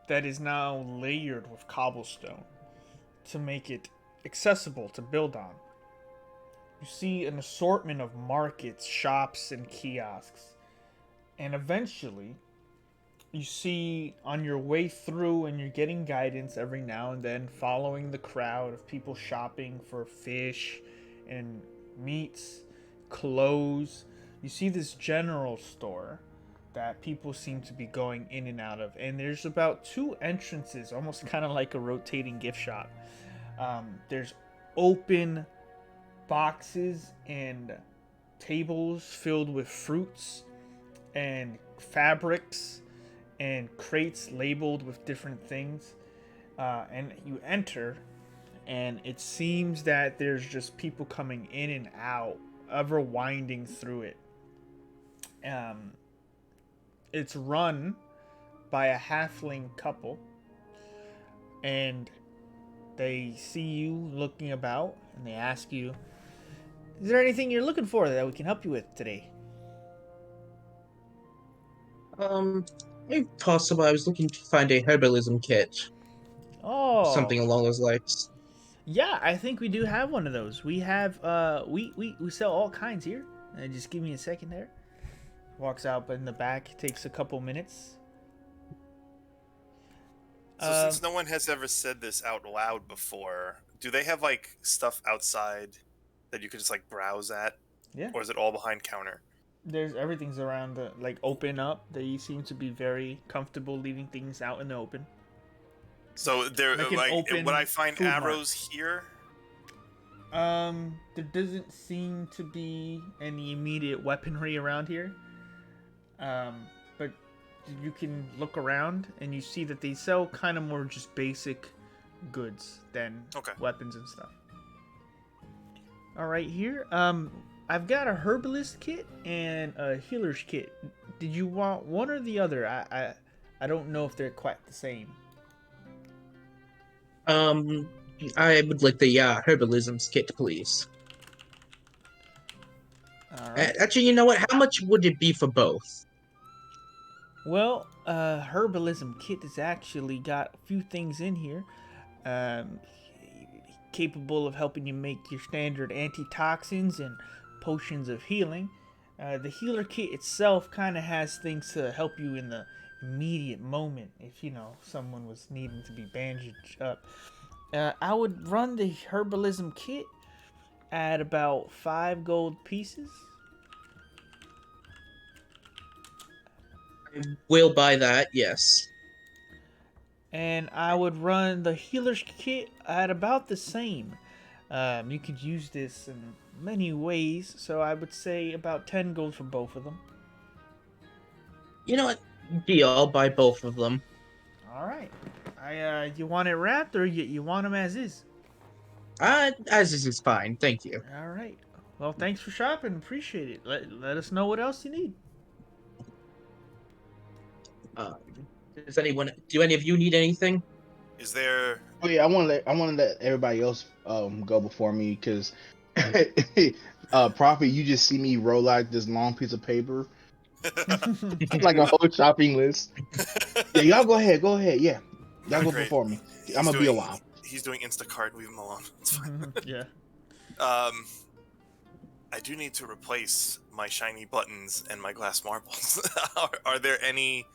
that is now layered with cobblestone to make it accessible to build on. You see an assortment of markets, shops, and kiosks. And eventually, you see on your way through, and you're getting guidance every now and then, following the crowd of people shopping for fish and meats, clothes, you see this general store that people seem to be going in and out of, and there's about 2 entrances, almost kind of like a rotating gift shop. There's open boxes and tables filled with fruits and fabrics and crates labeled with different things. And you enter, and it seems that there's just people coming in and out, ever winding through it. It's run by a halfling couple, and they see you looking about, and they ask you, "Is there anything you're looking for that we can help you with today?" If possible, I was looking to find a herbalism kit, Oh, something along those lines. yeah, I think we do have one of those. We have we sell all kinds here. Just give me a second there. Walks out in the back, takes a couple minutes. So since no one has ever said this out loud before, do they have like stuff outside that you could just like browse at? Yeah. Or is it all behind counter? There's everything's around the like open up. They seem to be very comfortable leaving things out in the open. So there, Like an like open when I find food mart. arrows here, There doesn't seem to be any immediate weaponry around here. But you can look around and you see that they sell kind of more just basic goods than Okay. weapons and stuff. All right, here. I've got a herbalist kit and a healer's kit. Did you want one or the other? I don't know if they're quite the same. I would like the herbalism kit, please. All right. Actually, you know what? How much would it be for both? Well, herbalism kit has actually got a few things in here. Capable of helping you make your standard antitoxins and potions of healing. The healer kit itself kind of has things to help you in the immediate moment if, someone was needing to be bandaged up. I would run the herbalism kit at about 5 gold pieces. I will buy that, yes. And I would run the healer's kit at about the same. You could use this in many ways, so I would say about 10 gold for both of them. You know what? Deal, I'll buy both of them. All right. You want it wrapped or you want them as is? As is fine, thank you. All right. Well, thanks for shopping. Appreciate it. Let us know what else you need. Do any of you need anything? is there? Oh yeah, I want to let everybody else go before me because Prophet, you just see me roll out this long piece of paper. It's like a whole shopping list. Yeah, y'all go ahead. Yeah, y'all go Great. before me. He's I'm gonna be a doing- while. He's doing Instacart. Leave him alone. It's fine. Yeah. I do need to replace my shiny buttons and my glass marbles. Are there any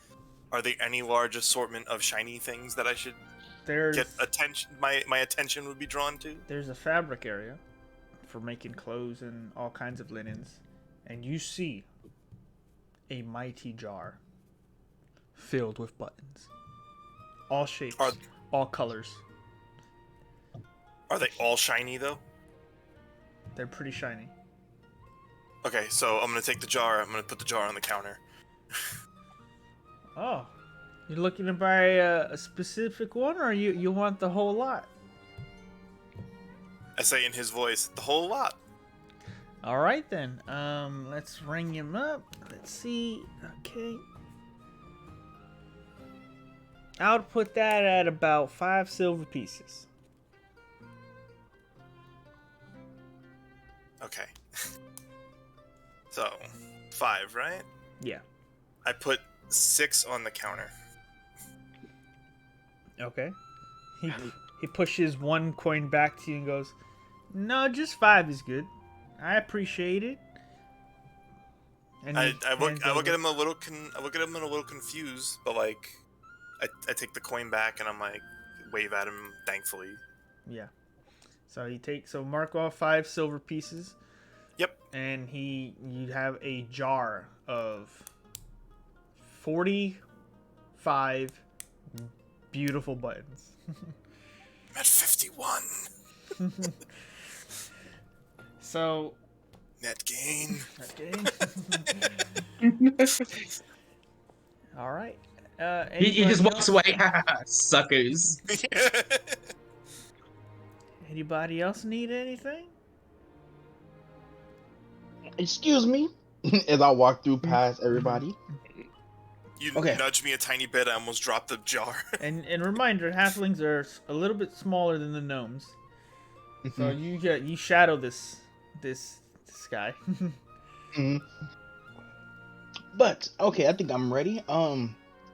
large assortment of shiny things that I should There's get attention? My attention would be drawn to. there's a fabric area for making clothes and all kinds of linens, and you see a mighty jar filled with buttons, all shapes, all colors. Are they all shiny though? They're pretty shiny. Okay, so I'm gonna take the jar. I'm gonna put the jar on the counter. Oh, you're looking to buy a specific one, or you want the whole lot? I say in his voice, the whole lot. All right then. Let's ring him up. Let's see. Okay. I would put that at about 5 silver pieces. Okay. So, 5, right? Yeah. I put 6 on the counter. Okay. He pushes one coin back to you and goes, "No, just 5 is good. I appreciate it." And I he hands look over- at him a little confused, but like, I take the coin back and I'm like, wave at him thankfully. Yeah. So mark off 5 silver pieces. Yep. And you have a jar of 45 beautiful buttons. I'm at 51. So Net gain. okay. All right. He just Anybody walks else? away. Suckers. Anybody else need anything? Excuse me, as I walk through past everybody. You Okay. nudge me a tiny bit. I almost dropped the jar. And reminder, halflings are a little bit smaller than the gnomes. So you shadow this guy. Mhm. But okay, I think I'm ready. I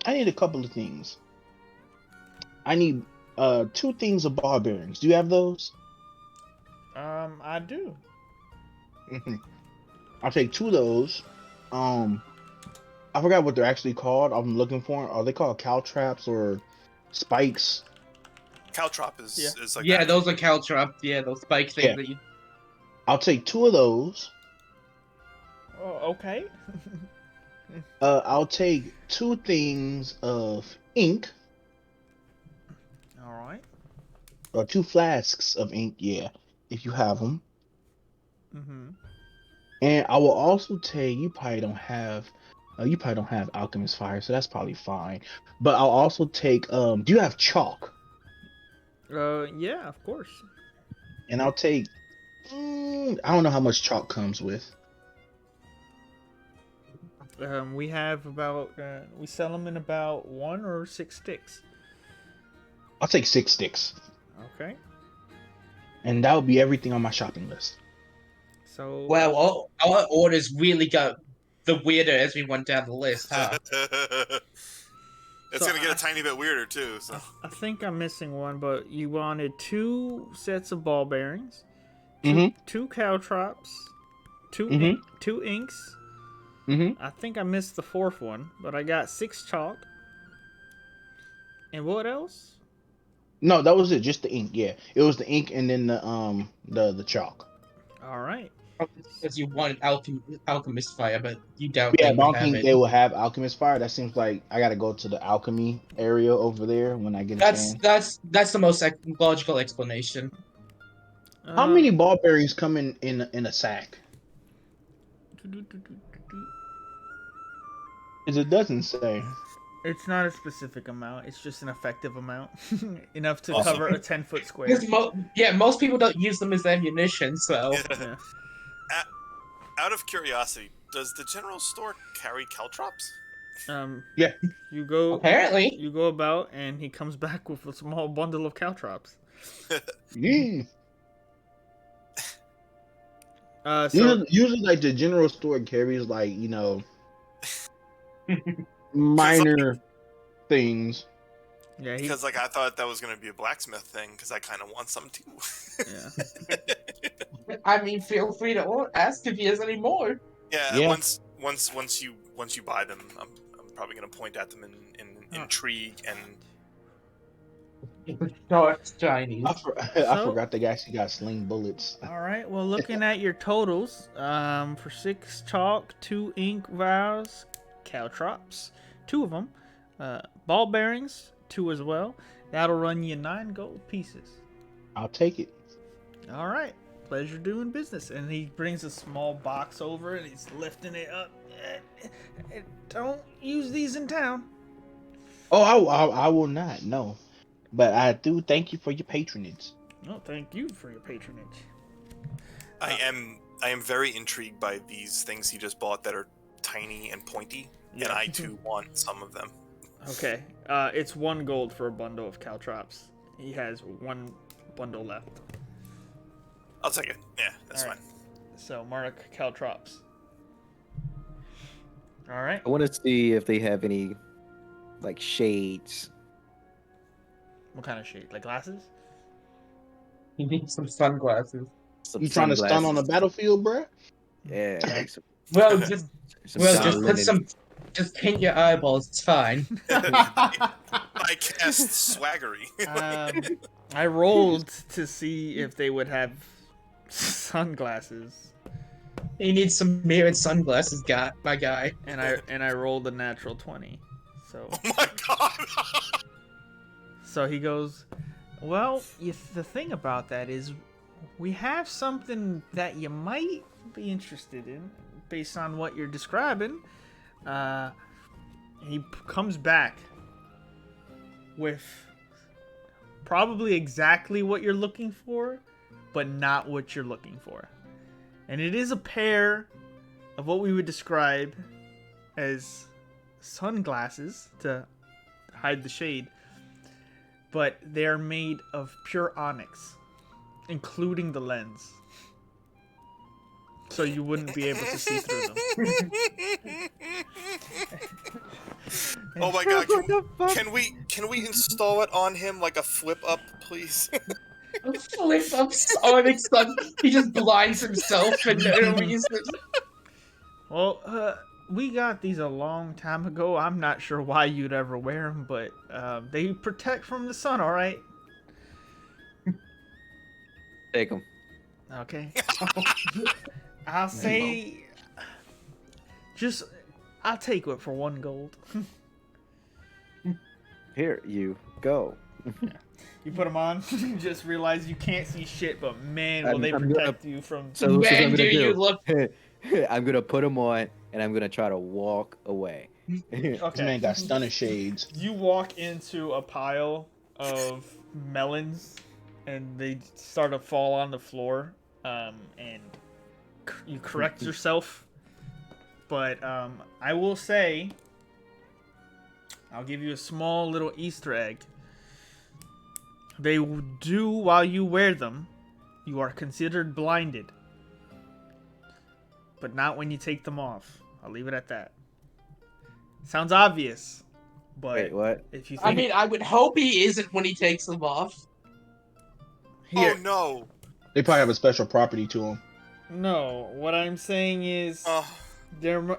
need a couple of things. I need 2 things of ball bearings. Do you have those? I do. I'll take 2 of those. I forgot what they're actually called. I'm looking for. Are they called caltraps or spikes? Caltrop is Yeah. is like Yeah, that. those are caltrop. Yeah, those spike things Yeah. that you. I'll take 2 of those. Oh, okay. I'll take 2 things of ink, All right. or 2 flasks of ink. Yeah, if you have them. Mm-hmm. And I will also take. You probably don't have. You probably don't have alchemist fire, so that's probably fine. But I'll also take. Do you have chalk? Yeah, of course. And I'll take. I don't know how much chalk comes with. We have about we sell them in about 1 or 6 sticks. I'll take 6 sticks, Okay. and that will be everything on my shopping list. So Wow, all our orders really got the weirder as we went down the list, huh? It's So gonna get a tiny bit weirder too. So I think I'm missing one, but you wanted 2 sets of ball bearings, 2 Mhm. caltrops, 2 Mhm. 2 inks. Mhm. I think I missed the 4th one, but I got 6 chalk. And what else? No, that was it. Just the ink. Yeah, it was the ink and then the chalk. All right. Because you wanted alchemist fire, but you doubt Yeah, they but I would don't have think it. they will have alchemist fire. That seems like I gotta go to the alchemy area over there when I get a chance. That's the most logical explanation. How many ball bearings come in a sack? Because it doesn't say. It's not a specific amount. It's just an effective amount, enough to Awesome. cover a 10-foot square. Because most people don't use them as ammunition, so Yeah. out of curiosity, does the general store carry caltrops? Yeah. You go apparently. about, and he comes back with a small bundle of caltrops. Yeah. So Usually, like the general store carries like Because minor things. yeah, he because I thought that was gonna be a blacksmith thing because I kind of want some too. yeah. I mean, feel free to ask if he has any more. Yeah. Yeah. Once you buy them, I'm probably gonna point at them in intrigue and. Dark Chinese. I forgot they actually got sling bullets. All right. Well, looking at your totals, for 6 chalk, 2 ink vials, caltrops, 2 of them, ball bearings, 2 as well. That'll run you 9 gold pieces. I'll take it. All right. Pleasure doing business. And he brings a small box over and he's lifting it up. Don't use these in town. Oh, I will not. No, but I do thank you for your patronage. No, thank you for your patronage. I am very intrigued by these things he just bought that are tiny and pointy, and I too want some of them. Okay. It's 1 gold for a bundle of caltrops. He has 1 bundle left. I'll take it. Yeah, that's All right. fine. So mark caltrops. All right. I want to see if they have any like shades. What kind of shade? Like glasses? He needs some sunglasses. Some You trying to stun on the sunglasses. battlefield, bruh? Yeah, like some, Well, just some well, Don just put Lennon. some, just paint your eyeballs. It's fine. I cast swaggery. I rolled to see if they would have sunglasses. He needs some mirrored sunglasses, my guy. And I rolled a natural 20. So Oh my god! he goes, well, the thing about that is we have something that you might be interested in based on what you're describing. He comes back with probably exactly what you're looking for, but not what you're looking for. And it is a pair of what we would describe as sunglasses to hide the shade, but they're made of pure onyx, including the lens. So you wouldn't be able to see through them. Oh my god! Can we install it on him like a flip up, please? Flip up Sonic Sun. He just blinds himself for no reason. Well, we got these a long time ago. I'm not sure why you'd ever wear them, but they protect from the sun, all right? Take them. Okay. I'll say, I'll take it for 1 gold. Here you go. You put them on, you just realize you can't see shit, but man, will they I'm protect you from... So this is what Man, I'm do gonna you do. look... I'm gonna put them on, and I'm gonna try to walk away. This Okay. man got stunner shades. You walk into a pile of melons, and they start to fall on the floor, and you correct yourself. But I will say, I'll give you a small little Easter egg. They do, while you wear them, you are considered blinded. But not when you take them off. I'll leave it at that. Sounds obvious, but Wait, what? if you think... I mean, I would hope he isn't when he takes them off. Here, Oh no! They probably have a special property to them. no, what I'm saying is there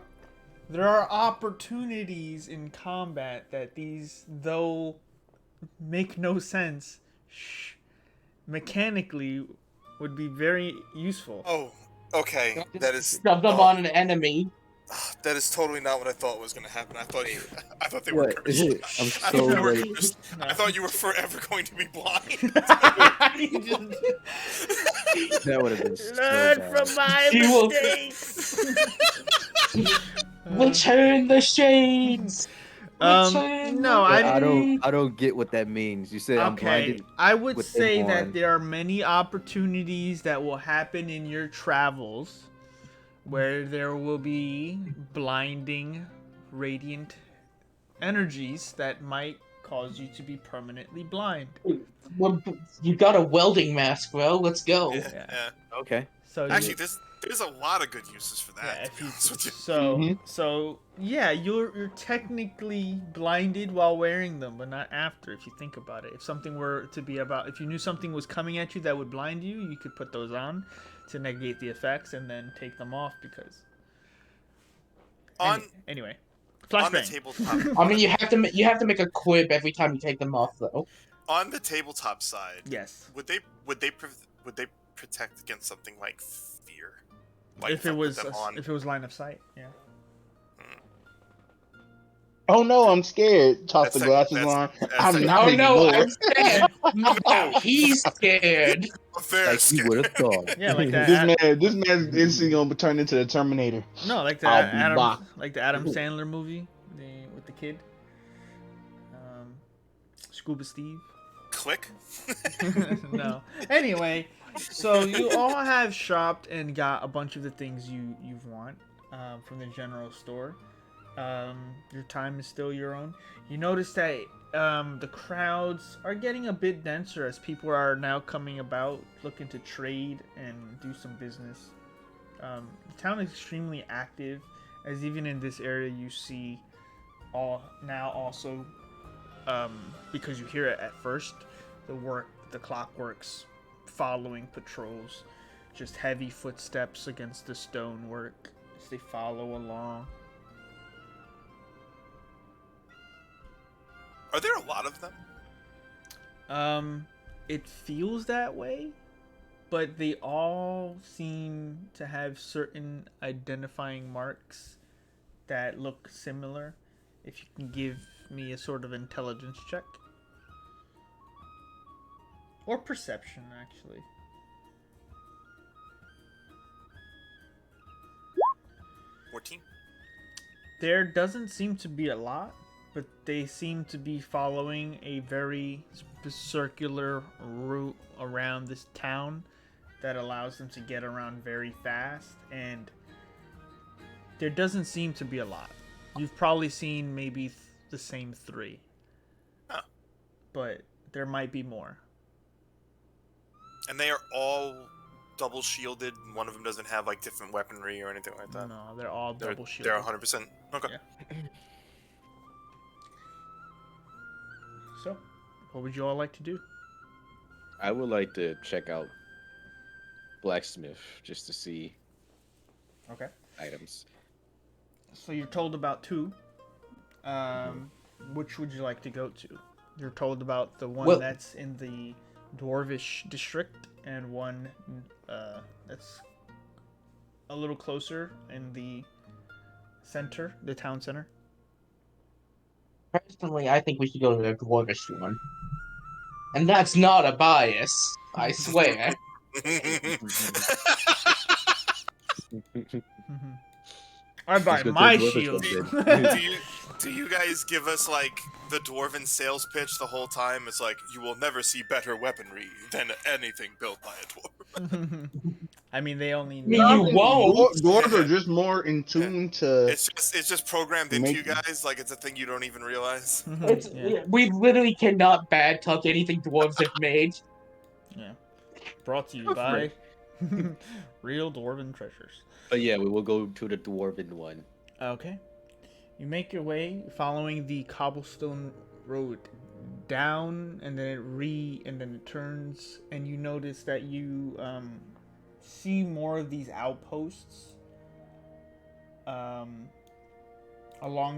are opportunities in combat that these, though make no sense, mechanically would be very useful. Oh, okay. That is Shove them on an enemy. that is totally not what I thought was going to happen. I thought they were What? cursed. I'm I thought so you were ready. cursed. I thought you were forever going to be blind. You just That would have been so learn bad. from my You will- mistakes. Return the shades. Return no, the I don't get what that means. You said I'm Okay, blinded. I would with say them that on. there are many opportunities that will happen in your travels where there will be blinding, radiant energies that might cause you to be permanently blind. Well, you got a welding mask, bro. Let's go. Yeah. Okay. So Actually, there's a lot of good uses for that. yeah, To if be you, honest with you. so yeah, you're technically blinded while wearing them, but not after. If you think about it, if something were to be about, if you knew something was coming at you that would blind you, you could put those on to negate the effects and then take them off because. Anyway, On the flashbang. tabletop, I mean, you have to make a quib every time you take them off, though. on the tabletop side, Yes. would they protect against something like fear? Like If it with was them on? if it was line of sight, yeah. Oh no, I'm scared. Toss the That's glasses that's- on. that's I'm like- not Oh making no, door. I'm scared. No, he's scared. They're Like you scared. would have thought. Yeah, like that. This man's instantly gonna turn into the Terminator. No, like the I'll be Adam, back. like the Adam Sandler movie, with the kid. Scuba Steve. Click. No. Anyway, so you all have shopped and got a bunch of the things you want from the general store. Your time is still your own. You notice that the crowds are getting a bit denser as people are now coming about looking to trade and do some business. The town is extremely active, as even in this area you see also because you hear it at first, the clockworks following patrols, just heavy footsteps against the stonework as they follow along. Are there a lot of them? It feels that way. but they all seem to have certain identifying marks that look similar. If you can give me a sort of intelligence check. Or perception, actually. 14. There doesn't seem to be a lot, but they seem to be following a very circular route around this town that allows them to get around very fast, and there doesn't seem to be a lot. You've probably seen maybe the same 3. Oh. But there might be more. And they are all double shielded. One of them doesn't have like different weaponry or anything like that. No, they're all double shielded. They're 100%. Okay. Yeah. So, what would you all like to do? I would like to check out blacksmith just to see Okay. items. So you're told about 2. Which would you like to go to? You're told about the one that's in the Dwarvish district and one that's a little closer in the center, the town center. Personally, I think we should go to the dwarvish one. And that's not a bias, I swear. I buy Let's go to my the Dwarvish shield. one then. do you guys give us like the dwarven sales pitch the whole time? It's like, you will never see better weaponry than anything built by a dwarf. I mean, they only mean, you won't. Dwarves are just more in tune to. It's just programmed into you guys. Like, it's a thing you don't even realize. We literally cannot bad talk anything dwarves have made. Yeah. Brought to you by Real Dwarven Treasures. But yeah, we will go to the dwarven one. Okay. You make your way following the cobblestone road down, and then it turns, and you notice that you see more of these outposts along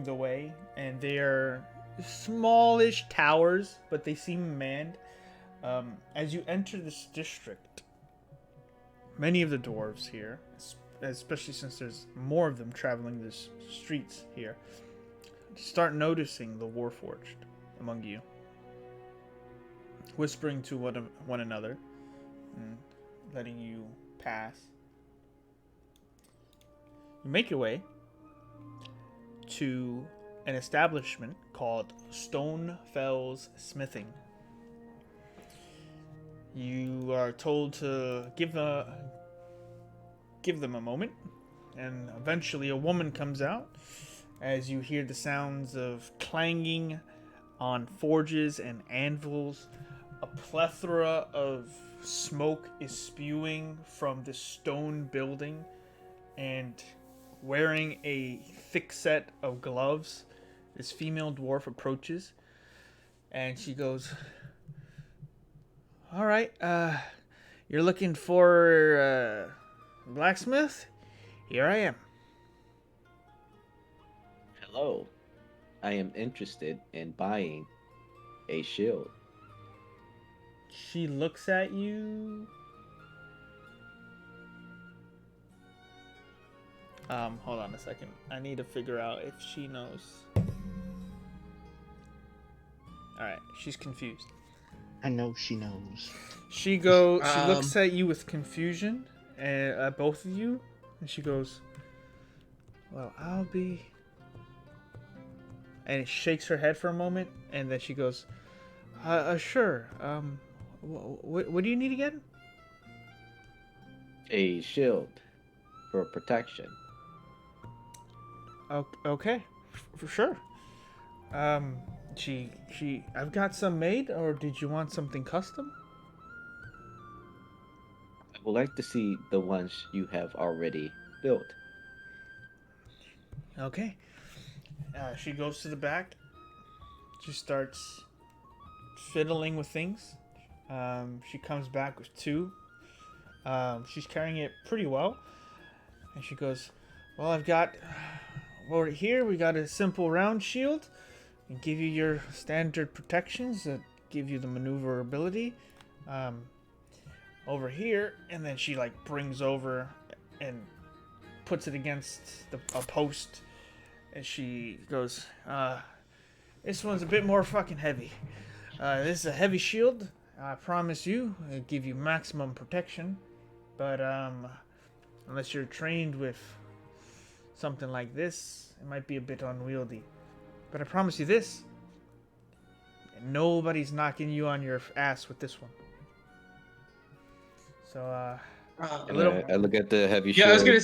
the way, and they're smallish towers, but they seem manned. As you enter this district, many of the dwarves here, especially since there's more of them traveling the streets here, start noticing the Warforged among you, whispering to one another and letting you pass. You make your way to an establishment called Stonefells Smithing. You are told to give them a moment, and eventually a woman comes out as you hear the sounds of clanging on forges and anvils. A plethora of smoke is spewing from the stone building, and wearing a thick set of gloves, this female dwarf approaches, and she goes, "All right, you're looking for blacksmith? Here I am." Hello. I am interested in buying a shield. She looks at you. Hold on a second. I need to figure out if she knows. Alright, she's confused. I know she knows. She looks at you with confusion, and at both of you, and she goes, "Well, I'll be..." And shakes her head for a moment, and then she goes, "Sure. What do you need again?" A shield for protection. Okay, for sure. I've got some made, or did you want something custom? I would like to see the ones you have already built. Okay. She goes to the back. She starts fiddling with things. She comes back with 2. She's carrying it pretty well. And she goes, "Well, I've got... over here, we got a simple round shield. And give you your standard protections that give you the maneuverability. over here, and then she like brings over and puts it against a post, and she goes, this one's a bit more fucking heavy. This is a heavy shield. I promise you, it'll give you maximum protection, but unless you're trained with something like this, it might be a bit unwieldy. But I promise you this, nobody's knocking you on your ass with this one. So, a little. I look at the heavy Yeah, shield.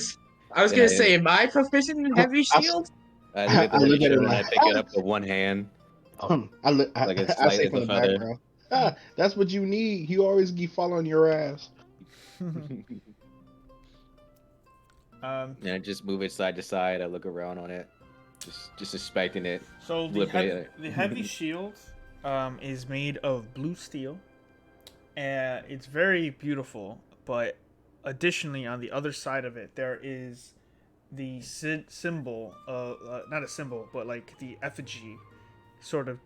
I was gonna say, am I proficient in heavy shield? I look at the I heavy look at it shield and I like- pick it up with one hand. Like it's I light say as from a the feather. background. That's what you need. You always keep following your ass. And I just move it side to side. I look around on it, just inspecting it. So the heavy shield is made of blue steel. It's very beautiful, but additionally on the other side of it there is the symbol not a symbol, but like the effigy, sort of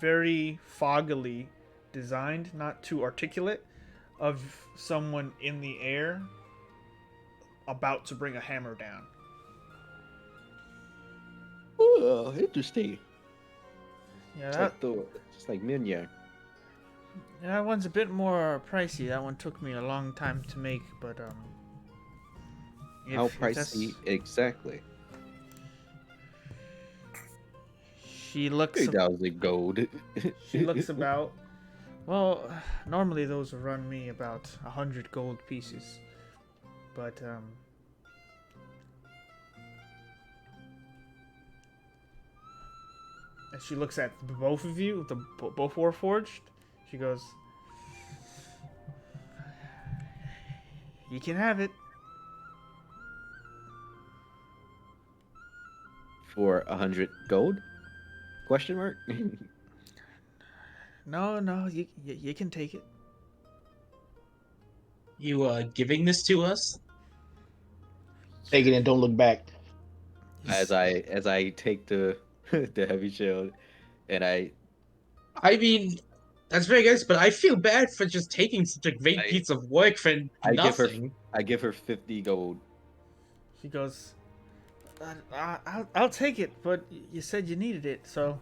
very foggily designed, not too articulate, of someone in the air about to bring a hammer down. Oh, interesting. Yeah, It's that, like Thor. Just like Mjolnir. that one's a bit more pricey. That one took me a long time to make, but How if that's- pricey exactly? She looks. 3,000 gold. She looks about. Well, normally those will run me about 100 gold pieces, but and she looks at both of you, both Warforged. She goes, "You can have it." For 100 gold? Question mark? No, you can take it. You giving this to us? Take it and don't look back. as I take the the heavy shield, and I mean, that's very good, but I feel bad for just taking such a great I- piece of work for I nothing. give her 50 gold. She goes, I'll take it, but you said you needed it, so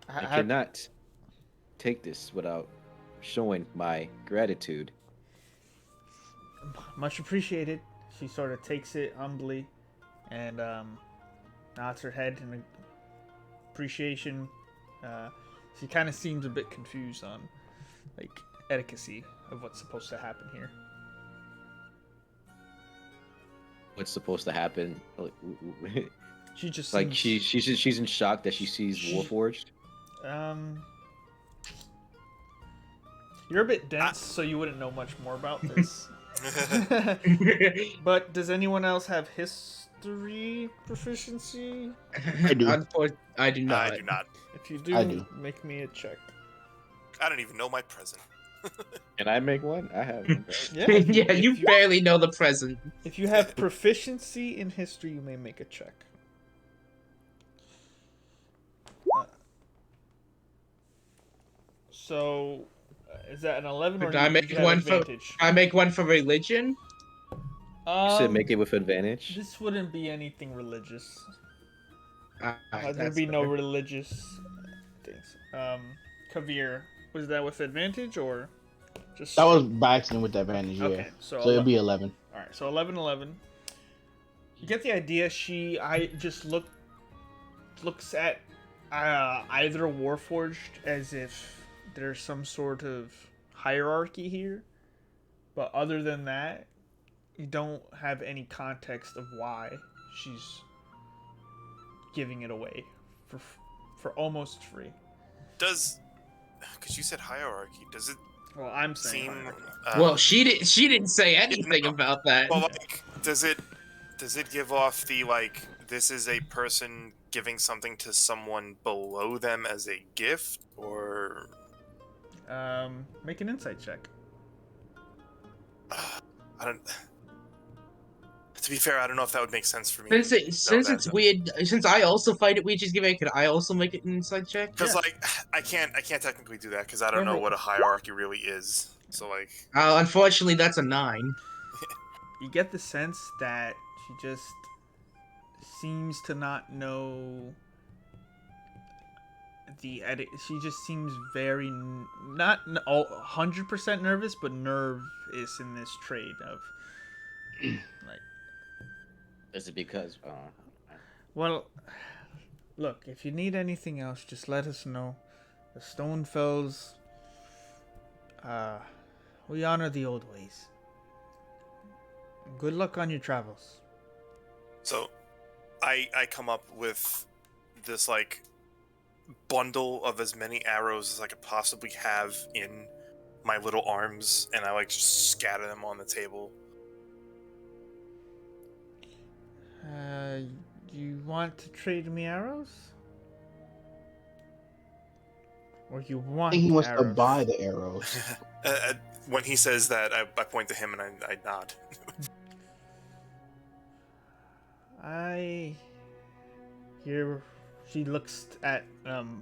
I cannot take this without showing my gratitude. much appreciated. She sort of takes it humbly and nods her head in appreciation. She kind of seems a bit confused on like etiquette of what's supposed to happen here. What's supposed to happen? She just Like seems, she's in shock that she sees Warforged. You're a bit dense, so you wouldn't know much more about this. But does anyone else have history proficiency? I do. I do not. I do not. If you do, I do. make me a check. I don't even know my present. Can I make one? I have one. Yeah, if you, Yeah, you barely know the present. if you have proficiency in history, you may make a check. So, is that an 11 or Did I did make you have one for- advantage? I make one for religion. You should make it with advantage. This wouldn't be anything religious. There'd That's be no fair. religious things. Kavir, was that with advantage or just? That was by accident with that advantage, yeah. Okay, so So it'll be 11. all right. So 11. You get the idea. I just looks at either Warforged as if there's some sort of hierarchy here, but other than that, you don't have any context of why she's giving it away for almost free. Does, because you said hierarchy, does it Well, I'm saying seem? hierarchy. Well, she didn't say anything about that. Well, like, does it give off the like this is a person giving something to someone below them as a gift, or Make an insight check. I don't. To be fair, I don't know if that would make sense for me. Since it's weird, since I also find it weird, just give it. Could I also make it an insight check? Because like I can't technically do that because I don't know what a hierarchy really is. So like, Unfortunately, that's a 9. You get the sense that she just seems to not know the edit. She just seems very not 100% nervous, but nervous in this trade of like. Is it because? Well, look, if you need anything else, just let us know. The Stonefells, we honor the old ways. Good luck on your travels. so I come up with this like bundle of as many arrows as I could possibly have in my little arms, and I like just scatter them on the table. You want to trade me arrows? Or you I want think he wants to arrows? buy the arrows. When he says that, I point to him and I nod. I hear she looks at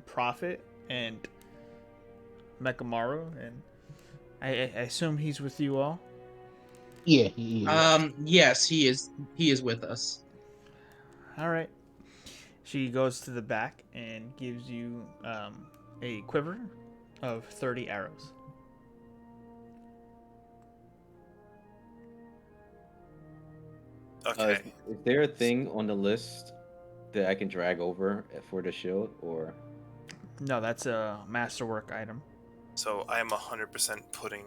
Prophet and Mekamaru, and I assume he's with you all. Yeah, he is. Yes, he is. He is with us. All right. She goes to the back and gives you a quiver of 30 arrows. Okay. Is there a thing on the list that I can drag over for the shield, or? No, that's a masterwork item. So I am 100% putting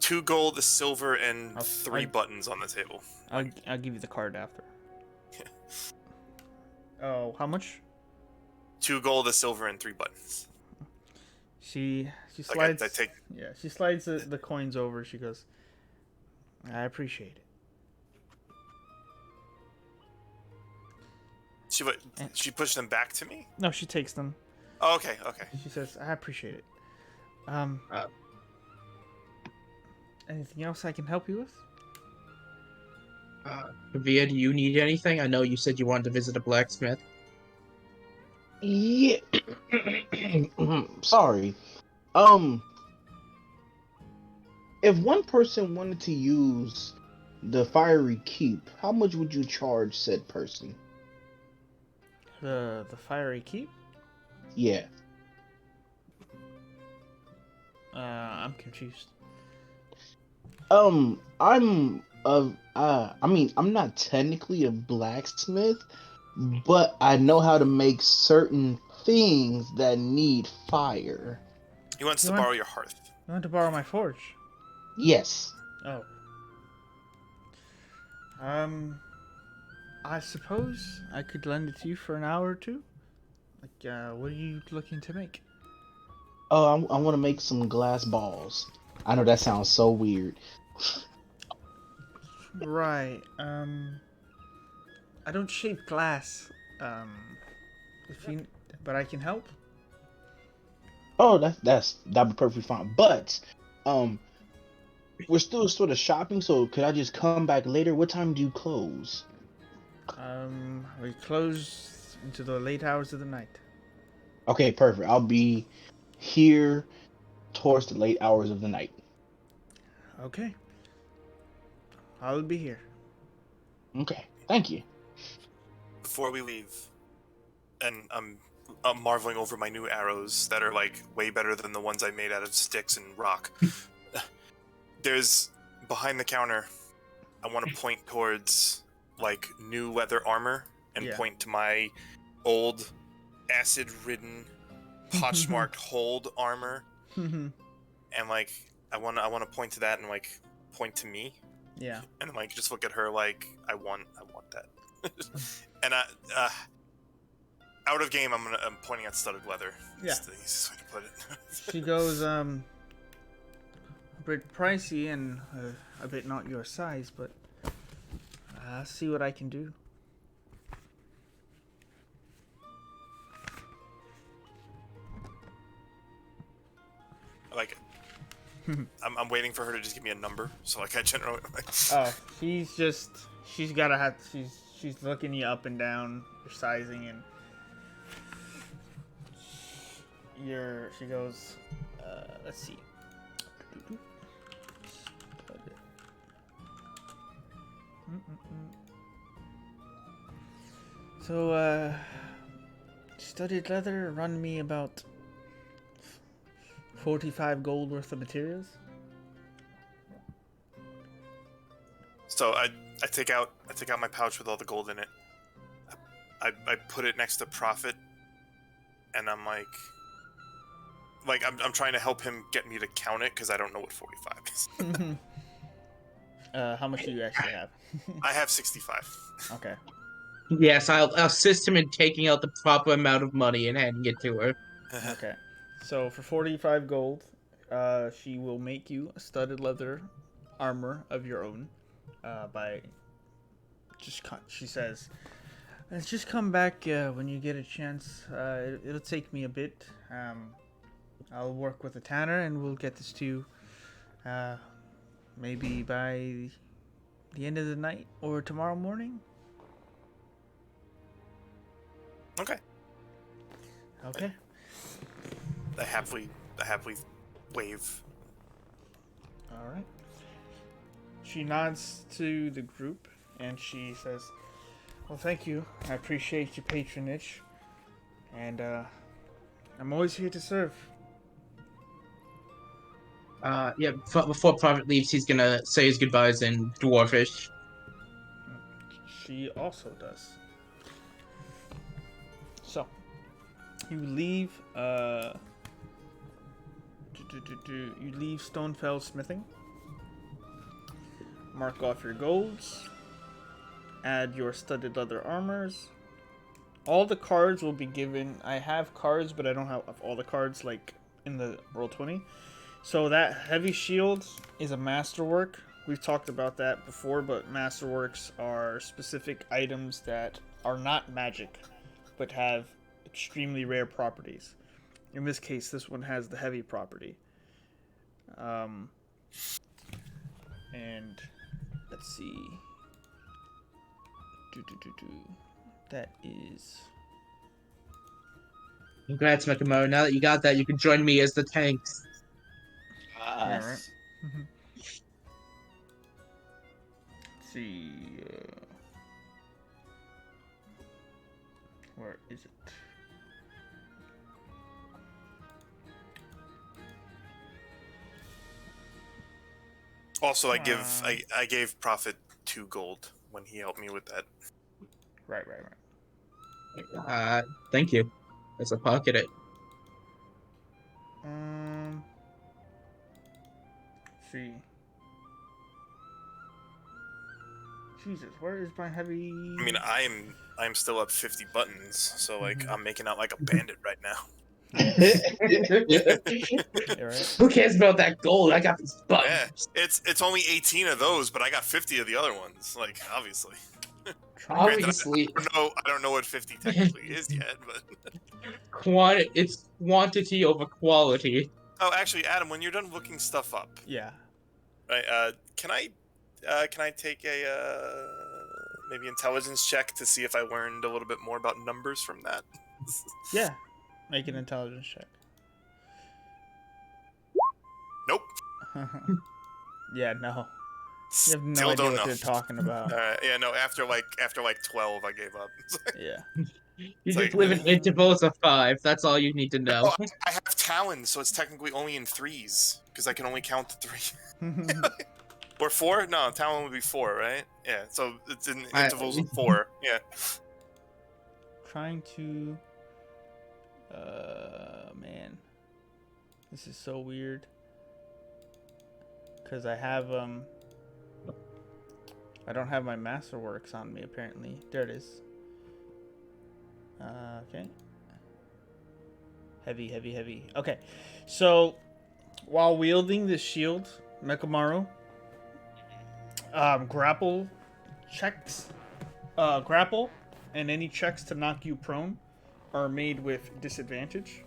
2 gold, a silver, and 3 buttons on the table. I'll give you the card after. Oh, how much? 2 gold, a silver, and 3 buttons. She Like slides. I take. Yeah, she slides the coins over. She goes, I appreciate it. She pushed them back to me. No, she takes them. Oh, okay. Okay. She says, I appreciate it. Anything else I can help you with? Via, do you need anything? I know you said you wanted to visit a blacksmith. Yeah. Sorry. If one person wanted to use the fiery keep, how much would you charge said person? The fiery keep? Yeah. I'm confused. I'm not technically a blacksmith, but I know how to make certain things that need fire. He wants to You want- borrow your hearth. You want to borrow my forge? Yes. Oh. I suppose I could lend it to you for an hour or two. Like, what are you looking to make? Oh, I want to make some glass balls. I know that sounds so weird. Right. I don't shape glass. But I can help. Oh, that'd be perfectly fine. But, we're still sort of shopping, so could I just come back later? What time do you close? We close into the late hours of the night. Okay, perfect. I'll be here towards the late hours of the night. Okay. I'll be here. Okay, thank you. Before we leave, and I'm marveling over my new arrows that are like way better than the ones I made out of sticks and rock. There's behind the counter. I want to point towards like new leather armor and point to my old acid-ridden, pochmarked hold armor, and like I want to point to that and like point to me. Yeah. And like just look at her like I want that. And out of game I'm pointing at studded leather. Yeah. That's the easiest way to put it. She goes a bit pricey and a bit not your size, but I'll see what I can do. I like it. I'm waiting for her to just give me a number, so like I generally like. Oh, she's looking you up and down, your sizing, and She goes, let's see. So, studded leather run me about 45 gold worth of materials. So I take out my pouch with all the gold in it. I put it next to Prophet, and I'm like I'm trying to help him get me to count it because I don't know what 45 is. How much do you actually have? I have 65. Okay. Yes, I'll assist him in taking out the proper amount of money and handing it to her. Okay. So for 45 gold, she will make you a studded leather armor of your own. She says, just come back when you get a chance. It'll take me a bit. I'll work with the tanner and we'll get this to you maybe by the end of the night or tomorrow morning. Okay. Okay. I happily wave. All right. She nods to the group and she says, well, thank you. I appreciate your patronage. And I'm always here to serve. Before Prophet leaves, he's gonna say his goodbyes in Dwarfish. She also does. So, you leave, you leave Stonefell Smithing. Mark off your golds. Add your studded leather armors. All the cards will be given. I have cards, but I don't have all the cards like in the Roll20. So that heavy shield is a masterwork. We've talked about that before, but masterworks are specific items that are not magic, but have extremely rare properties. In this case, this one has the heavy property. And let's see. That is. Congrats, Mekamaru. Now that you got that, you can join me as the tanks. Yeah, right. Let's see. Where is it? Also, I gave Prophet 2 gold when he helped me with that. Right. Thank you. Let's pocket it. Let's see. Jesus, where is my heavy? I mean, I'm still up 50 buttons, so like I'm making out like a bandit right now. Yeah, right. Who cares about that gold? I got these buttons. Yeah, it's only 18 of those, but I got 50 of the other ones. Like obviously. Obviously, I don't know what 50 technically is yet, but it's quantity over quality. oh, actually, Adam, when you're done looking stuff up, Yeah. right? Can I take a maybe intelligence check to see if I learned a little bit more about numbers from that? Yeah. Make an intelligence check. Nope. Yeah, no. You have no Still idea don't what know. they're talking about. Yeah, no. After like 12, I gave up. Yeah. You It's just like- live in intervals of 5. That's all you need to know. Oh, I have talons, so it's technically only in 3s because I can only count to 3. Or 4? No, talon would be 4, right? Yeah. So it's in intervals of 4. Yeah. Trying to. Man. This is so weird. Because I have, I don't have my masterworks on me, apparently. There it is. Okay. Heavy. Okay. So, while wielding this shield, Mekamaru, grapple checks, grapple, and any checks to knock you prone are made with disadvantage.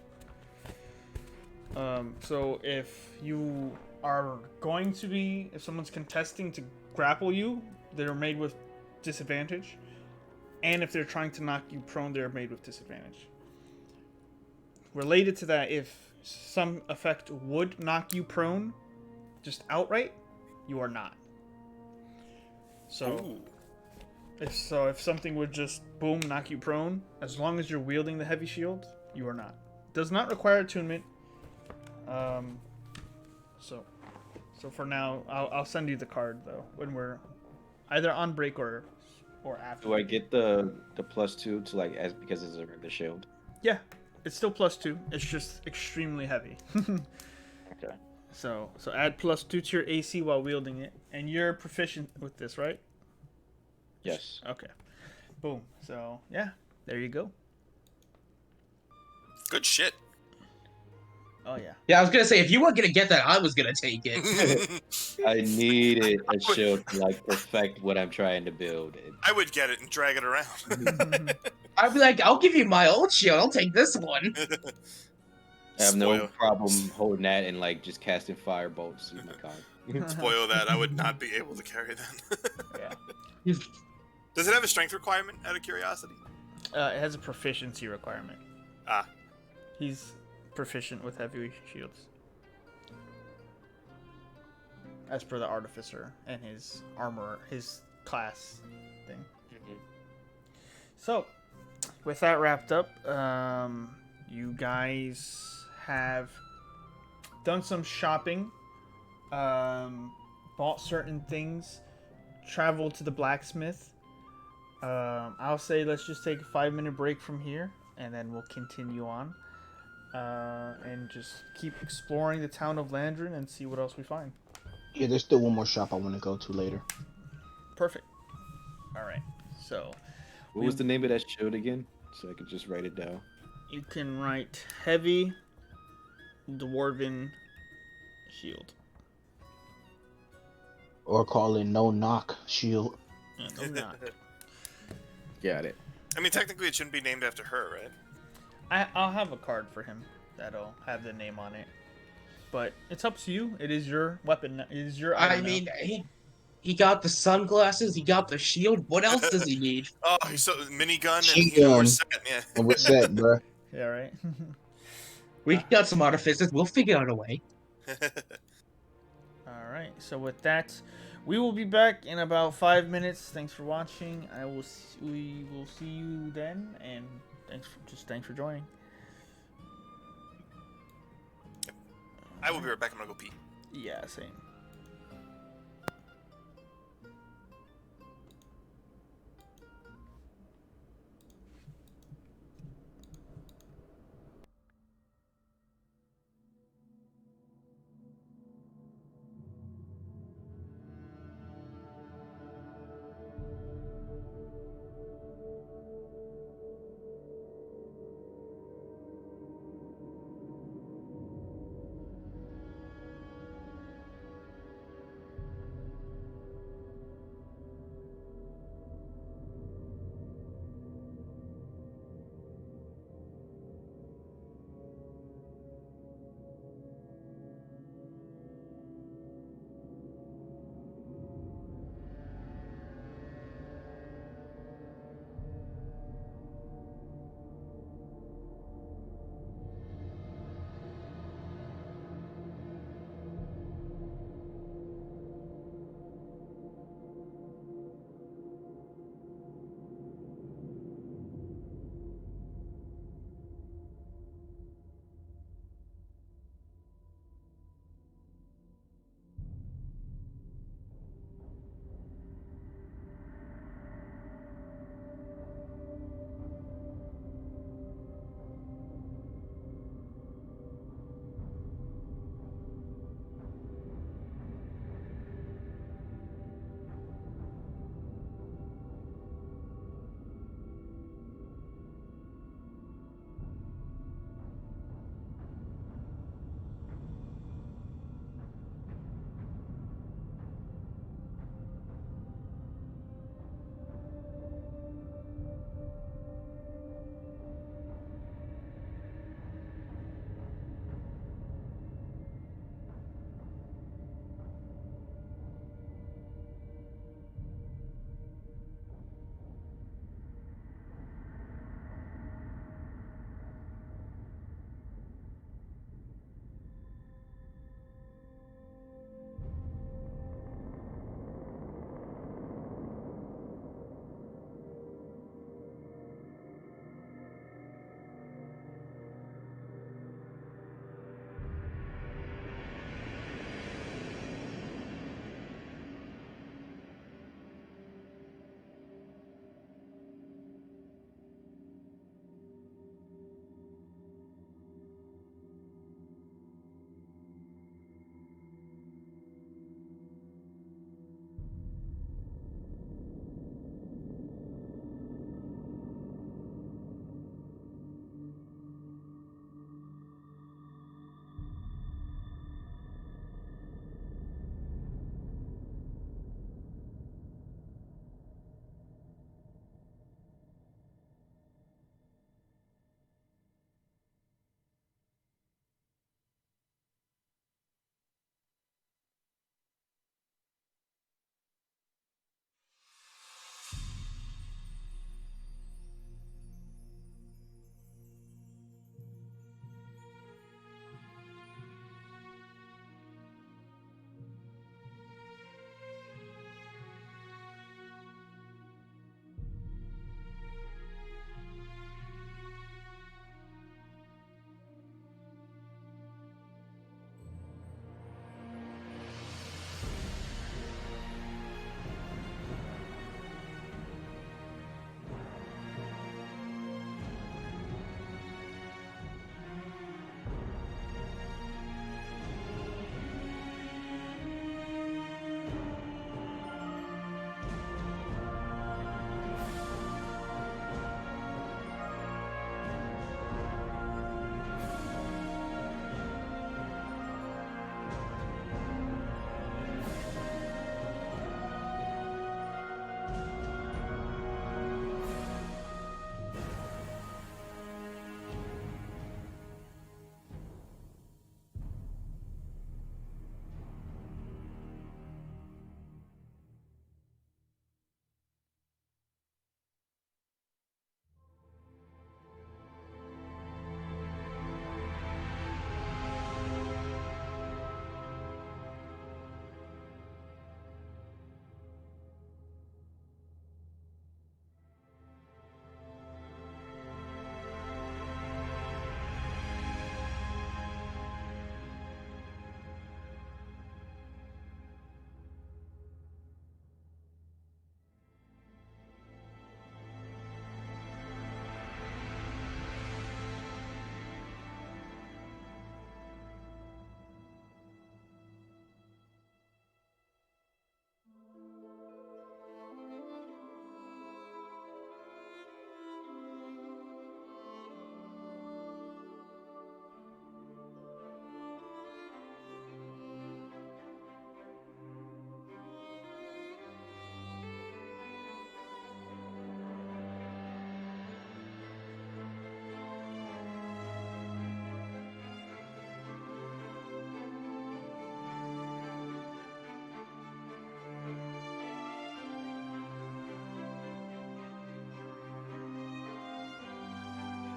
So if you are going to be, if someone's contesting to grapple you, they're made with disadvantage. And if they're trying to knock you prone, they're made with disadvantage. related to that, if some effect would knock you prone, just outright, you are not. So, Ooh. if something would just boom knock you prone, as long as you're wielding the heavy shield, you are not. Does not require attunement. So for now, I'll send you the card though when we're either on break or after. Do I get the +2 to like as because it's a regular shield? Yeah, it's still +2. It's just extremely heavy. Okay. So add +2 to your AC while wielding it, and you're proficient with this, right? Yes. Okay. Boom. So yeah, there you go. Good shit. Oh yeah. Yeah, I was gonna say if you weren't gonna get that, I was gonna take it. I needed a shield to like perfect what I'm trying to build. I would get it and drag it around. I'd be like, I'll give you my old shield. I'll take this one. I have no Spoil. problem holding that and like just casting fire bolts. Oh my god. Spoil that. I would not be able to carry that. Yeah. Does it have a strength requirement, out of curiosity? It has a proficiency requirement. Ah. He's proficient with heavy shields, as per the artificer and his armor, his class thing. So, with that wrapped up, you guys have done some shopping, bought certain things, traveled to the blacksmith. I'll say let's just take a 5-minute break from here, and then we'll continue on. And just keep exploring the town of Landrin and see what else we find. Yeah, there's still one more shop I want to go to later. Perfect. All right. So What was the name of that shield again? So I could just write it down. you can write heavy dwarven shield. Or call it no knock shield. Yeah, no knock. Got it. I mean, technically, it shouldn't be named after her, right? I'll have a card for him that'll have the name on it. But it's up to you. It is your weapon. It is your I item now. mean, he got the sunglasses. He got the shield. What else does he need? Oh, so minigun and Cheat we're gun. set. Yeah. And we're set, bro. Yeah, right. We got some artificers. We'll figure out a way. All right. So with that, we will be back in about 5 minutes. Thanks for watching. We will see you then, and thanks for joining. I will be right back. I'm gonna go pee. Yeah, same.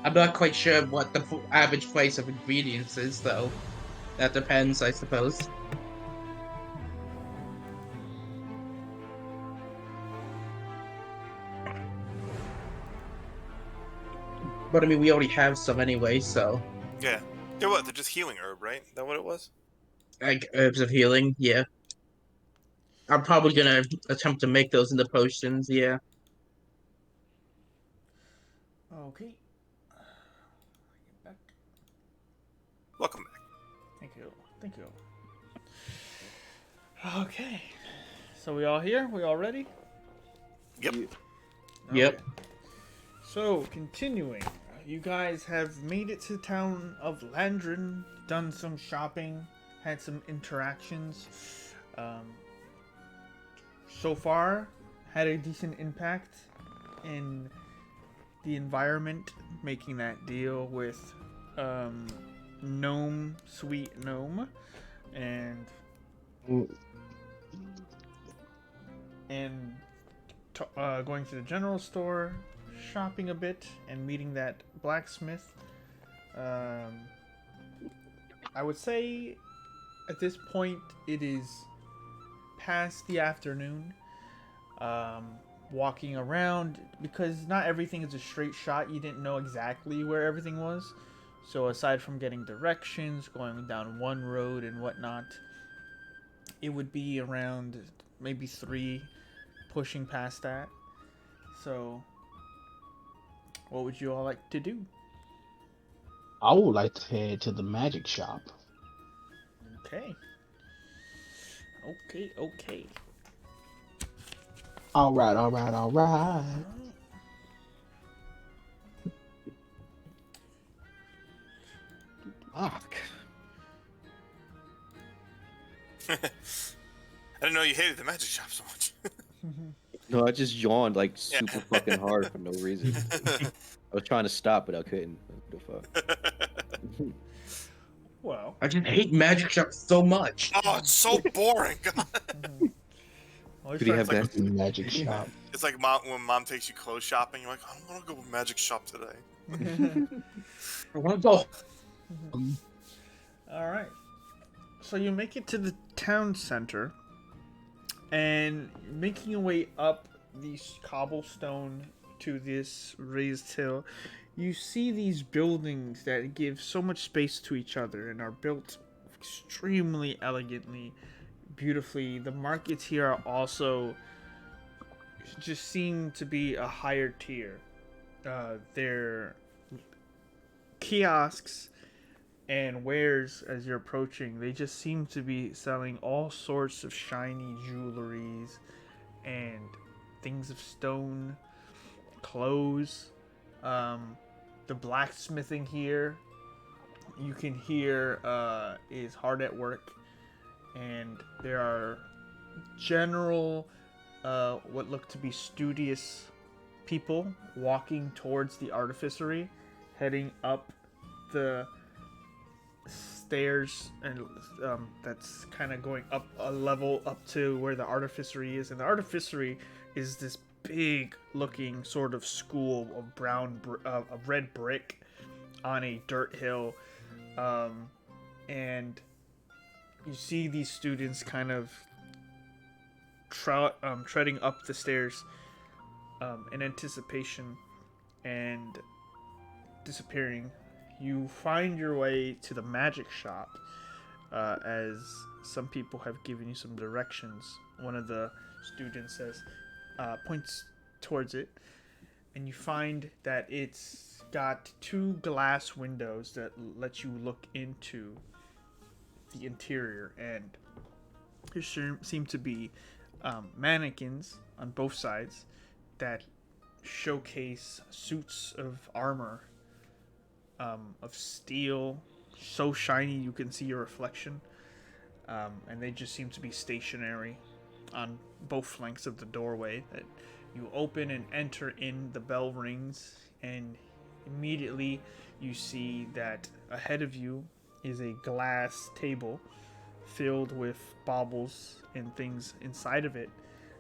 I'm not quite sure what the average price of ingredients is, though. That depends, I suppose. But I mean, we already have some anyway, so Yeah. They're what? They're just healing herb, right? Is that what it was? like herbs of healing, yeah. I'm probably gonna attempt to make those into potions, yeah. Okay. Get back. Welcome back. Thank you. Thank you. Okay. So we all here? We all ready? Yep. Yep. Okay. So, continuing. You guys have made it to the town of Landrin, done some shopping, had some interactions. So far, had a decent impact in the environment, making that deal with Gnome, Sweet Gnome, and going to the general store, shopping a bit, and meeting that blacksmith. I would say at this point it is past the afternoon. Walking around, because not everything is a straight shot, you didn't know exactly where everything was. So aside from getting directions, going down one road and whatnot, it would be around maybe 3, pushing past that. So what would you all like to do? I would like to head to the magic shop. Okay. Okay. All right. Fuck. I didn't know you hated the magic shop so much. No, I just yawned like super fucking hard for no reason. I was trying to stop, but I couldn't. What the fuck? Well, I just hate magic shops so much. Oh, it's so boring. God. well, Could he have like- that? Magic shop. It's like when mom takes you clothes shopping. You're like, I don't want to go to magic shop today. I want to go. All right. So you make it to the town center, and making your way up these cobblestone to this raised hill, you see these buildings that give so much space to each other and are built extremely elegantly, beautifully. The markets here are also just seem to be a higher tier. They're kiosks and wares as you're approaching. They just seem to be selling all sorts of shiny jewelries and things of stone, clothes. The blacksmithing here, you can hear, is hard at work, and there are general, what look to be studious people walking towards the artificery, heading up the stairs, and that's kind of going up a level up to where the artificery is. And the artificery is this big looking sort of school of red brick on a dirt hill, and you see these students kind of treading up the stairs in anticipation and disappearing. You find your way to the magic shop, as some people have given you some directions. One of the students says, points towards it, and you find that it's got 2 glass windows that let you look into the interior, and there seem to be mannequins on both sides that showcase suits of armor, of steel, so shiny you can see your reflection, and they just seem to be stationary on both flanks of the doorway that you open and enter in. The bell rings, and immediately you see that ahead of you is a glass table filled with baubles and things inside of it,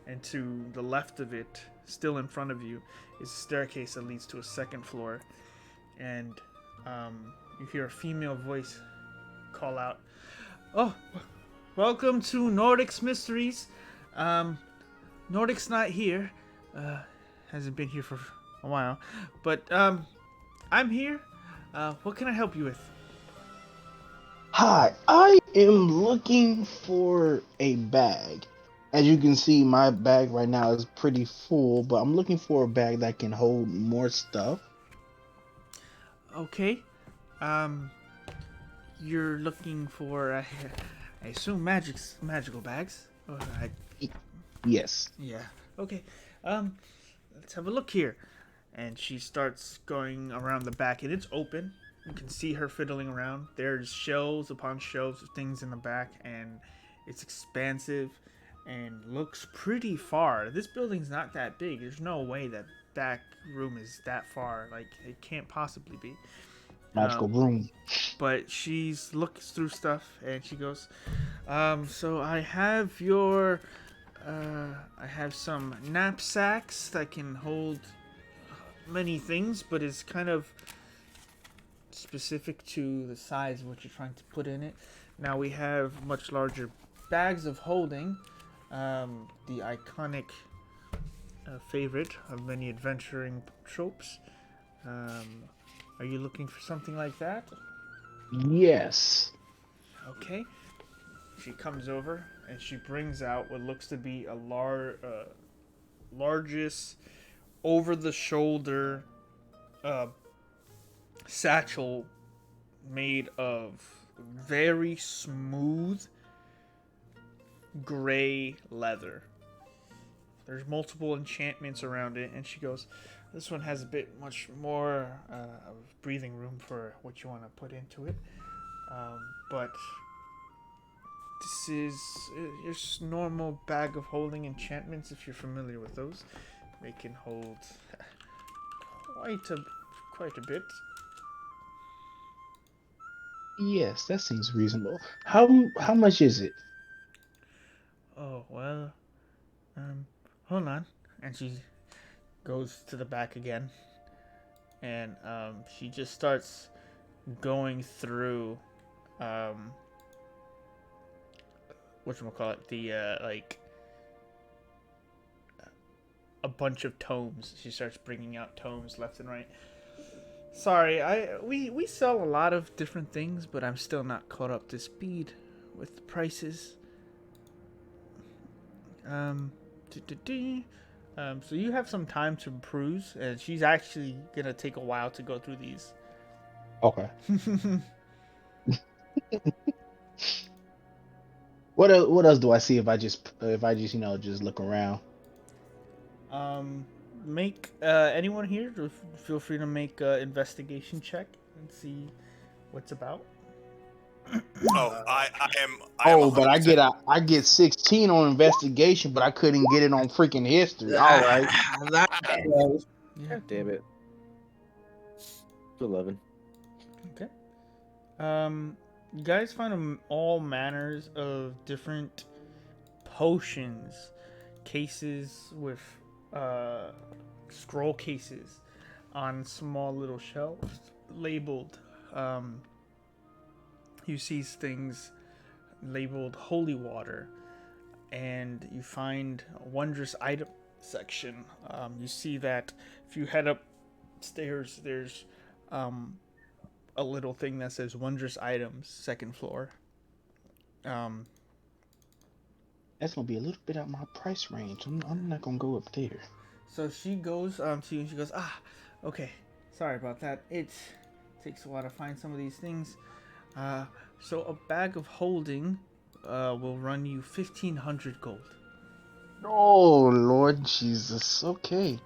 and to the left of it, still in front of you, is a staircase that leads to a second floor. and you hear a female voice call out, "Oh, welcome to Nordic's Mysteries. Nordic's not here. Hasn't been here for a while, but I'm here. What can I help you with?" Hi, I am looking for a bag. As you can see, my bag right now is pretty full, but I'm looking for a bag that can hold more stuff. Okay. You're looking for, I assume, magical bags. Yes. Yeah. Okay. Let's have a look here. And she starts going around the back, and it's open. You can see her fiddling around. There's shelves upon shelves of things in the back, and it's expansive and looks pretty far. This building's not that big. There's no way that back room is that far. Like, it can't possibly be. Magical room. But she's looks through stuff, and she goes, so I have I have some knapsacks that can hold many things, but it's kind of specific to the size of what you're trying to put in it. Now we have much larger bags of holding, the iconic favorite of many adventuring tropes. Are you looking for something like that? Yes. Okay. She comes over and she brings out what looks to be a largest over-the-shoulder satchel made of very smooth gray leather. There's multiple enchantments around it, and she goes, "This one has a bit much more of breathing room for what you want to put into it, but this is your normal bag of holding enchantments. If you're familiar with those, they can hold quite a bit." Yes, that seems reasonable. How much is it? Oh, well, hold on. And she goes to the back again, and she just starts going through whatchamacallit, the like a bunch of tomes. She starts bringing out tomes left and right. Sorry, we sell a lot of different things, but I'm still not caught up to speed with the prices. So you have some time to peruse, and she's actually gonna take a while to go through these. Okay. What else do I see if I just just look around? Make anyone here feel free to make an investigation check and see what's about. Oh, I am. But 100%. I get 16 on investigation, but I couldn't get it on freaking history. All right. God damn it. It's 11. Okay. You guys find all manners of different potions, cases with scroll cases on small little shelves labeled. You see things labeled holy water, and you find a wondrous item section. You see that if you head upstairs, there's a little thing that says wondrous items, second floor. That's gonna be a little bit out my price range. I'm not gonna go up there. So she goes to you and she goes, okay, sorry about that. It takes a while to find some of these things. So a bag of holding will run you 1,500 gold. Oh Lord Jesus. Okay.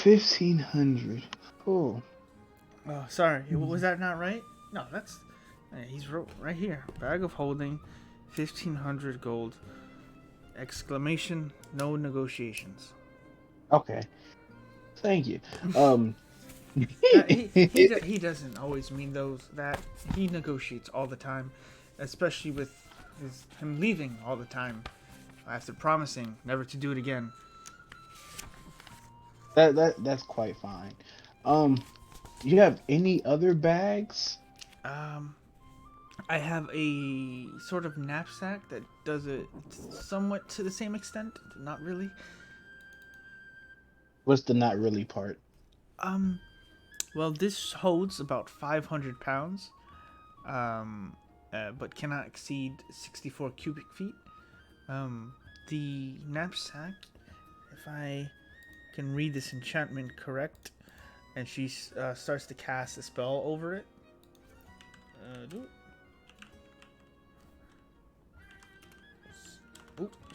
1,500. Oh. Oh, sorry. Was that not right? No, that's he's right here. Bag of holding, 1,500 gold. Exclamation! No negotiations. Okay. Thank you. He doesn't always mean that. He negotiates all the time, especially with him leaving all the time after promising never to do it again. That's quite fine. you have any other bags? I have a sort of knapsack that does it somewhat to the same extent. Not really. What's the not really part? Um, well, this holds about 500 pounds, but cannot exceed 64 cubic feet. The knapsack, if I can read this enchantment correct, and she starts to cast a spell over it.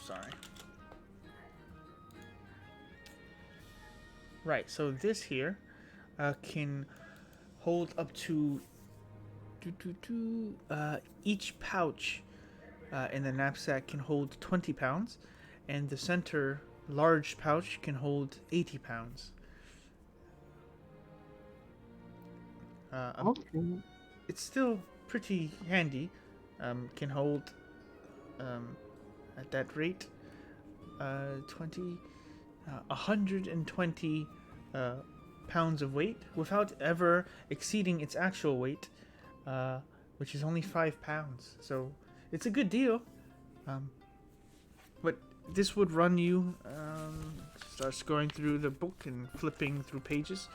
Sorry. Right, so this here can hold up to each pouch in the knapsack can hold 20 pounds, and the center large pouch can hold 80 pounds. Okay. It's still pretty handy. Can hold at that rate 120 pounds of weight without ever exceeding its actual weight, which is only 5 pounds. So it's a good deal. But this would run you, start scrolling through the book and flipping through pages.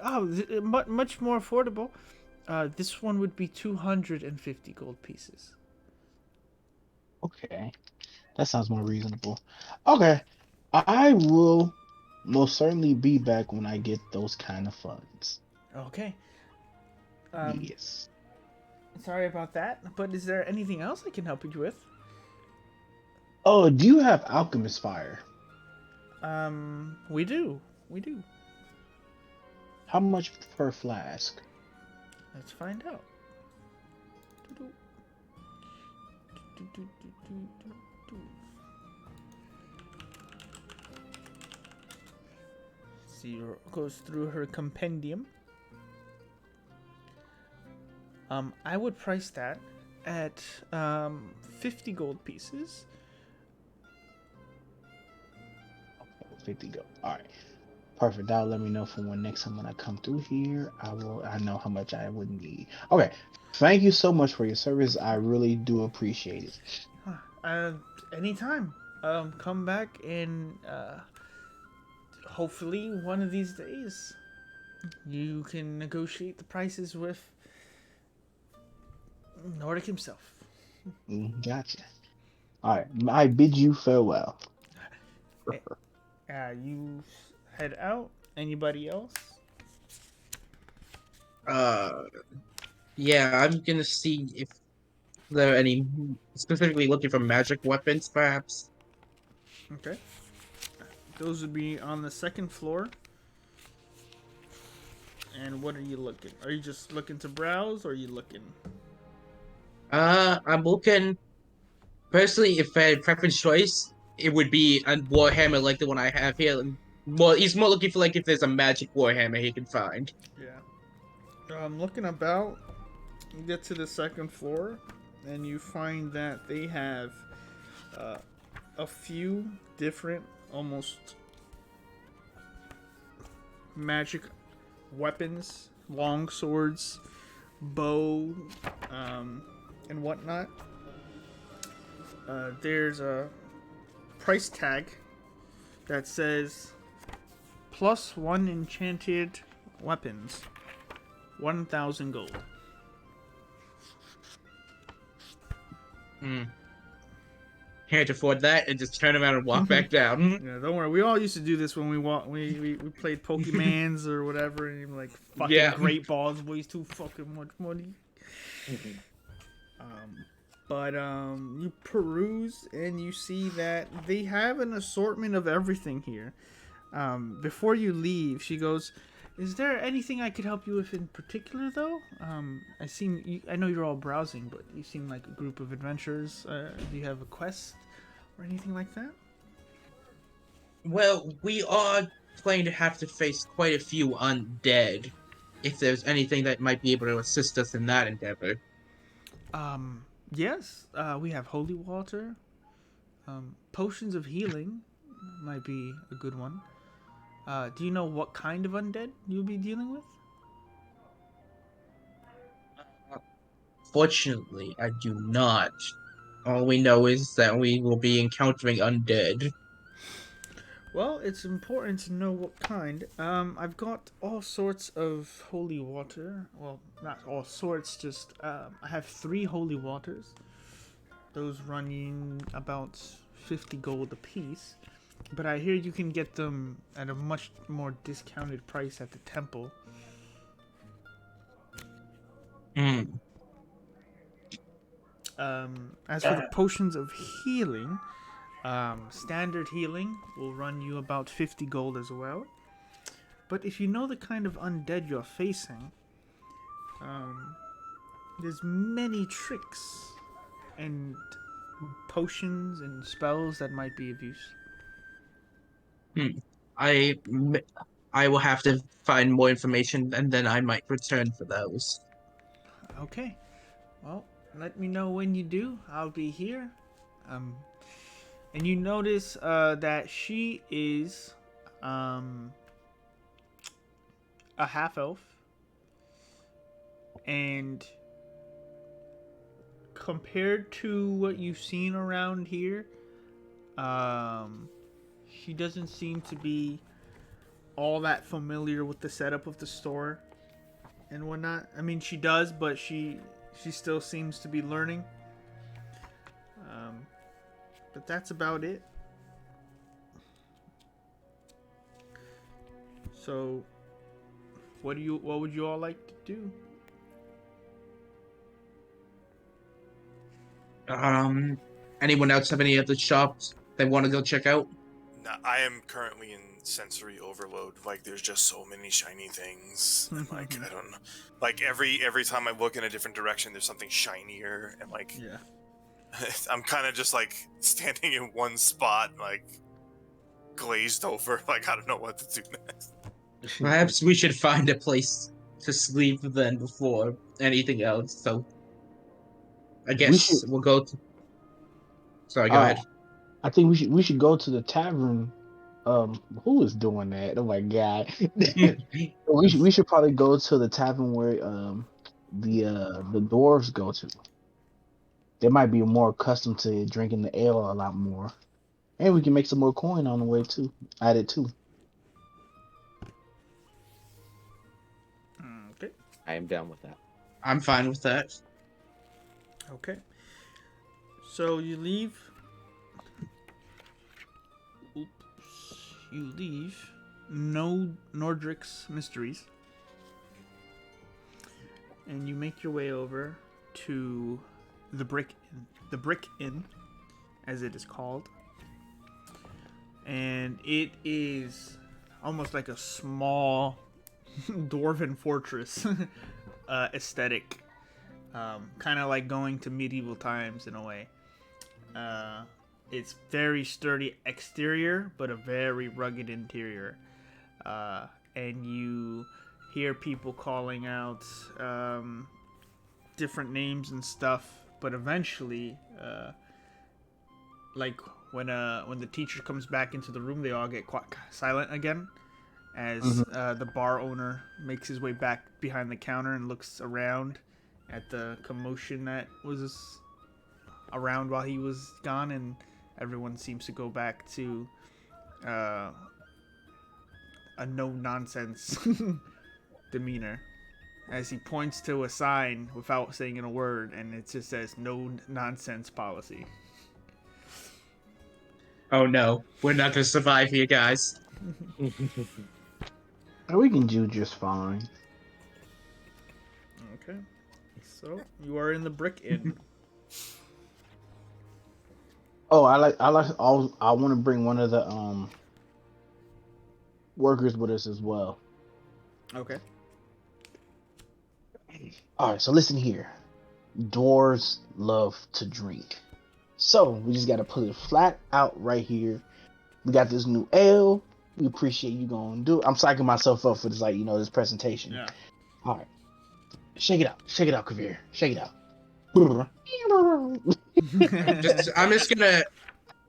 Much more affordable. This one would be 250 gold pieces. Okay. That sounds more reasonable. Okay. I will most certainly be back when I get those kind of funds. Okay. Yes. Sorry about that, but is there anything else I can help you with? Oh, do you have alchemist fire? We do. We do. How much per flask? Let's find out. Zero goes through her compendium. I would price that at 50 gold pieces. 50 gold. All right. Perfect. That'll let me know for when next time when I come through here, I know how much I would need. Okay. Thank you so much for your service. I really do appreciate it. Anytime. Come back and hopefully one of these days you can negotiate the prices with Nordic himself. Gotcha. All right. I bid you farewell. You head out. Anybody else? Yeah, I'm gonna see if there are any specifically looking for magic weapons, perhaps. Okay. Those would be on the second floor. And what are you looking? Are you just looking to browse, or are you looking? I'm looking personally. If I had preference choice, it would be a Warhammer like the one I have here. Well, he's more looking for like if there's a magic Warhammer he can find. Yeah. Looking about, you get to the second floor, and you find that they have a few different, almost magic weapons, long swords, bow, and whatnot. There's a price tag that says +1 enchanted weapons, 1,000 gold. Can't afford that, and just turn around and walk back down. Yeah, don't worry. We all used to do this when we played Pokemans or whatever, and you're like, fucking Yeah. great balls waste too fucking much money. But you peruse and you see that they have an assortment of everything here. Before you leave, she goes, "Is there anything I could help you with in particular, though? I know you're all browsing, but you seem like a group of adventurers. Do you have a quest or anything like that?" Well, we are going to have to face quite a few undead. If there's anything that might be able to assist us in that endeavor. Yes. We have holy water. Potions of healing might be a good one. Do you know what kind of undead you'll be dealing with? Fortunately, I do not. All we know is that we will be encountering undead. Well, it's important to know what kind. I've got all sorts of holy water. Well, not all sorts, just I have 3 holy waters. Those running about 50 gold apiece. But I hear you can get them at a much more discounted price at the temple. Hmm. As for the potions of healing, standard healing will run you about 50 gold as well. But if you know the kind of undead you're facing, there's many tricks and potions and spells that might be of use. I I will have to find more information, and then I might return for those. Okay. Well, let me know when you do. I'll be here. And you notice that she is a half elf, and compared to what you've seen around here, she doesn't seem to be all that familiar with the setup of the store and whatnot. I mean, she does, but she still seems to be learning. But that's about it. So, what would you all like to do? Anyone else have any other shops they want to go check out? No, I am currently in sensory overload. Like, there's just so many shiny things, and like I don't know. Like every time I look in a different direction, there's something shinier, and like Yeah. I'm kind of just like standing in one spot, like glazed over. Like I don't know what to do next. Perhaps we should find a place to sleep then before anything else. So I We guess should. we'll go to. Sorry, go ahead. I think we should go to the tavern. Who is doing that? Oh my god. we should probably go to the tavern where the dwarves go to. They might be more accustomed to drinking the ale a lot more. And we can make some more coin on the way too. Add it too. Okay. I am down with that. I'm fine with that. Okay. So you leave. Oops. You leave. No Nordrick's Mysteries. And you make your way over to the Brick Inn, as it is called. And it is almost like a small dwarven fortress aesthetic. Kind of like going to medieval times in a way. It's very sturdy exterior, but a very rugged interior. And you hear people calling out different names and stuff, but eventually, like when the teacher comes back into the room, they all get silent again, as the bar owner makes his way back behind the counter and looks around at the commotion that was around while he was gone, and everyone seems to go back to a no-nonsense demeanor as he points to a sign without saying a word, and it just says no-nonsense policy. Oh no, we're not gonna survive here, guys. And we can do just fine. Okay, so you are in the Brick Inn. Oh, I want to bring one of the workers with us as well. Okay. All right, so listen here. Dwarves love to drink. So we just got to put it flat out right here. We got this new ale. We appreciate you going to do it. I'm psyching myself up for this, like, this presentation. Yeah. All right. Shake it out. Shake it out, Kavir. Shake it out. I'm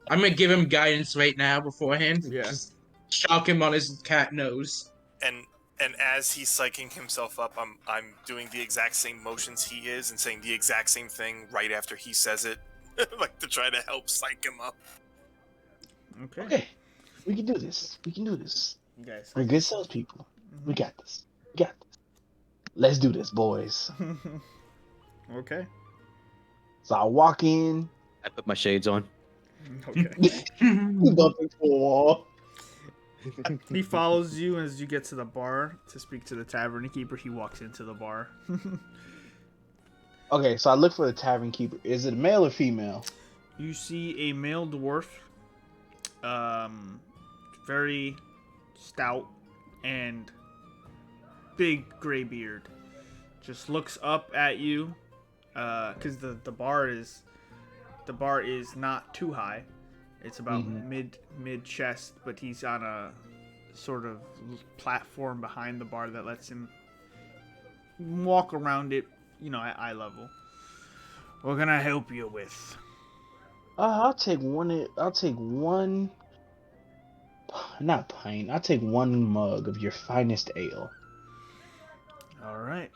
gonna give him guidance right now beforehand. Yeah. Just shock him on his cat nose. And as he's psyching himself up, I'm doing the exact same motions he is and saying the exact same thing right after he says it, like to try to help psych him up. Okay. Okay, we can do this. We can do this. You guys. We're good salespeople. We got this. We got this. Let's do this, boys. Okay. So I walk in. I put my shades on. Okay. We bump into a wall. He follows you as you get to the bar to speak to the tavern keeper. He walks into the bar. Okay, so I look for the tavern keeper. Is it male or female? You see a male dwarf, very stout and big gray beard. Just looks up at you, because the bar is not too high. It's about mid chest, but he's on a sort of platform behind the bar that lets him walk around it, at eye level. What can I help you with? I'll take one. Not pint. I'll take one mug of your finest ale. All right.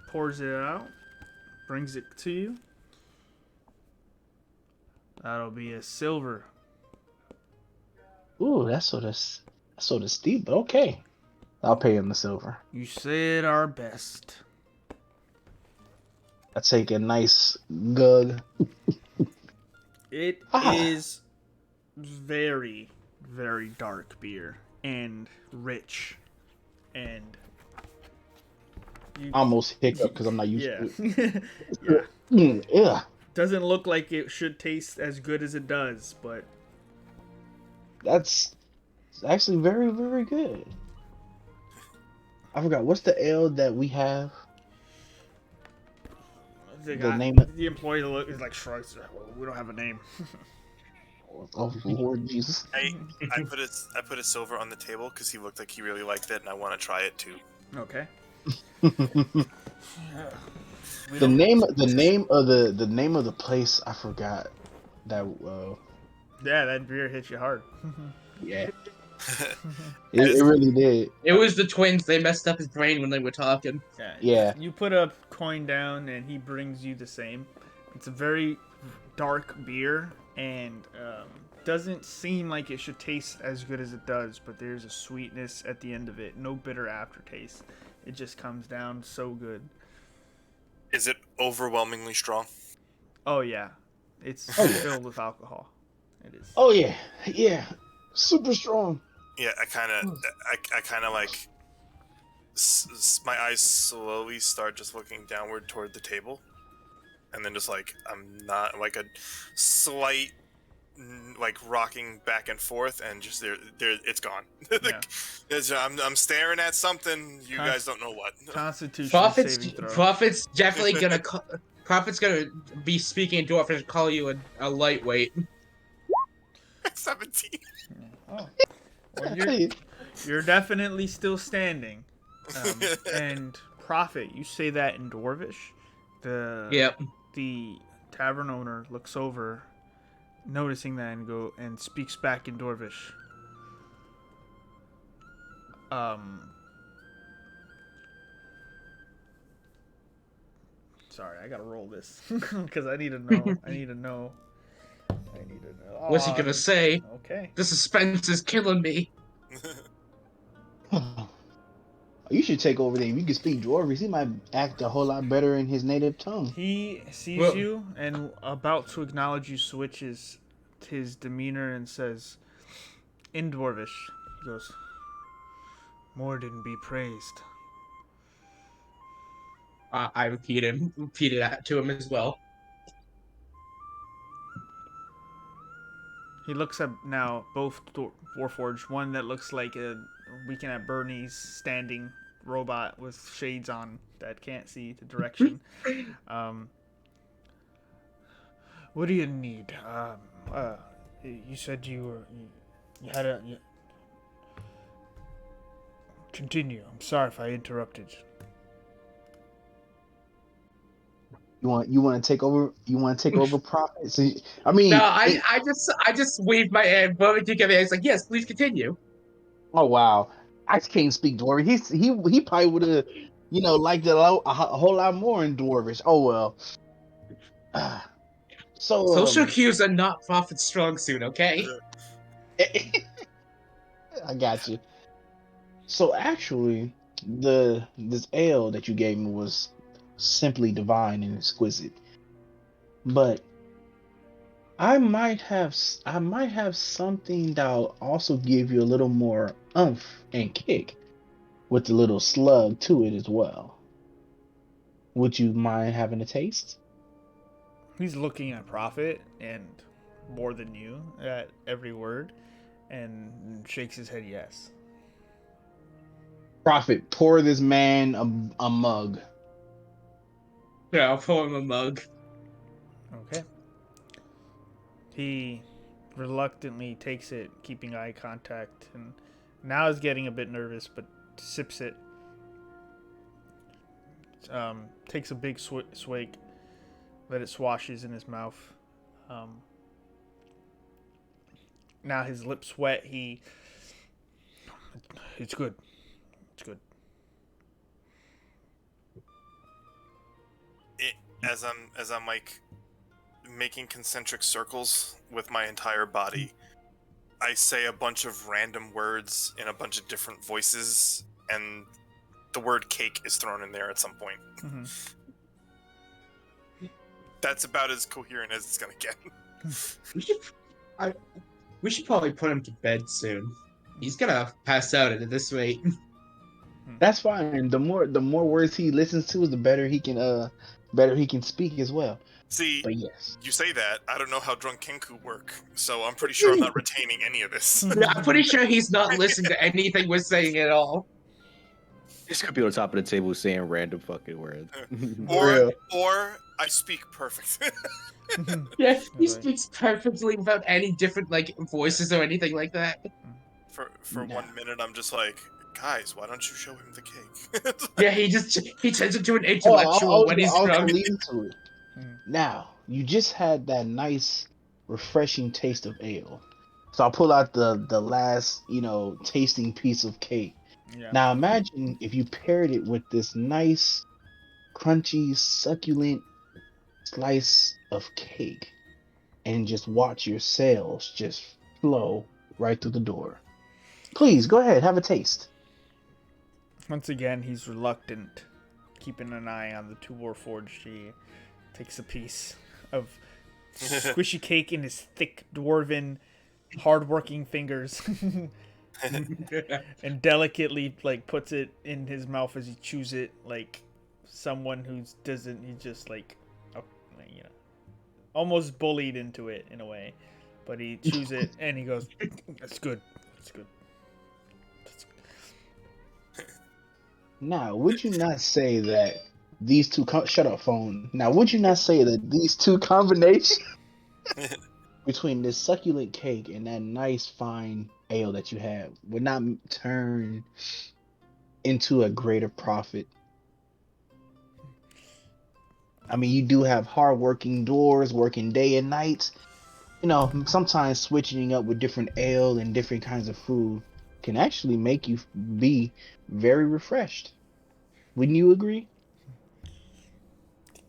Pours it out, brings it to you. That'll be a silver. Ooh, that's sort of steep, but okay. I'll pay him the silver. You said our best. I take a nice gug. It is very, very dark beer and rich, and you, Almost hiccup because I'm not used to it. yeah. Yeah. Doesn't look like it should taste as good as it does, but That's actually very, very good. I forgot what's the ale that we have. the employee is like shrugs. We don't have a name. Oh Lord Jesus! I put a silver on the table because he looked like he really liked it, and I want to try it too. Okay. The name of the place I forgot. That Yeah, that beer hits you hard. yeah, it really did. It was the twins. They messed up his brain when they were talking. Yeah. You put a coin down, and he brings you the same. It's a very dark beer, and doesn't seem like it should taste as good as it does, but there's a sweetness at the end of it. No bitter aftertaste. It just comes down so good. Is it overwhelmingly strong? Oh yeah, it's filled with alcohol. It is. Oh yeah, super strong. Yeah, I kind of like my eyes slowly start just looking downward toward the table, and then just like I'm not like a slight like rocking back and forth, and just there it's gone. Yeah. I'm staring at something. You guys don't know what. Constitution saving throw. Prophet's definitely gonna. Prophet's gonna be speaking in dwarf and call you a lightweight. 17. Oh. Well, you're definitely still standing. And Prophet, you say that in Dwarvish. The tavern owner looks over, noticing that, and speaks back in Dwarvish. Sorry, I gotta roll this because I need to know. What's he gonna say? Okay. The suspense is killing me. You should take over there. If you can speak Dwarvish, he might act a whole lot better in his native tongue. He sees you and about to acknowledge you switches his demeanor and says, in Dwarvish, he goes, Morden be praised. I repeated that to him as well. He looks at now both Warforged, one that looks like a Weekend at Bernie's standing robot with shades on that can't see the direction. What do you need? You said you had a... Continue. I'm sorry if I interrupted. You want to take over? You want to take over profit? So, I mean, No, I just waved my hand, but you give me. It's like, yes, please continue. oh wow, I can't speak Dwarvish. He probably would have, liked it a whole lot more in Dwarvish. Oh well. So Social cues are not profit strong suit, okay? I got you. So actually, this ale that you gave me was simply divine and exquisite. But I might have something that'll also give you a little more oomph and kick with a little slug to it as well. Would you mind having a taste? He's looking at Prophet and more than you at every word and shakes his head yes. Prophet, pour this man a mug. Yeah, I'll pour him a mug. Okay. He reluctantly takes it, keeping eye contact, and now is getting a bit nervous, but sips it. Takes a big swig, that it swashes in his mouth. Now his lips wet. It's good. It's good. As I'm like making concentric circles with my entire body, I say a bunch of random words in a bunch of different voices, and the word cake is thrown in there at some point. Mm-hmm. That's about as coherent as it's gonna get. We should probably put him to bed soon. He's gonna pass out at this rate. That's fine. The more words he listens to, the better he can speak as well. See, But yes. you say that, I don't know how drunk Kenku work, so I'm pretty sure I'm not retaining any of this. I'm pretty sure he's not listening to anything we're saying at all. This could be on top of the table saying random fucking words. or I speak perfect. Yeah, he speaks perfectly without any different voices or anything like that. For 1 minute, I'm just like, guys, why don't you show him the cake? Yeah, he turns into an intellectual when he's drunk. Lead to it. Now, you just had that nice, refreshing taste of ale. So I'll pull out the last, tasting piece of cake. Yeah. Now imagine if you paired it with this nice, crunchy, succulent slice of cake and just watch your sales just flow right through the door. Please, go ahead, have a taste. Once again, he's reluctant, keeping an eye on the two Warforged. He takes a piece of squishy cake in his thick, dwarven, hard-working fingers and delicately puts it in his mouth as he chews it like someone who doesn't. He just almost bullied into it in a way, but he chews it and he goes, "That's good. That's good." Now, would you not say that these two shut up phone? Now, would you not say that these two combinations between this succulent cake and that nice fine ale that you have would not turn into a greater profit? I mean, you do have hard-working dwarves working day and night. Sometimes switching up with different ale and different kinds of food can actually make you be very refreshed. Wouldn't you agree?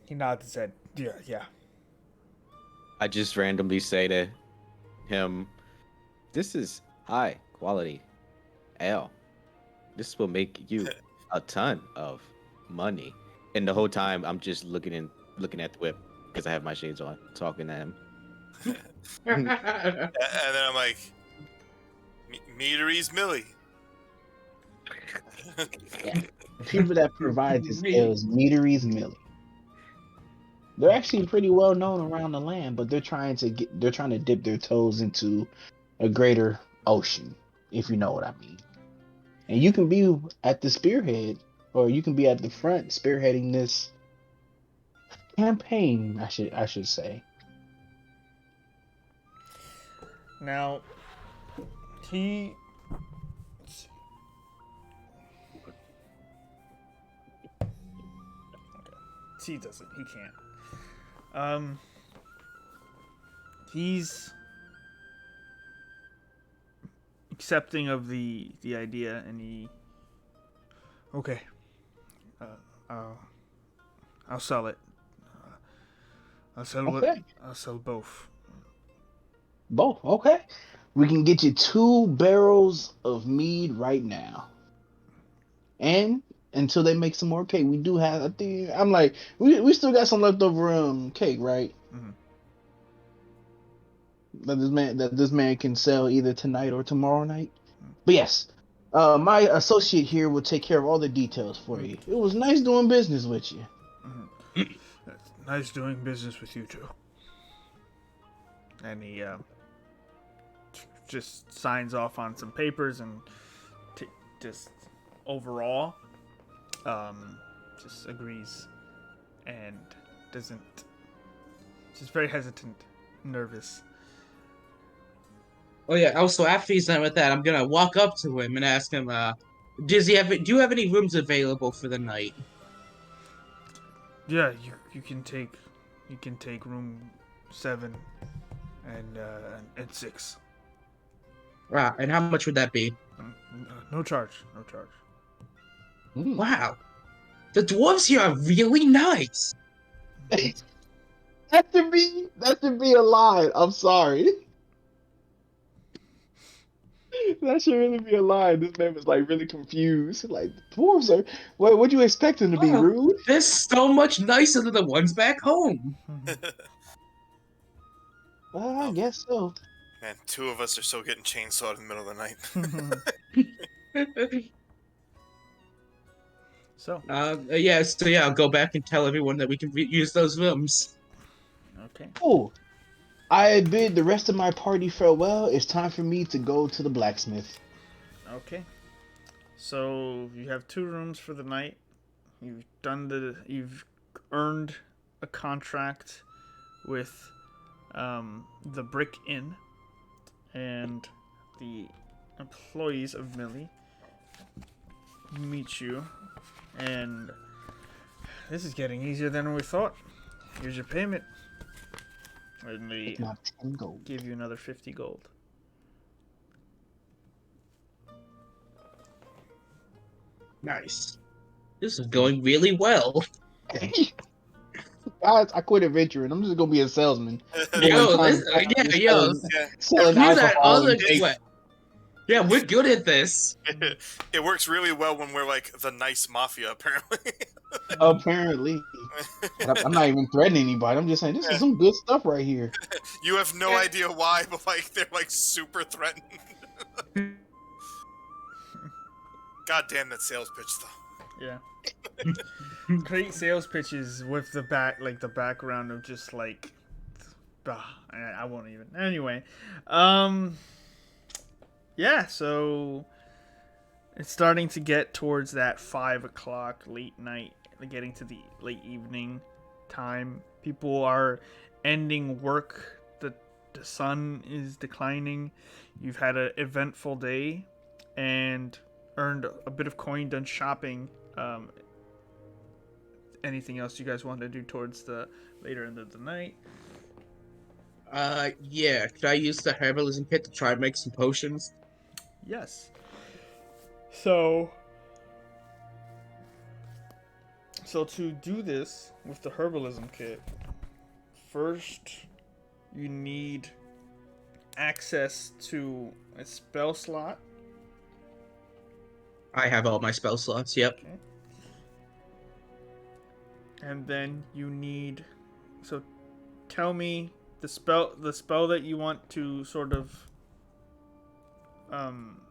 He nods his head. Yeah. I just randomly say to him, "This is high quality ale. This will make you a ton of money." And the whole time, I'm just looking at the whip because I have my shades on, talking to him. And then I'm like, meaderies Millie. The people that provide this ale is Meaderies Millie. They're actually pretty well known around the land, but they're trying to dip their toes into a greater ocean, if you know what I mean. And you can be at the spearhead, or you can be at the front spearheading this campaign, I should say. Now, he. He doesn't. He can't. He's accepting of the idea, and he. Okay. I'll sell it. I'll sell Okay. I'll sell both. Both. Okay. We can get you 2 barrels of mead right now. And until they make some more cake, we do have. I think I'm like, we still got some leftover cake, right? Mhm. That this man can sell either tonight or tomorrow night. But yes, my associate here will take care of all the details for you. It was nice doing business with you. Nice doing business with you too. And he just signs off on some papers and just overall just agrees and doesn't. Just very hesitant, nervous. Oh yeah. Also, after he's done with that, I'm gonna walk up to him and ask him, does he have? Do you have any rooms available for the night? Yeah, you can take room 7 and 6. And how much would that be? No charge. Wow, the dwarves here are really nice. That should be a lie. I'm sorry. That should really be a lie. This man was like really confused. Like dwarves are. What you expect him to be Wow, rude? they're so much nicer than the ones back home. Well, I Oh, guess so. man, 2 of us are still getting chainsawed in the middle of the night. So, Yeah. So yeah, I'll go back and tell everyone that we can use those rooms. okay. Oh, I bid the rest of my party farewell. It's time for me to go to the blacksmith. Okay. So you have 2 rooms for the night. You've earned a contract with the Brick Inn, and the employees of Millie meet you, and this is getting easier than we thought. Here's your payment. And they Take my 10 gold. give you another 50 gold. Nice. This is going really well. Guys, I quit adventuring. I'm just gonna be a salesman. Yo, Going yo, selling do that alcohol other and cake. way. Yeah, we're good at this. It works really well when we're like the nice mafia, apparently. Apparently, but I'm not even threatening anybody. I'm just saying this is some good stuff right here. You have no idea why, but like they're like super threatened. God damn that sales pitch though. Yeah. Great sales pitches with the background of just like, I won't even. Anyway, yeah. So it's starting to get towards that 5 o'clock late night, getting to the late evening time. People are ending work. The sun is declining. You've had an eventful day, and earned a bit of coin, done shopping. Anything else you guys want to do towards the later end of the night? Yeah. Could I use the herbalism kit to try and make some potions? Yes. So to do this with the herbalism kit, first you need access to a spell slot. I have all my spell slots. Yep. Okay. And then you need, so tell me the spell that you want to sort of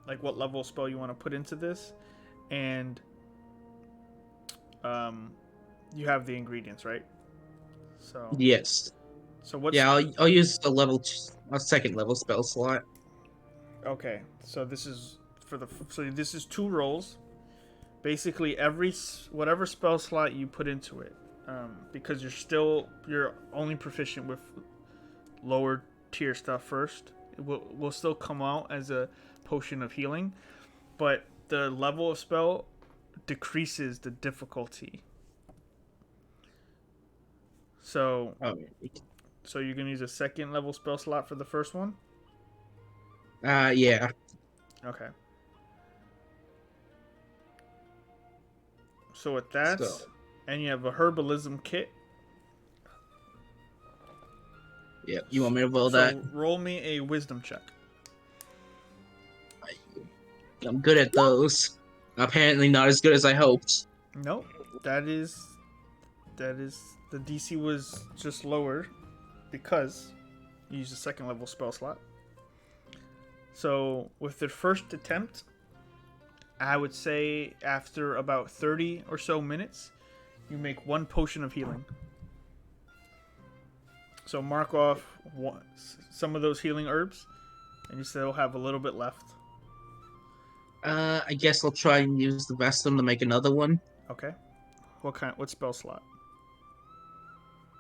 like what level spell you want to put into this, and you have the ingredients, right? So Yes. so what's Yeah, I'll use a second level spell slot. okay, so this is this is 2 rolls. Basically, whatever spell slot you put into it, because you're only proficient with lower tier stuff first. It will still come out as a potion of healing, but the level of spell decreases the difficulty. So Oh, so you're gonna use a second level spell slot for the first one. yeah. Okay. So with that, So, and you have a herbalism kit. yeah. You want me to roll So that? roll me a wisdom check. I'm good at those. Apparently not as good as I hoped. Nope. That is the DC was just lowered because you used a second level spell slot. So with the first attempt, I would say after about 30 or so minutes, you make 1 potion of healing. So mark off some of those healing herbs, and you still have a little bit left. I guess I'll try and use the rest of them to make another one. Okay. What spell slot?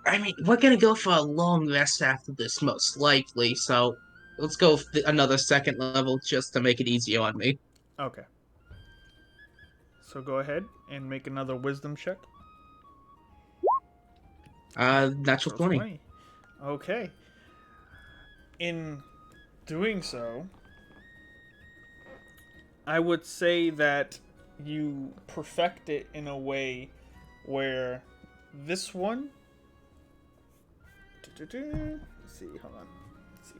I mean, we're gonna go for a long rest after this, most likely, so let's go with another second level just to make it easier on me. Okay. So go ahead and make another wisdom check. Natural 20. 20. Okay. In doing so, I would say that you perfect it in a way where this one. Let's see, hold on. Let's see.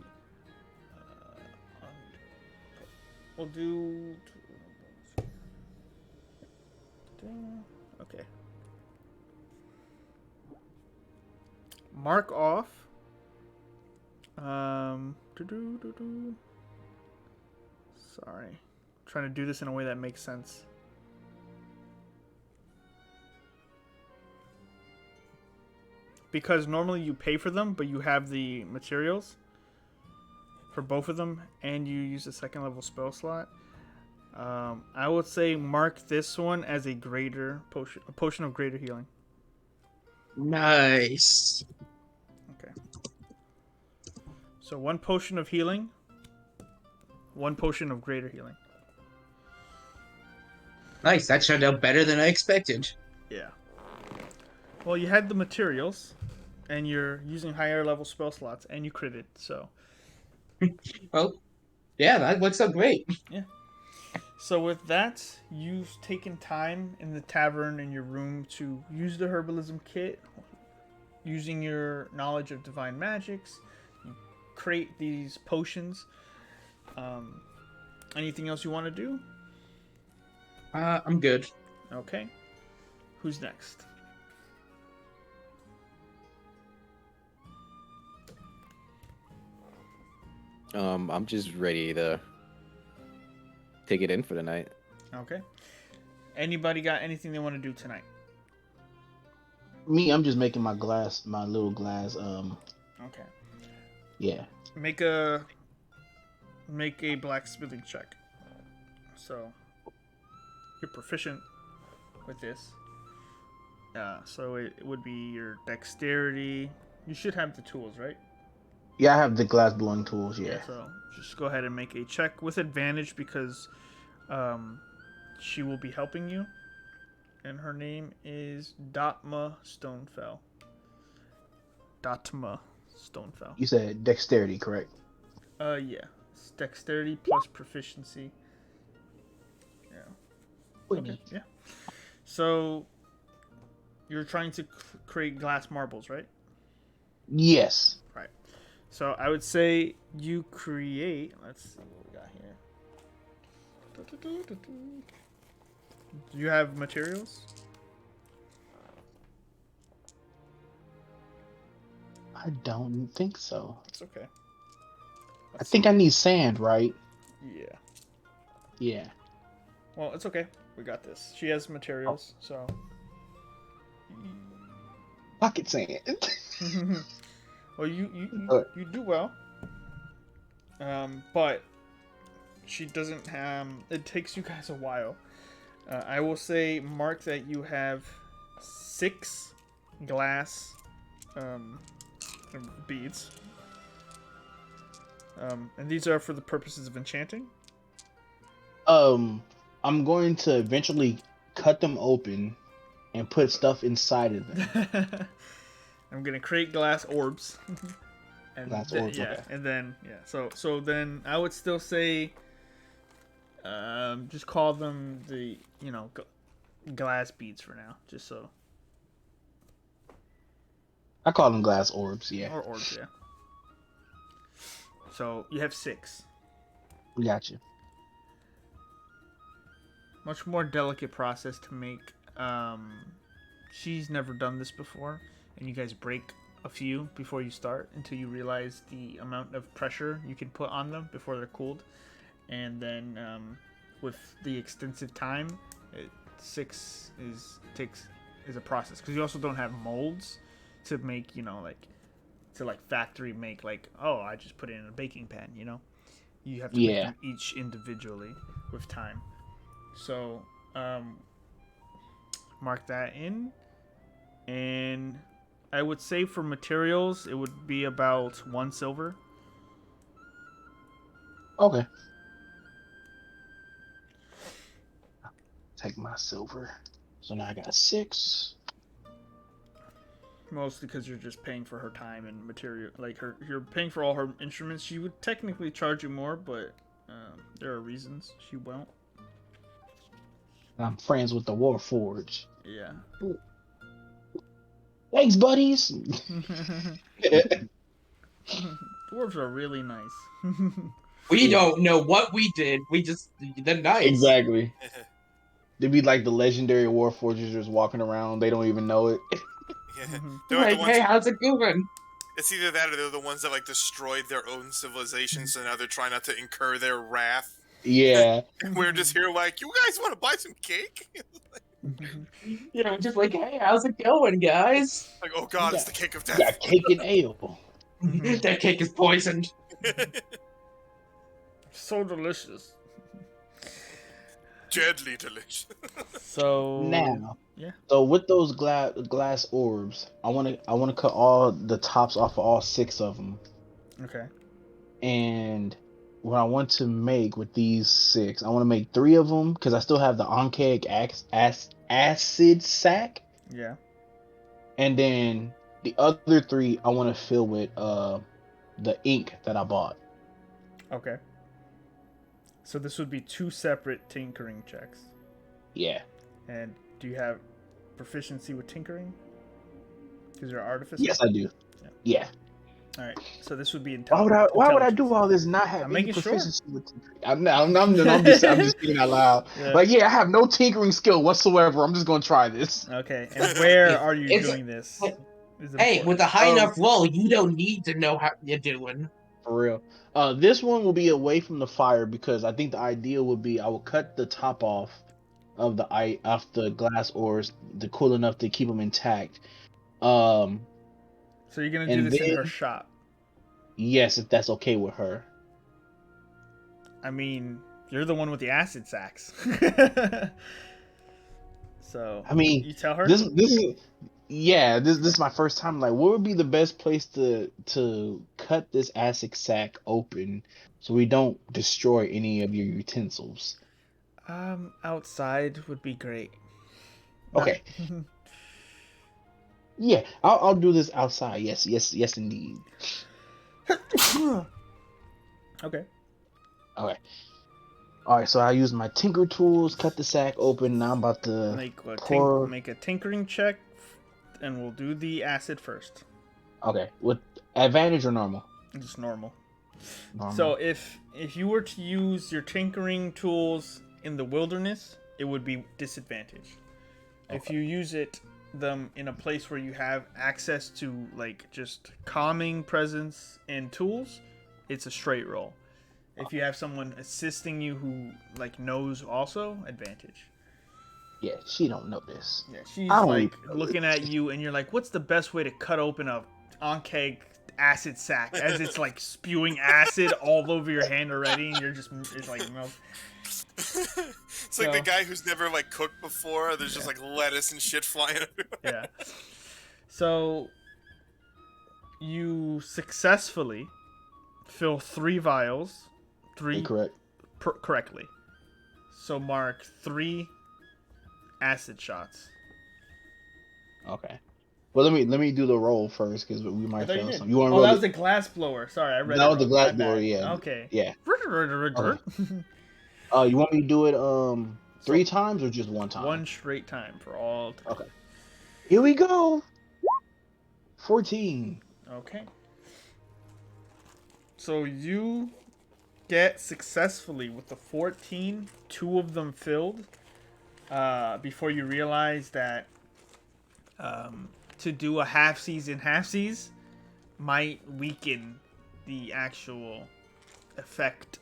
We'll do. Okay. Mark off. Sorry. I'm trying to do this in a way that makes sense. Because normally you pay for them, but you have the materials for both of them, and you use a second level spell slot. I would say mark this one as a potion of greater healing. Nice. Okay. So 1 potion of healing, 1 potion of greater healing. Nice, that turned out better than I expected. Yeah. Well, you had the materials, and you're using higher level spell slots, and you critted, so. Well, yeah, that works out great. Yeah. So with that, you've taken time in the tavern in your room to use the herbalism kit, using your knowledge of divine magics. You create these potions. Anything else you want to do? I'm good. Okay. Who's next? I'm just ready to take it in for the night. Okay. Anybody got anything they want to do tonight? Me, I'm just making my little glass. Okay. Yeah. Make a blacksmithing check. So you're proficient with this. So it would be your dexterity. You should have the tools, right? Yeah, I have the glass blowing tools. Yeah. So just go ahead and make a check with advantage because she will be helping you. And her name is Datma Stonefell. Datma Stonefell. You said dexterity, correct? Yeah. It's dexterity plus proficiency. Yeah. Okay. Yeah. So you're trying to create glass marbles, right? Yes. Right. So I would say you create. Let's see what we got here. Do you have materials? I don't think so. It's okay. I think I need sand, right? Yeah. Yeah. Well, it's okay. We got this. She has materials, so. Pocket sand. Well, you do well. But she doesn't have. It takes you guys a while. I will say, mark that you have 6 glass beads. And these are for the purposes of enchanting. I'm going to eventually cut them open and put stuff inside of them. I'm gonna create glass orbs. And Glass orbs, yeah, okay. and then so then I would still say, just call them the glass beads for now, just so. I call them glass orbs. Yeah, Or orbs, yeah. So you have 6. we got you. Much more delicate process to make. She's never done this before, and you guys break a few before you start until you realize the amount of pressure you can put on them before they're cooled, and then with the extensive time, 6 is a process because you also don't have molds to make factory make I just put it in a baking pan. You have to make them each individually with time. So mark that in, and I would say for materials it would be about 1 silver. Okay. Take my silver. So now I got 6. Mostly because you're just paying for her time and material. You're paying for all her instruments. She would technically charge you more, but there are reasons she won't. I'm friends with the Warforge. Yeah. Thanks, buddies. Dwarves are really nice. We don't know what we did. They're nice. Exactly. They'd be like the legendary Warforgers just walking around. They don't even know it. Yeah. Mhm. They're Like, the ones, hey, how's it going? it's either that or they're the ones that destroyed their own civilization, so now they're trying not to incur their wrath. Yeah. We're just here you guys want to buy some cake? Just like, hey, how's it going, guys? Oh god, it's the cake of You got death. cake and ale. That cake is poisoned. So delicious. Deadly delicious. So Now, yeah. So with those glass orbs, I want to cut all the tops off of all 6 of them. Okay. And what I want to make with these 6, I want to make 3 of them because I still have the Onceg acid sack, Yeah. and then the other 3 I want to fill with the ink that I bought. Okay. So this would be 2 separate tinkering checks. Yeah. And do you have proficiency with tinkering? Because you're an artificer? Yes, I do. Yeah. All right. So this would be Why would I do intelligence. all this? Not have I'm any making sure. proficiency with tinkering. I'm just speaking out loud. Yeah. I have no tinkering skill whatsoever. I'm just gonna try this. Okay. And where are you It's- doing this? Is Hey, important. with a high enough roll, you don't need to know how you're doing. For real. This one will be away from the fire because I think the idea would be I will cut the top off of the glass ores to cool enough to keep them intact. So you're gonna do and this in then- her shop. Yes, if that's okay with her. I mean, you're the one with the acid sacks. So I mean, you tell her. this is my first time. Like, what would be the best place to cut this acid sack open so we don't destroy any of your utensils? Outside would be great. Okay. Yeah, I'll do this outside. Yes, indeed. Okay. Okay. All right, so I use my tinker tools, cut the sack open. Now I'm about to Make a tinkering check, and we'll do the acid first. Okay, with advantage or normal? Just normal. Normal. So if you were to use your tinkering tools in the wilderness, it would be disadvantage. Okay. If you use them in a place where you have access to just calming presence and tools, it's a straight roll. If you have someone assisting you who knows also, advantage. Yeah, she don't know this. Yeah, she's I don't looking at you, and you're like, "What's the best way to cut open a Onceg acid sack?" As it's spewing acid all over your hand already, and it's milk. It's like the guy who's never cooked before. There's just lettuce and shit flying everywhere. Yeah. So you successfully fill 3 vials. 3 Incorrect. correctly. So mark 3 acid shots. Okay. Well, let me do the roll first because we I might thought you fail did. some. You want to Oh, roll that was it? the glass blower. Sorry, I read That it was the wrong. glass My blower. bad. Yeah. Okay. Yeah. Okay. You want me to do it 3 So, times or just 1 time? one straight time for all three. Okay. Here we go. 14. Okay. So you get successfully with the 14, 2 of them filled, before you realize that to do a half seas might weaken the actual effect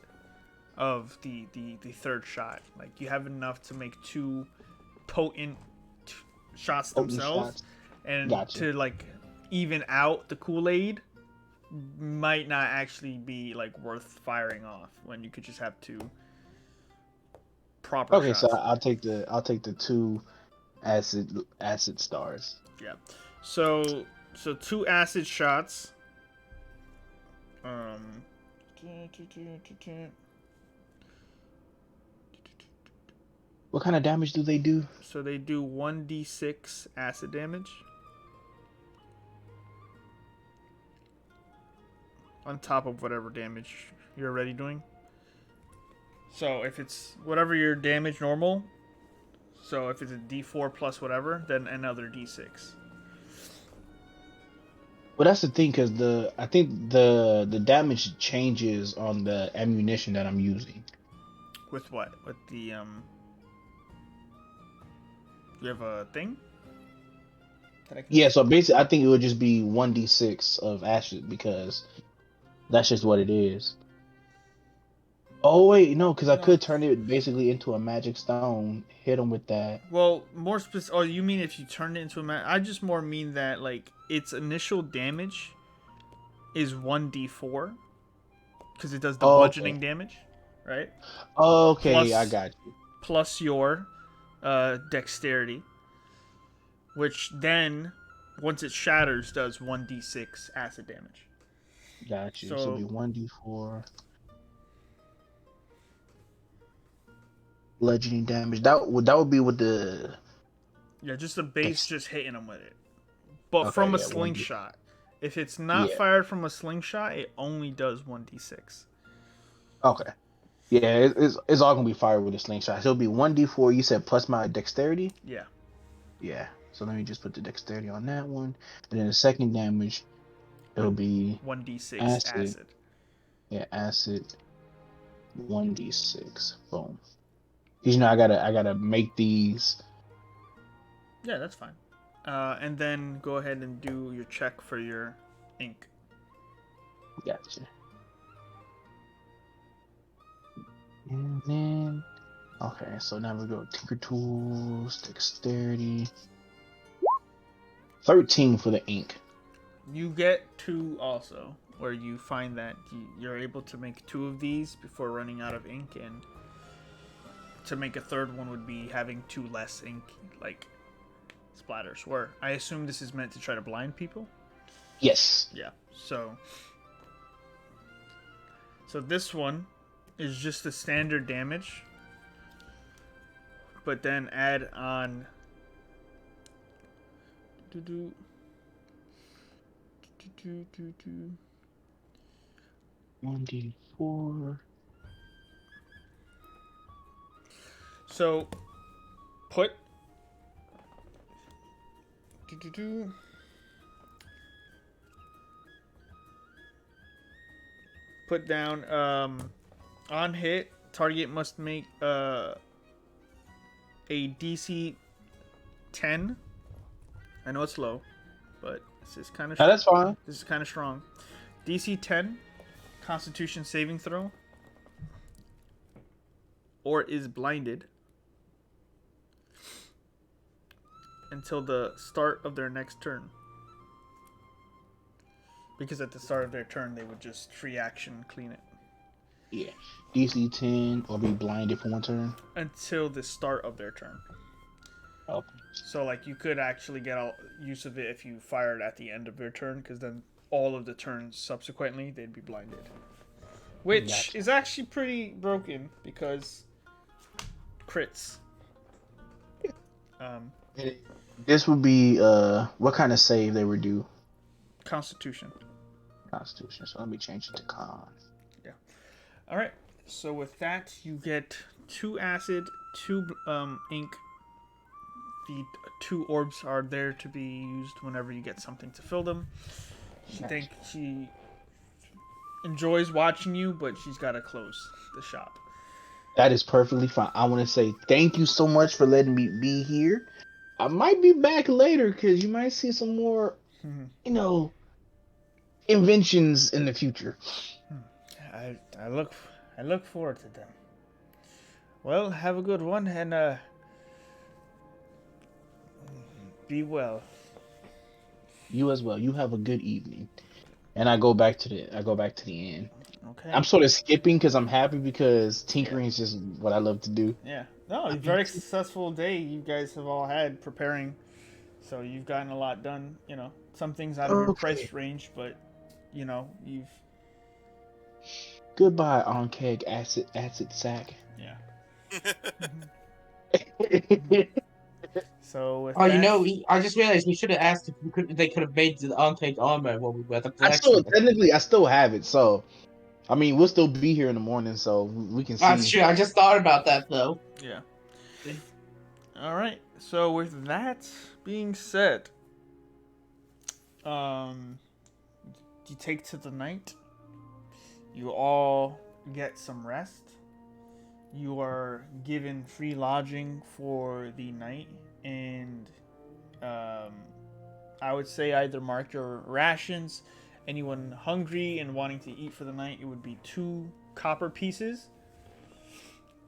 of the third shot. Like you have enough to make 2 potent shots Potent themselves, shots. and Gotcha. to like even out the Kool-Aid might not actually be like worth firing off when you could just have 2 proper Okay, shots. so I'll take the 2 acid stars. Yeah. So 2 acid shots. What kind of damage do they do? So they do 1d6 acid damage. On top of whatever damage you're already doing. So if it's whatever your damage normal, so if it's a d4 plus whatever, then another d6. Well, that's the thing, because I think the damage changes on the ammunition that I'm using. With what? With the You have a thing? That I can Yeah, so basically, I think it would just be 1d6 of acid because that's just what it is. Oh wait, no, because I No. could turn it basically into a magic stone, hit them with that. Well, more specific. Oh, you mean if you turn it into a man? I just more mean that like its initial damage is 1d4 because it does the bludgeoning damage, right? Okay, Plus- I got you. Plus your dexterity, which then once it shatters does 1d6 acid damage. Got you. So So- it'd be 1d4 bludgeoning damage. That would be with the Yeah, just the base Dex- just hitting them with it. But Okay, from a yeah, 1d. slingshot. If it's not Yeah. fired from a slingshot, it only does 1d6. Okay. Yeah, it's all gonna be fired with a slingshot. So it'll be 1d4. You said plus my dexterity. Yeah. Yeah. So let me just put the dexterity on that one, and then the second damage, it'll be 1d6 Acid. acid. yeah acid 1d6. Boom. 'Cause, I gotta make these. Yeah, that's fine. And then go ahead and do your check for your ink. Gotcha. And then, okay, so now we go Tinker Tools, Dexterity. 13 for the ink. You get 2 also, where you find that you're able to make 2 of these before running out of ink, and to make a third one would be having 2 less ink, like splatters. Where I assume this is meant to try to blind people. Yes. Yeah. So this one is just the standard damage, but then add on 1d4. So put put down on hit, target must make a DC 10. I know it's low, but this is kind of Now, that's fine. This is kind of strong. DC 10, Constitution saving throw, or is blinded until the start of their next turn. Because at the start of their turn, they would just free action clean it. Yeah. DC 10 or be blinded for 1 turn. Until the start of their turn. Okay. So, like, you could actually get use of it if you fired at the end of their turn, because then all of the turns subsequently, they'd be blinded. Which Gotcha. is actually pretty broken, because crits. This would be what kind of save they would do? Constitution. Constitution. So let me change it to con. All right. So with that, you get 2 acid, 2 ink. The 2 orbs are there to be used whenever you get something to fill them. She enjoys watching you, but she's got to close the shop. That is perfectly fine. I want to say thank you so much for letting me be here. I might be back later because you might see some more, you know, inventions in the future. I look forward to them. Well, have a good one and be well. You as well. You have a good evening. And I go back to the end. Okay. I'm sort of skipping because I'm happy because tinkering is just what I love to do. Yeah. No, a very successful day you guys have all had preparing. So you've gotten a lot done. You know, some things out of your price range, but you know you've. Goodbye, on keg acid sack. Yeah. I So with Oh, that, you know, I just realized we should have asked if they could have made the uncaged armor when we were at the blacksmith. I still have it, so I mean we'll still be here in the morning, so we can That's see. true. I just thought about that though. yeah. All right. So with that being said, you take to the night. You all get some rest. You are given free lodging for the night, and I would say either mark your rations. Anyone hungry and wanting to eat for the night, it would be 2 copper pieces.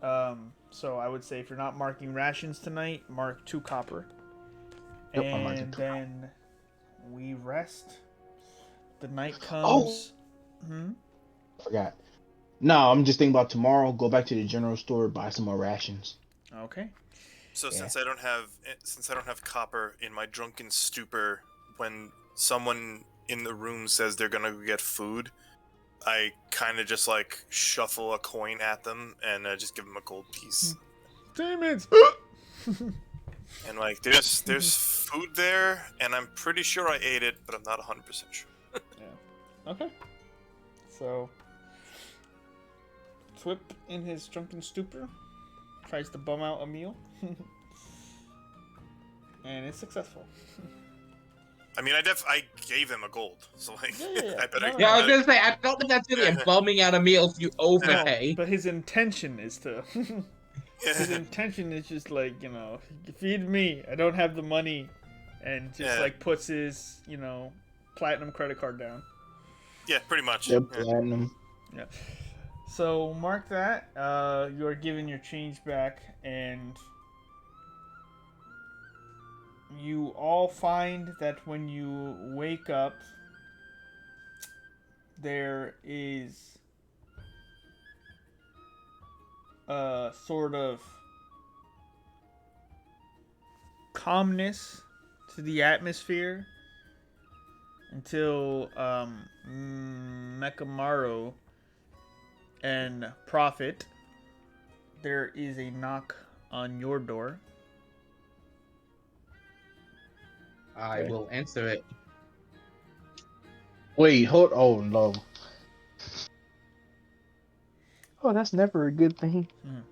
So I would say if you're not marking rations tonight, mark 2 copper. Yep, I'm marking And 2 then we rest. The night comes. I forgot. No, I'm just thinking about tomorrow. Go back to the general store, buy some more rations. Okay. So Yeah. since I don't have copper in my drunken stupor, when someone in the room says they're gonna go get food, I kind of just like shuffle a coin at them and just give them a gold piece. Damn it! And like, there's food there, and I'm pretty sure I ate it, but I'm not 100% sure. Yeah. Okay. So, Twip, in his drunken stupor, tries to bum out a meal. And it's successful. I mean, I gave him a gold, so like, Yeah. I better. No, Yeah, I was gonna say I don't think that's really a bumming out a meal if you overpay. But his intention is to. His intention is just like, you know, feed me. I don't have the money, and just like puts his, you know, platinum credit card down. Yeah, pretty much. Yep, platinum. Yeah. So mark that. You are given your change back, and you all find that when you wake up, there is a sort of calmness to the atmosphere until Mekamaru and Prophet, there is a knock on your door. I will answer it. Wait, hold. Oh no. Oh, that's never a good thing. And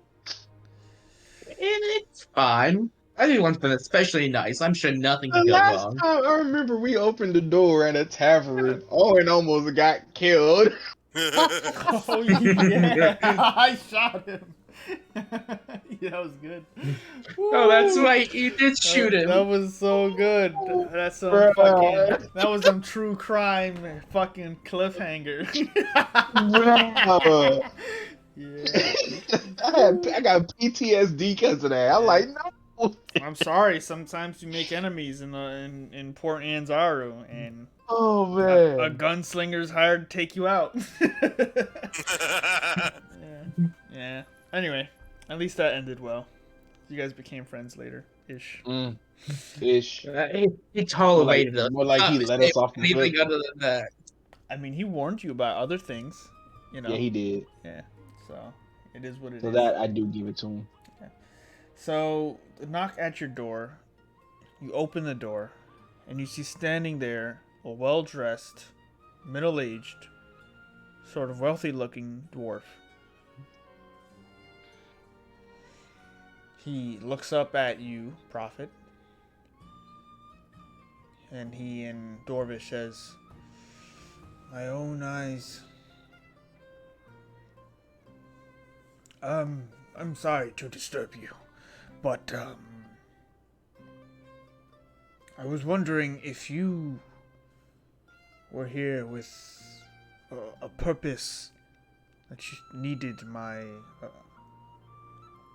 it's fine. Everyone's been especially nice. I'm sure nothing The can go last wrong. time I remember we opened the door at a tavern, Owen almost got killed. Oh yeah, I shot him. Yeah, that was good. Oh, that's Woo! right. You did shoot him. That was so good. That's some Bruh. fucking. That was some true crime fucking cliffhanger. Bruh. Yeah. I got PTSD because of that. I'm like, no. I'm sorry. Sometimes you make enemies in Port Anzaru, and Oh a man. gunslinger's hired to take you out. Yeah. Anyway, at least that ended well. You guys became friends later, ish. Ish. He tolerated us. More like he let us off the Anything hook. other than that. I mean, he warned you about other things, you know. Yeah, he did. Yeah. So it is what it is. So that I do give it to him. So the knock at your door, You open the door, and you see standing there a well-dressed, middle-aged, sort of wealthy-looking dwarf. He looks up at you, Prophet, and he in Dwarvish says, "My own eyes. I'm sorry to disturb you, but I was wondering if you were here with a purpose that you needed my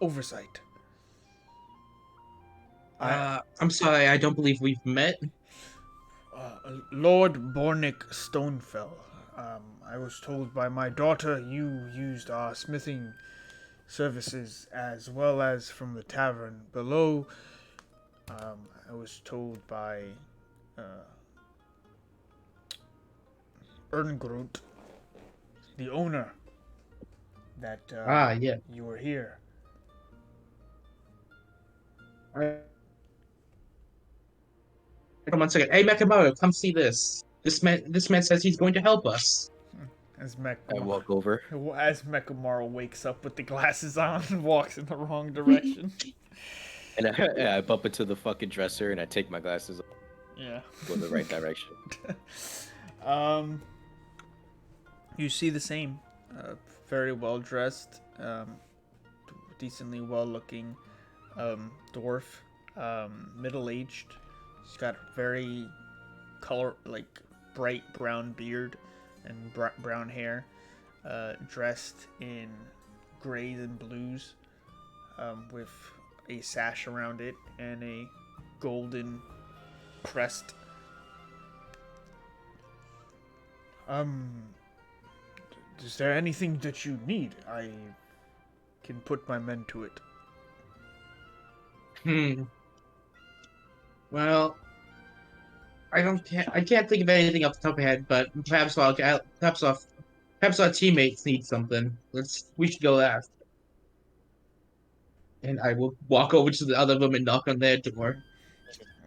oversight." I'm sorry, I don't believe we've met. Lord Bornick Stonefell. I was told by my daughter you used our smithing services as well as from the tavern below. I was told by Erngroot, the owner, that Yeah. you were here. Come on, second. Hey, Mekamaru, come see this. This man says he's going to help us. As I walk over. Mechamaru wakes up with the glasses on and walks in the wrong direction. And I bump into the fucking dresser and I take my glasses off. Yeah. Go in the right direction. You see the same. Very well dressed, decently well looking dwarf, middle aged. He's got very bright brown beard and brown hair, dressed in grays and blues, with a sash around it and a golden crest. Is there anything that you need? I can put my men to it. Well, I can't think of anything off the top of my head, but perhaps our teammates need something. We should go there. And I will walk over to the other room and knock on their door.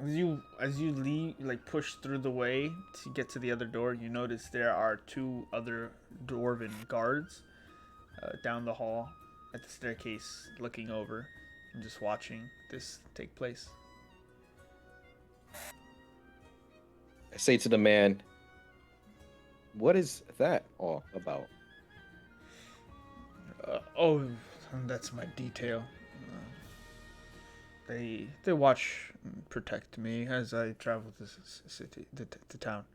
As you leave, push through the way to get to the other door, you notice there are two other dwarven guards down the hall at the staircase, looking over and just watching this take place. I say to the man, "What is that all about?" That's my detail. They watch and protect me as I travel this city, the town.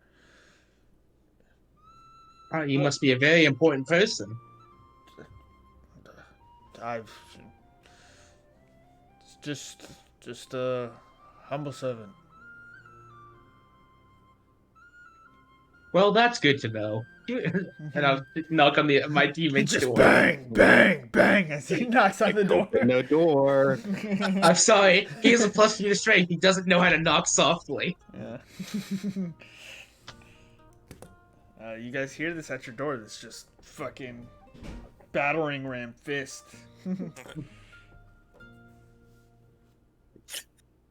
You must be a very important person. I've just a humble servant. Well, that's good to know. And I'll knock on my teammate's Just door. bang, bang, bang as he knocks on the door. Open the door. I'm sorry. He has a +3 to strength. He doesn't know how to knock softly. Yeah. You guys hear this at your door? This just fucking battering ram fist.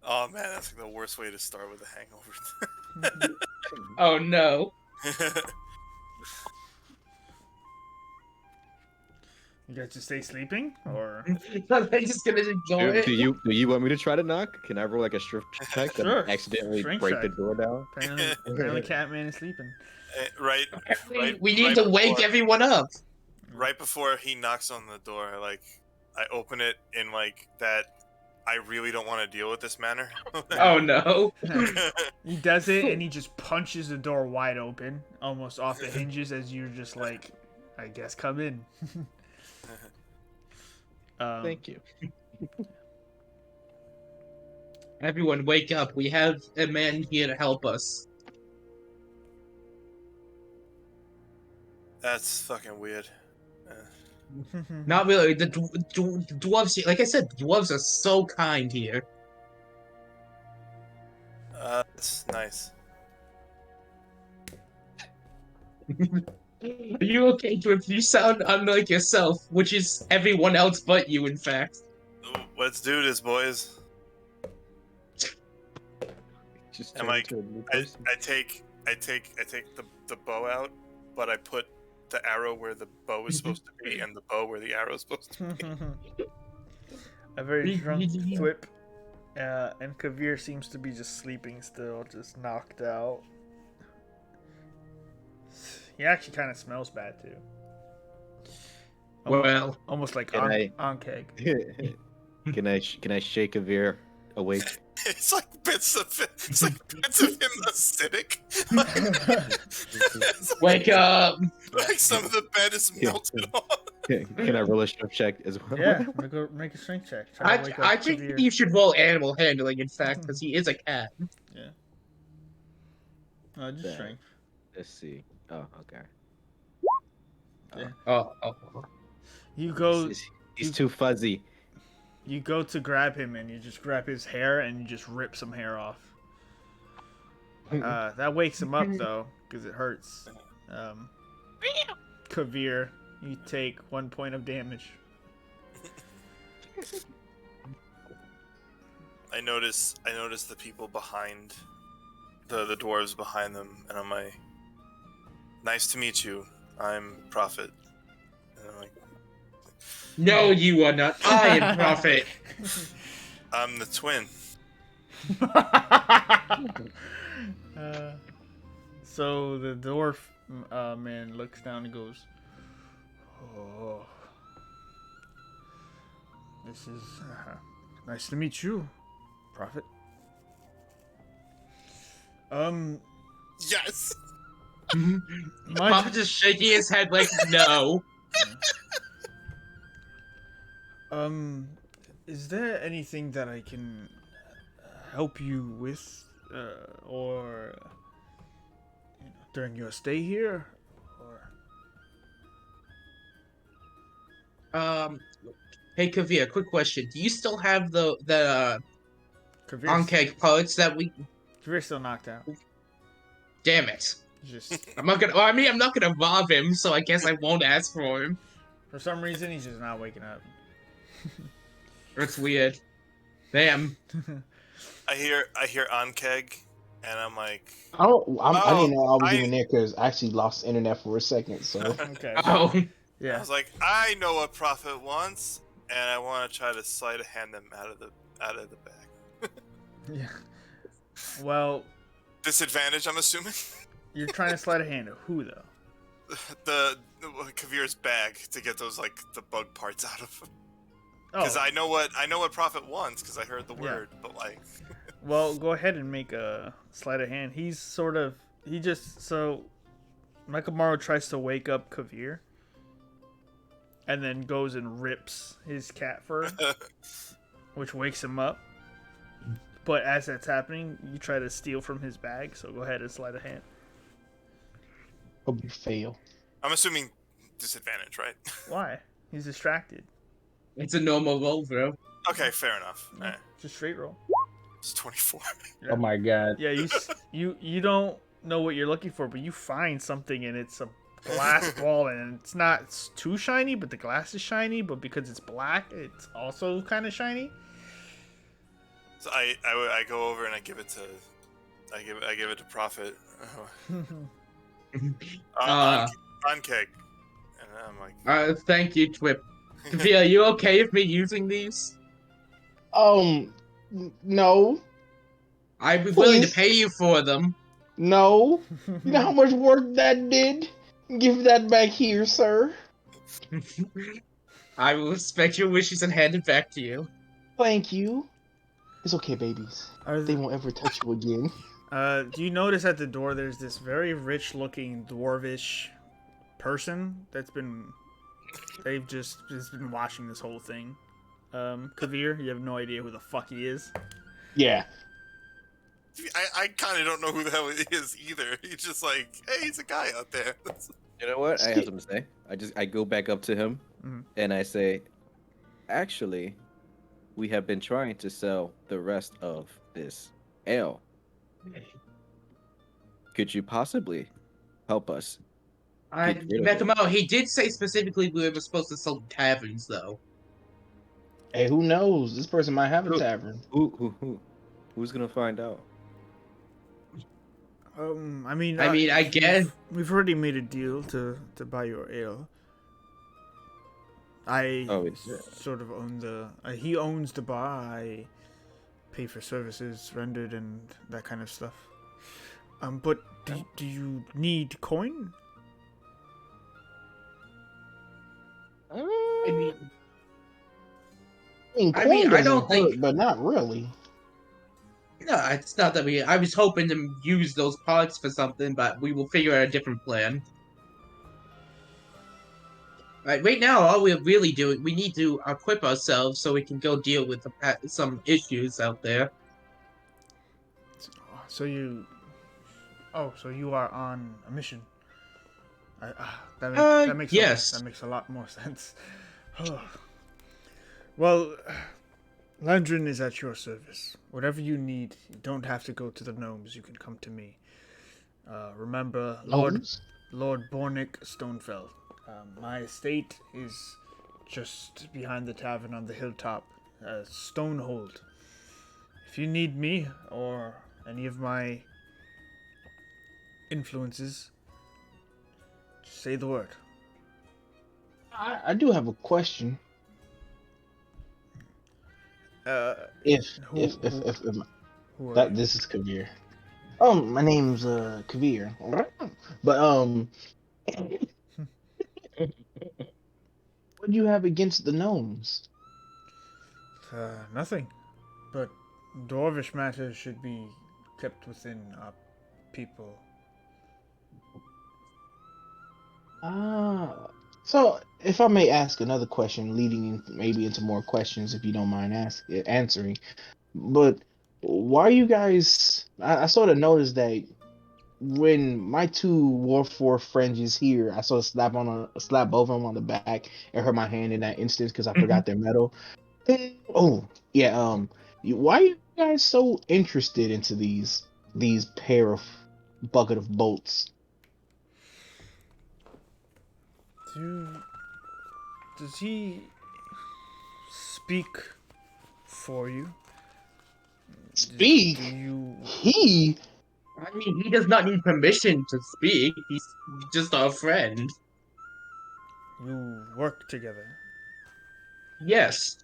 Oh man, that's like the worst way to start with a hangover. Oh no. You guys just stay sleeping, or I'm just gonna ignore it. Do you want me to try to knock? Can I roll like a strength check Sure. and accidentally Strength break check. the door down? apparently Catman is sleeping. right. We need right to wake before- everyone up. Right before he knocks on the door, I open it in that I really don't want to deal with this manner. Oh no. He does it, and he just punches the door wide open, almost off the hinges, as you're just like, I guess come in. Thank you. Everyone wake up. We have a man here to help us. That's fucking weird. Not really. The dwarves, like I said, the dwarves are so kind here. That's nice. Are you okay, Dwarf? You sound unlike yourself, which is everyone else but you, in fact. Let's do this, boys. Just And turn like, into a new I person. take the bow out, but I put the arrow where the bow is supposed to be, and the bow where the arrow is supposed to be. A very drunk Thwip, and Kavir seems to be just sleeping still, just knocked out. He actually kind of smells bad too. Well, Almost like Can I- Ankeg. Can I shake a veer awake? It's like bits of him acidic. It's wake up! like some of the bed is melted off. Can I roll a strength check as well? Yeah, make a strength check. Try to wake up I think Kavir. you should roll animal handling, in fact, because he is a cat. Yeah. Just That- strength. Let's see. Oh, okay. Yeah. Oh. You go. He's too fuzzy. You go to grab him, and you just grab his hair, and you just rip some hair off. That wakes him up though, because it hurts. Kavir, you take 1 point of damage. I notice the people behind the dwarves behind them, and I'm like, nice to meet you. I'm Prophet. And I'm like, No, you are not. I am Prophet. I'm the twin. So the dwarf man looks down and goes, "Oh, this is nice to meet you, Prophet." Yes. Papa just shaking his head like, no. Is there anything that I can help you with, or during your stay here, or Hey, Kavir, quick question. Do you still have the Kavir's, Ankeg parts that we... Kavir's still knocked out? Damn it. Just I'm not gonna... Well, I mean, I'm not gonna rob him, so I guess I won't ask for him. for some reason he's just not waking up. That's weird. Damn. I hear Ankeg, and I'm like, I didn't know I was I- even there because I actually lost internet for a second. So Okay. Oh. I Yeah. was like, I know what Prophet wants, and I want to try to sleight of hand them out of the bag. Yeah. Well, Disadvantage, I'm assuming. you're trying to sleight a hand of who though? the Kavir's bag to get those like the bug parts out of him. Oh, Because I know what Prophet wants because I heard the Yeah. word, but like, well, go ahead and make a sleight of hand. So Mekamaru tries to wake up Kavir, and then goes and rips his cat fur, which wakes him up. But as that's happening, you try to steal from his bag. So go ahead and sleight a hand. hope you fail. I'm assuming disadvantage, right? Why? He's distracted. It's a normal roll, bro. Okay, fair enough. No, just straight roll. It's 24. Yeah. Oh my god. Yeah, you don't know what you're looking for, but you find something, and it's a glass ball, and it's not too shiny, but the glass is shiny. But because it's black, it's also kind of shiny. So I go over and I give it to Prophet. Ankeg. And I'm like, Thank you, Twip. Kavir, are you okay with me using these? No, I'd be willing to Please? pay you for them. no. You know how much work that did? Give that back here, sir. I will respect your wishes and hand it back to you. Thank you. It's okay, babies. Are They th- won't ever touch you again. do you notice at the door there's this very rich-looking dwarvish person they've just been watching this whole thing. Kavir, you have no idea who the fuck he is. Yeah. I kind of don't know who the hell he is either. He's just like, hey, he's a guy out there. You know what? I have something to say. I go back up to him Mhm. and I say, actually, we have been trying to sell the rest of this ale. Could you possibly help us? Get rid of it. Mekamaru, he did say specifically we were supposed to sell taverns, though. Hey, who knows? This person might have a tavern. Who's gonna find out? I mean, I guess. we've already made a deal to buy your ale. I Oh, it's sort of own the. He owns the bar. I pay for services rendered and that kind of stuff. But do you need coin? I mean, Coin I doesn't don't think. hurt, but not really. No, it's not that we. I was hoping to use those parts for something, but we will figure out a different plan. Right now, all we're really doing, we need to equip ourselves so we can go deal with some issues out there. So you. Oh, so you are on a mission. That makes Yes. that makes a lot more sense. Well, Landrin is at your service. Whatever you need, you don't have to go to the gnomes. You can come to me. Remember, Gnomes? Lord Bornick Stonefell. My estate is just behind the tavern on the hilltop, Stonehold. If you need me or any of my influences, just say the word. I do have a question. If Who are that you? this is Kavir. My name's Kavir. But what do you have against the gnomes? Nothing. But dwarvish matters should be kept within our people. So if I may ask another question, leading in, maybe into more questions, if you don't mind answering. But why are you guys? I sort of noticed that when my two Warforged friends is here, I sort of slap both of them on the back and hurt my hand in that instance because I forgot their medal. Oh yeah, why are you guys so interested into these pair of bucket of bolts? Does he speak for you? Speak? Do you He? I mean, he does not need permission to speak. He's just our friend. work together? Yes.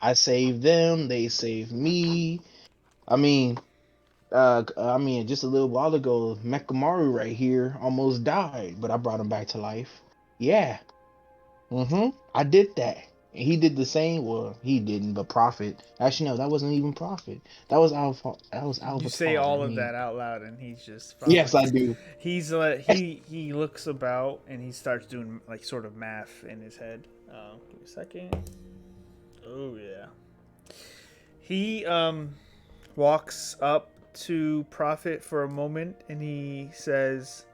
I saved them, they saved me. I mean, just a little while ago, Mekamaru right here almost died, but I brought him back to life. Yeah. I did that. And he did the same. Well, he didn't, but Prophet. Actually, no, that wasn't even Prophet. That was Alvatar. You say all of that out loud, and he's just Yes, I probably. do. He's he looks about and he starts doing like sort of math in his head. Give me a second. Oh yeah. He walks up to Prophet for a moment and he says,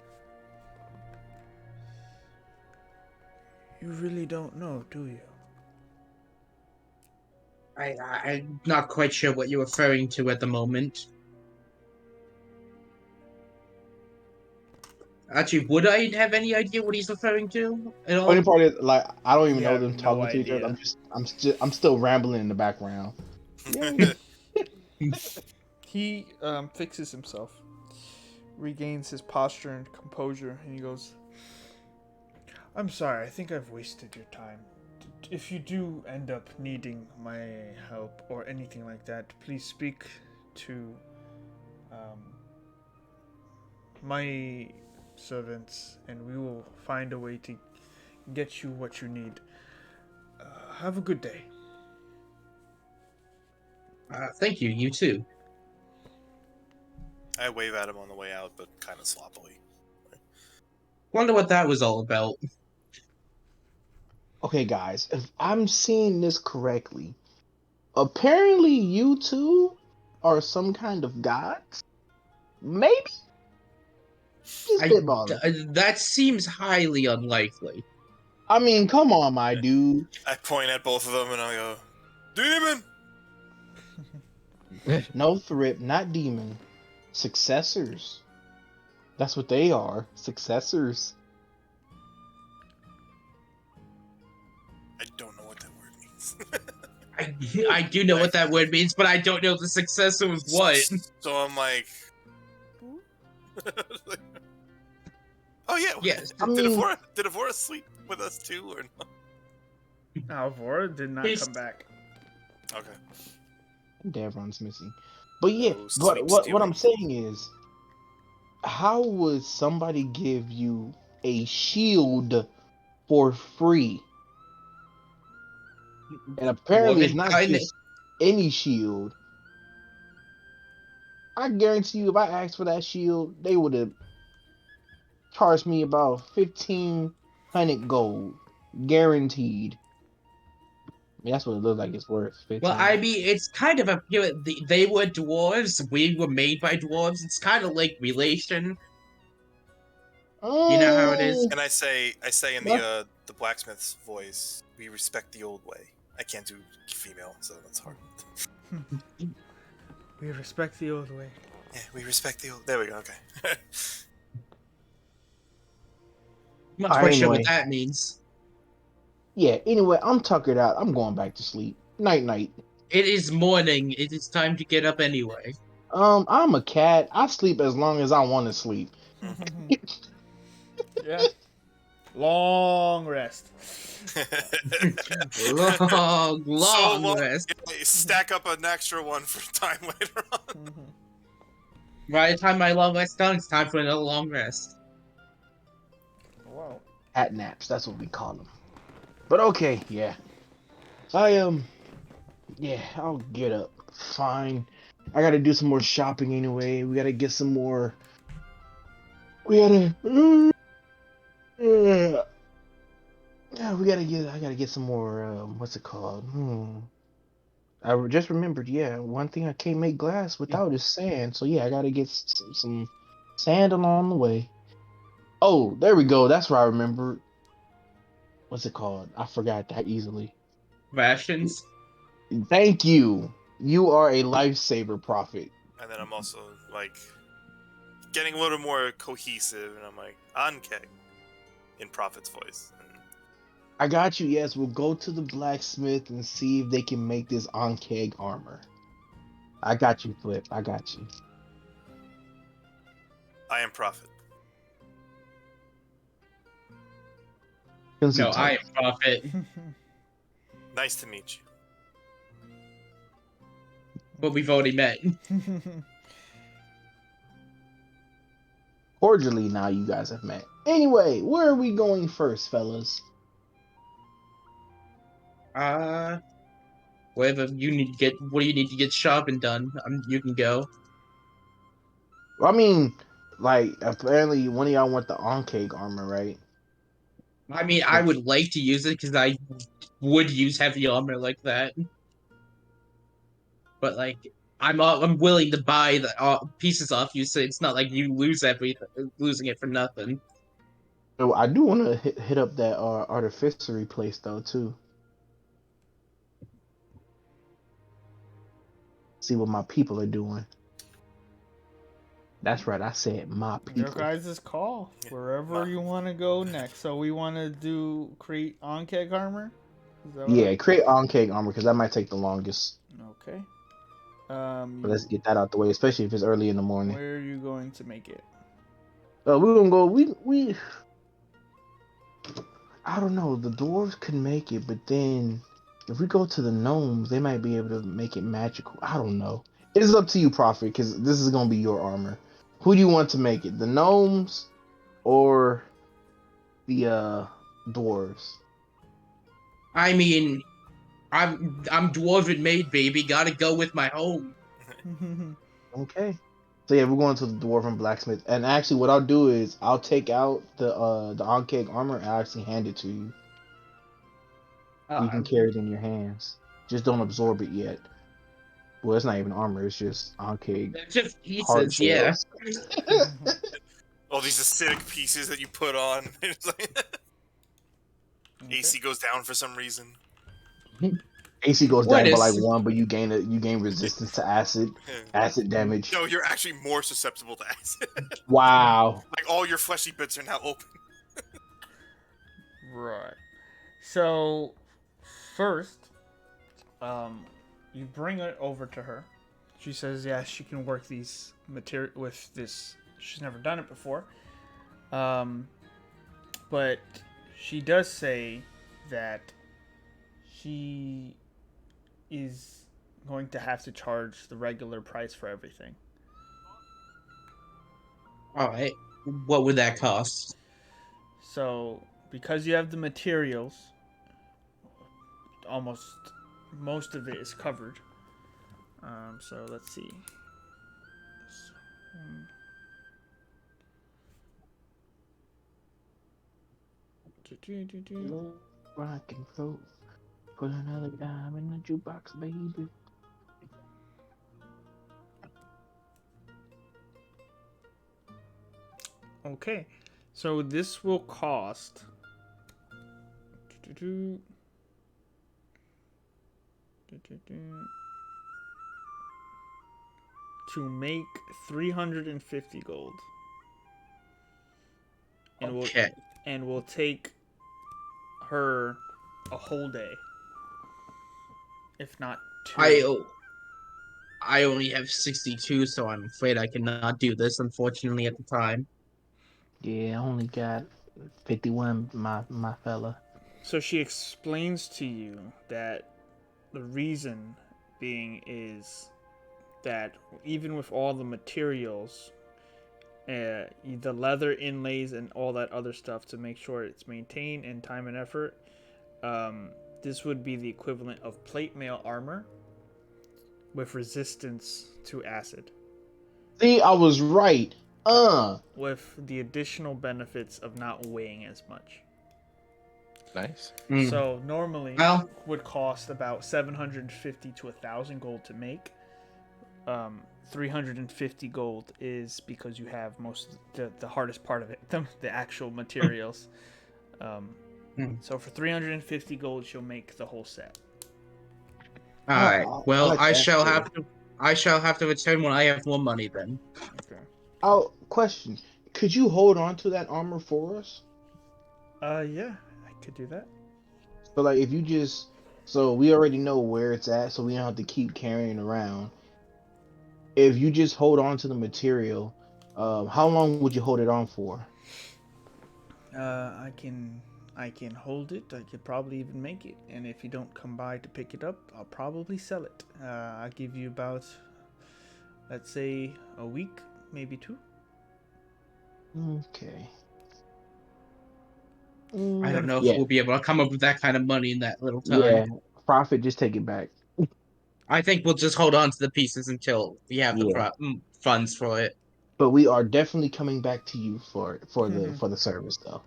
"You really don't know, do you?" I'm not quite sure what you're referring to at the moment. Actually, would I have any idea what he's referring to at all? Funny part is, like, I don't even You know have them no talking to each other. idea. I'm still rambling in the background. He fixes himself, regains his posture and composure, and he goes, "I'm sorry, I think I've wasted your time. If you do end up needing my help or anything like that, please speak to my servants and we will find a way to get you what you need. Have a good day." Thank you, you too. I wave at him on the way out, but kind of sloppily. Wonder what that was all about. Okay, guys, if I'm seeing this correctly, apparently you two are some kind of gods? Maybe? Just spitballing. That seems highly unlikely. I mean, come on, my dude. I point at both of them and I go, "Demon!" No threat, not demon. Successors. That's what they are. Successors. I don't know what that word means. I do know what that word means, but I don't know the successor of what. So I'm like, Oh yeah. Yes. I Did mean, Avora sleep with us too, or no? Alvora did not He's- come back. Okay. Davron's missing. But yeah, No but sleep what I'm stealing. saying is, how would somebody give you a shield for free? And apparently, it's Dwarven not kind. just any shield. I guarantee you, if I asked for that shield, they would have charged me about 1,500 gold, guaranteed. I mean, that's what it looks like it's worth. Well, 15. I mean, it's kind of a they were dwarves. We were made by dwarves. It's kind of like relation. You know how it is. Mm, And I say in but the blacksmith's voice, we respect the old way. I can't do female, so that's hard. We respect the old way. Yeah, we respect the old. There we go. Okay. I'm not Alright, quite sure what anyway. that means. Yeah, anyway, I'm tuckered out. I'm going back to sleep. Night, night. It is morning. It is time to get up anyway. I'm a cat. I sleep as long as I want to sleep. Yeah. Long rest. Long, So long rest. Yeah, stack up an extra one for time later on. By the time my long rest done, it's time for another long rest. Wow. Cat naps, that's what we call them. But okay, yeah. Yeah, I'll get up. Fine. I gotta do some more shopping anyway. We gotta get some more. We gotta. Yeah, we gotta get. I gotta get some more. What's it called? I just remembered. Yeah, one thing I can't make glass without is sand. So yeah, I gotta get some sand along the way. Oh, there we go. That's what I remember. What's it called? I forgot that easily. Rations. Thank you. You are a lifesaver, Prophet. And then I'm also like getting a little more cohesive, and I'm like Ankeg in Prophet's voice. And I got you. Yes, we'll go to the blacksmith and see if they can make this on-keg armor. I got you, Flip. I got you. I am Prophet. No, I am Prophet. Nice to meet you. But we've already met. Cordially, now you guys have met. Anyway, where are we going first, fellas? Whatever you need to get. What do you need to get shopping done? You can go. I mean, like, apparently one of y'all want the on-keg armor, right? I mean, I would like to use it because I would use heavy armor like that. But like, I'm willing to buy the pieces off you, so it's not like you losing it for nothing. So I do want to hit up that artificery place though too. See what my people are doing. That's right, I said my Your people. guys' call. Wherever you want to go next. So we want to create on-keg armor? Is that Yeah, create on-keg armor because that might take the longest. Okay. But let's get that out the way, especially if it's early in the morning. Where are you going to make it? We're gonna go. We. I don't know. The dwarves could make it, but then if we go to the gnomes, they might be able to make it magical. I don't know. It's up to you, Prophet, because this is gonna be your armor. Who do you want to make it? The gnomes or the dwarves? I mean, I'm dwarven made, baby. Gotta go with my home. Okay. So yeah, we're going to the dwarven blacksmith, and actually, what I'll do is I'll take out the on-keg armor and I'll actually hand it to you. You can carry it in your hands. Just don't absorb it yet. Well, it's not even armor; it's just on-keg They're just hard pieces, yeah. shells. All these acidic pieces that you put on. It's like AC goes down for some reason. AC goes What down by like is- 1, but you gain resistance to acid damage. No, you're actually more susceptible to acid. Wow. Like all your fleshy bits are now open. Right. So, first, you bring it over to her. She says, yes, she can work these with this she's never done it before. But she does say that she is going to have to charge the regular price for everything. All right. What would that cost? So, because you have the materials, almost most of it is covered. So let's see. Rock and roll. Put another dime in the jukebox, baby. Okay, so this will cost. To make 350 gold. And Okay. we'll take her a whole day. If not two. I only have 62, so I'm afraid I cannot do this, unfortunately, at the time. Yeah, I only got 51, my fella. So she explains to you that the reason being is that even with all the materials, the leather inlays and all that other stuff to make sure it's maintained and time and effort, this would be the equivalent of plate mail armor with resistance to acid. See, I was right. With the additional benefits of not weighing as much. Nice. So normally Well, would cost about 750 to 1,000 gold to make. 350 gold is because you have most the hardest part of it, the actual materials. So for 350 gold, she'll make the whole set. all right. Well, like I that shall too. have to. I shall have to return when I have more money. Then. Okay. Oh, question. Could you hold on to that armor for us? Yeah, I could do that. So, like, if you just. So, we already know where it's at, so we don't have to keep carrying it around. If you just hold on to the material, how long would you hold it on for? I can hold it. I could probably even make it. And if you don't come by to pick it up, I'll probably sell it. I'll give you about, let's say, a week, maybe 2. Okay. I don't know if Yeah, we'll be able to come up with that kind of money in that little time. yeah. Profit, just take it back. I think we'll just hold on to the pieces until we have the Yeah. funds for it. But we are definitely coming back to you for the service, though.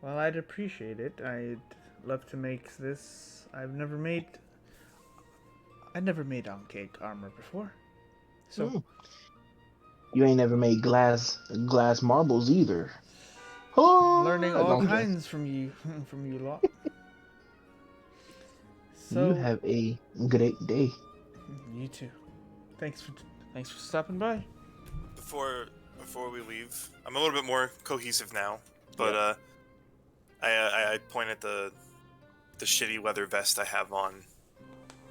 Well, I'd appreciate it. I'd love to make this. I'd never made cake armor before. So You ain't never made glass marbles either. Oh, learning all no, kinds from you lot. you So have a great day. you too. Thanks for stopping by. Before we leave, I'm a little bit more cohesive now, but I point at the shitty leather vest I have on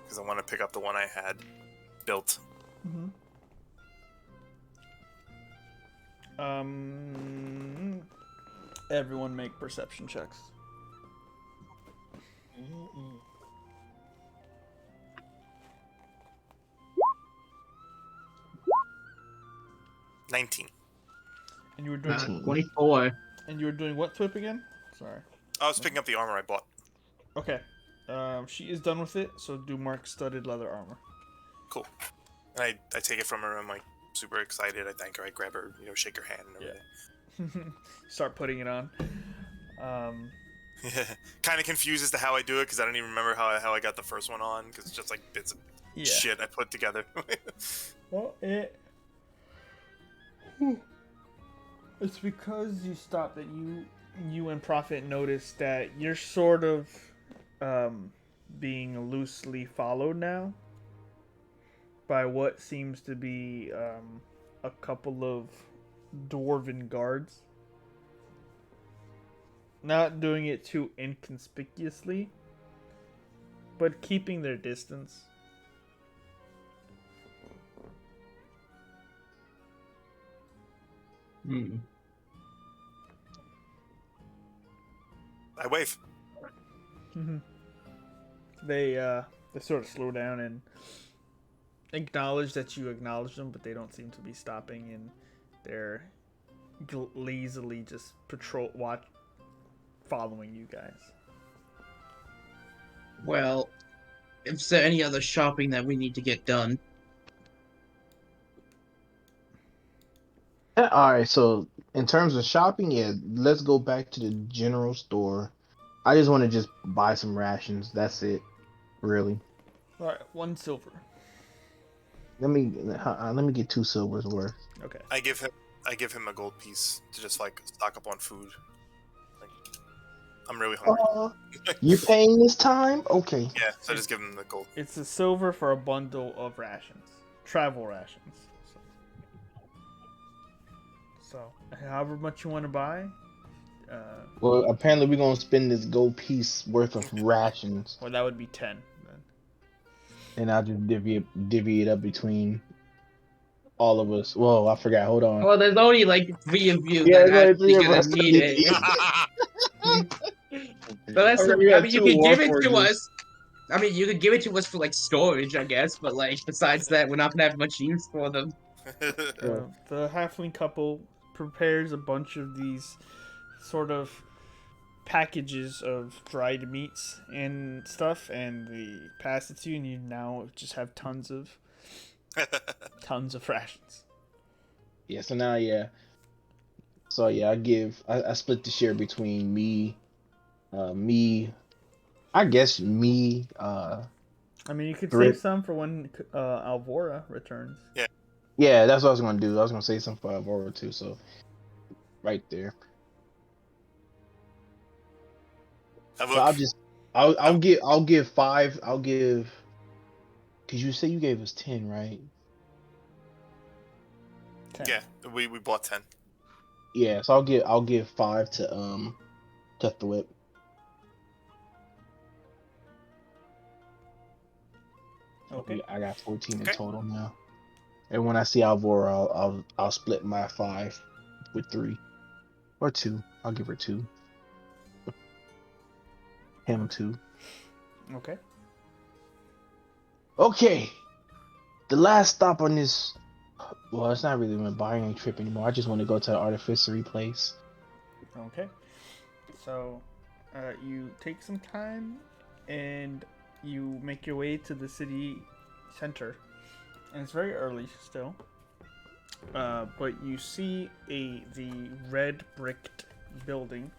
because I want to pick up the one I had built. Everyone make perception checks. 19. And you were doing 24. And you were doing what, Twip, again? Sorry. I was picking up the armor I bought. Okay. She is done with it, so do mark studded leather armor. Cool. And I take it from her. I'm like super excited. I thank her. I grab her, shake her hand and everything. Start putting it on. Kind of confused as to how I do it because I don't even remember how I got the first one on because it's just like bits of shit I put together. Well, it's because you stopped that you and Prophet noticed that you're sort of being loosely followed now by what seems to be a couple of dwarven guards. Not doing it too inconspicuously, but keeping their distance. Hmm. I wave. They sort of slow down and acknowledge that you acknowledge them, but they don't seem to be stopping, and they're lazily just following you guys. Well, is there any other shopping that we need to get done? All right, so in terms of shopping, yeah, let's go back to the general store. I just want to just buy some rations. That's it, really. All right, 1 silver. Let me get 2 silvers worth. Okay. I give him a gold piece to just like stock up on food. Like, I'm really hungry. You paying this time? Okay. Yeah, so I just give him the gold. It's a silver for a bundle of rations, travel rations. So however much you want to buy. Well, apparently we're gonna spend this gold piece worth of rations, Well, that would be 10 then. and I'll just divvy it up between all of us. Whoa, I forgot. Hold on. Well, there's only like 3 of you Yeah, that there's only actually 3 of gonna us. need it. But that's, I remember we I had mean, you 2 could give it to Warforges. us. I mean, you could give it to us for like storage, I guess. But like, besides that, we're not gonna have much use for them. The halfling couple prepares a bunch of these sort of packages of dried meats and stuff, and they pass it to you, and you now just have tons of rations. Yeah. So now, yeah. So yeah, I split the share between me, I guess me, I mean, you could Thrip. save some for when Alvora returns. Yeah, that's what I was gonna do. I was gonna say something for Aurora too. So right there. So I'll give 5. I'll give. Cause you say you gave us 10, right? 10. Yeah, we bought 10. Yeah. So I'll give 5 to Thwip. Okay. I got 14 in Okay. total now. And when I see Alvora, I'll split my 5 with 3 or 2. I'll give her 2. Him 2. Okay. Okay. The last stop on this. Well, it's not really a buying trip anymore. I just want to go to the artificery place. Okay. So, you take some time, and you make your way to the city center, and it's very early still. But you see the red bricked building,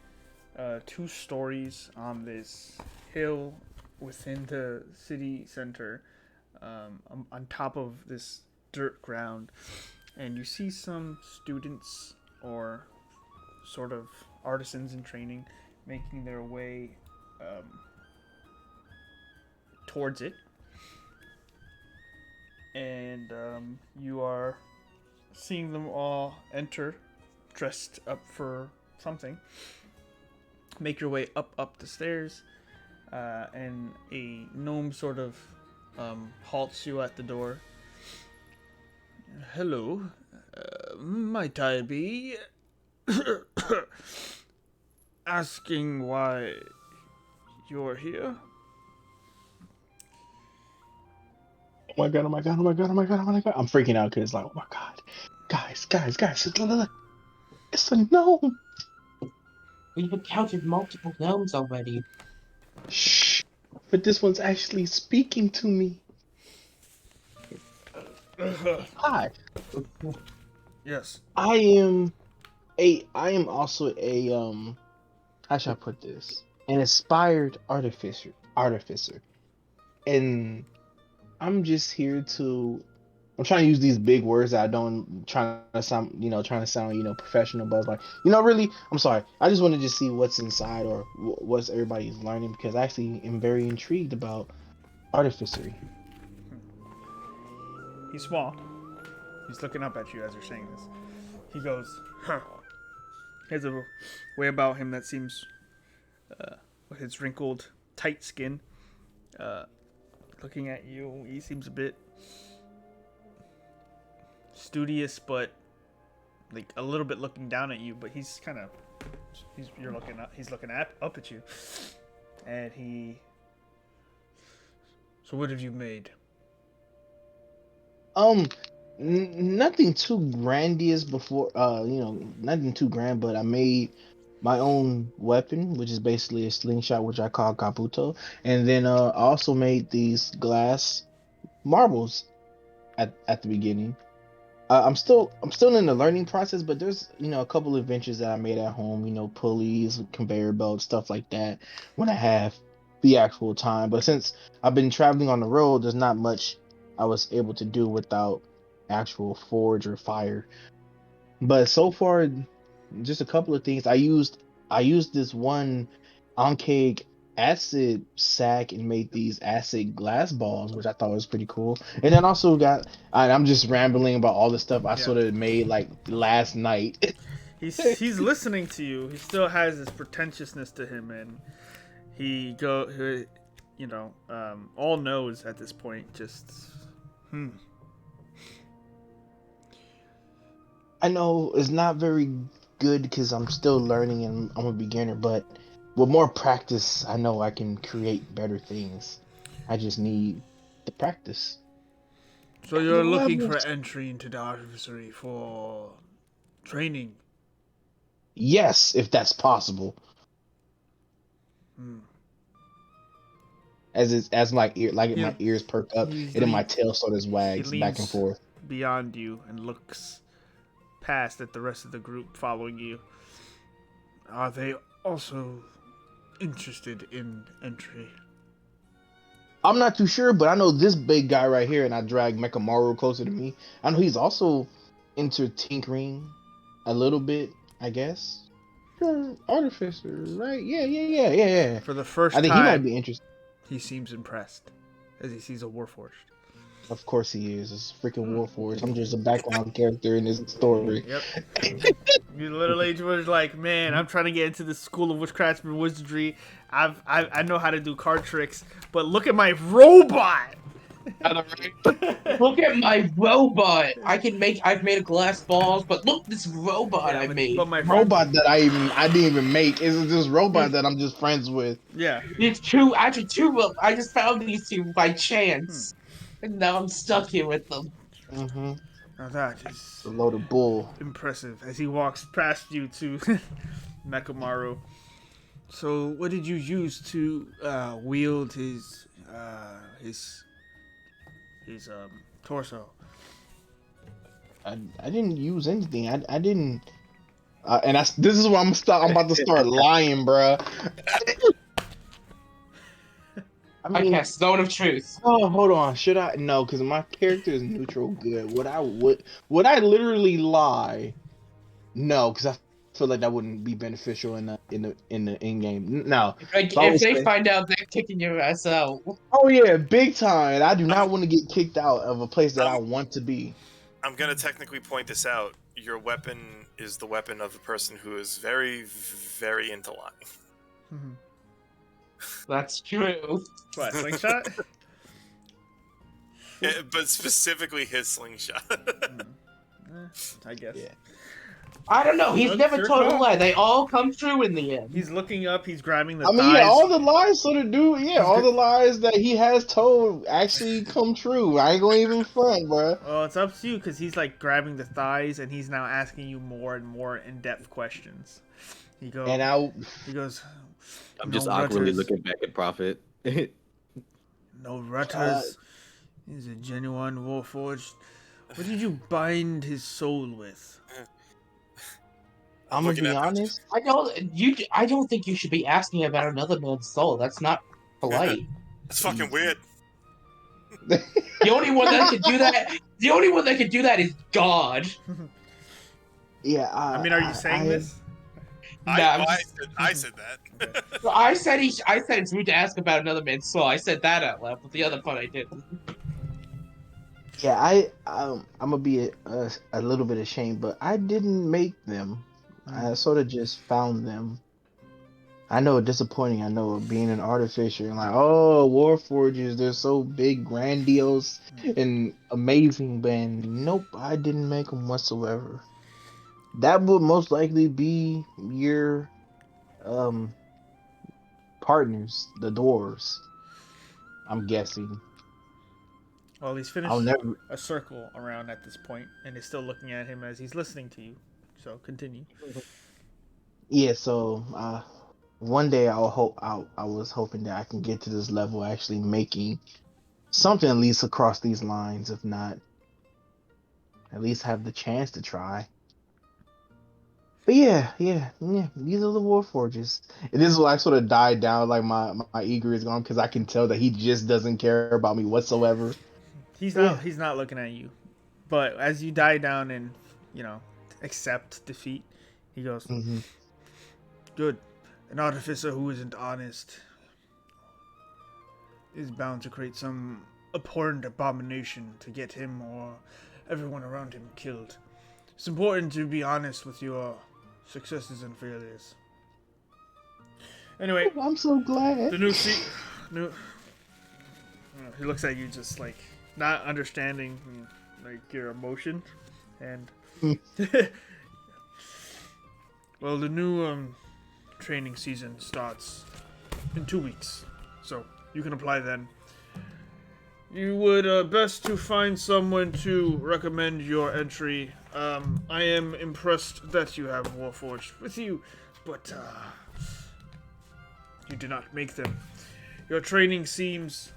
2 stories on this hill within the city center, on top of this dirt ground, and you see some students or sort of artisans in training making their way towards it, and you are seeing them all enter dressed up for something. Make your way up the stairs, and a gnome sort of halts you at the door. Hello, might I be asking why you're here? Oh my god! Oh my god! Oh my god! Oh my god! Oh my god! I'm freaking out because like, oh my god, guys! Look, it's a gnome. We've encountered multiple gnomes already. Shh! But this one's actually speaking to me. Hi. Yes. I am also a how should I put this? An aspired artificer. And I'm just here to I'm trying to use these big words that I don't trying to sound professional, but like really I'm sorry. I just want to just see what's inside or what's everybody's learning because I actually am very intrigued about artificery. He's small. He's looking up at you as you're saying this. He goes, huh. He has a way about him that seems, with his wrinkled, tight skin, looking at you, he seems a bit studious, but like a little bit looking down at you, but he's kind of you're looking up. He's looking up at you, and he. So what have you made? Nothing too grandiose before. Nothing too grand. But I made my own weapon, which is basically a slingshot, which I call Kabuto, and then I also made these glass marbles at the beginning. I'm still in the learning process, but there's a couple of inventions that I made at home. Pulleys, conveyor belts, stuff like that. When I have the actual time, but since I've been traveling on the road, there's not much I was able to do without actual forge or fire. But so far, just a couple of things. I used this one Ankeg acid sack and made these acid glass balls, which I thought was pretty cool. And then also I'm just rambling about all the stuff I sort of made like last night. He's listening to you. He still has this pretentiousness to him, and all knows at this point. Just I know it's not very good because I'm still learning and I'm a beginner, but with more practice, I know I can create better things. I just need the practice. So you're The looking for levels. entry into the artillery for training. Yes, if that's possible. As my He- ears perk up he and then my leans- tail sort of He wags back and leans forth. beyond you and looks past at the rest of the group following you. Are they also interested in entry? I'm not too sure, but I know this big guy right here, and I drag Mekamaru closer to me. I know he's also into tinkering a little bit, I guess. Artificer, right? Yeah. For the first I think he might time, be interested. he seems impressed as he sees a Warforged. Of course he is. It's freaking Warforged. I'm just a background character in this story. Yep. You literally was like, man, I'm trying to get into the school of witchcraft and wizardry. I know how to do card tricks, but look at my robot. Look at my robot. I've made a glass balls, but look this robot Yeah, I made. but my Robot that I didn't even make. It's this robot that I'm just friends with. Yeah. It's actually two. I just found these two by chance, and now I'm stuck here with them. Mm-hmm. Now that is A load of bull. impressive. As he walks past you to Mekamaru. So, what did you use to wield his torso? I didn't use anything. I didn't. This is where I'm about to start lying, bruh. I cast Zone of Truth. Oh, hold on. Should I? No, because my character is neutral good. Would I literally lie? No, because I feel like that wouldn't be beneficial in the in game. No. If they find out, they're kicking your ass out. Oh yeah, big time. I do not want to get kicked out of a place that I want to be. I'm gonna technically point this out. Your weapon is the weapon of a person who is very, very into lying. That's true. What, slingshot? But specifically his slingshot. I guess. Yeah. I don't know. He's That's never your told a call. lie. They all come true in the end. He's looking up. He's grabbing the I mean, thighs. yeah, all the lies sort of do. Yeah, all the lies that he has told actually come true. I ain't gonna even front, bro. Well, it's up to you because he's like grabbing the thighs and he's now asking you more and more in-depth questions. He goes. I'm just "No awkwardly rutters. looking back at Prophet. No rutters. He's a genuine warforged. What did you bind his soul with? I'm gonna be honest. I don't think you should be asking about another man's soul. That's not polite. That's fucking weird. The only one that could do that. The only one that could do that is God. Yeah. I mean, are you saying this? I said that. I said it's rude to ask about another man's soul. I said that out loud, but the other part I didn't. Yeah, I'm gonna be a little bit ashamed, but I didn't make them. I sort of just found them. I know, disappointing. I know, being an artificer and like, oh, Warforges, they're so big, grandiose, and amazing. But nope, I didn't make them whatsoever. that would most likely be your um partners, the dwarves. I'm guessing. Well, he's I'll finished never. a circle around at this point and is still looking at him as he's listening to you. So continue. Yeah. So one day I'll hope. I was hoping that I can get to this level, actually making something at least across these lines. If not, at least have the chance to try. But yeah. These are the war forges. And this is like sort of died down. Like my eager is gone because I can tell that he just doesn't care about me whatsoever. He's But yeah. not. He's not looking at you. But as you die down and you know accept defeat, he goes, Hmm. "Good. An artificer who isn't honest is bound to create some abhorrent abomination to get him or everyone around him killed. It's important to be honest with your successes and failures." Anyway, I'm so glad. the new. He looks at you just like not understanding like your emotion, and well, the new training season starts in 2 weeks, so you can apply then. You would best to find someone to recommend your entry. I am impressed that you have Warforged with you, but you did not make them. Your training seems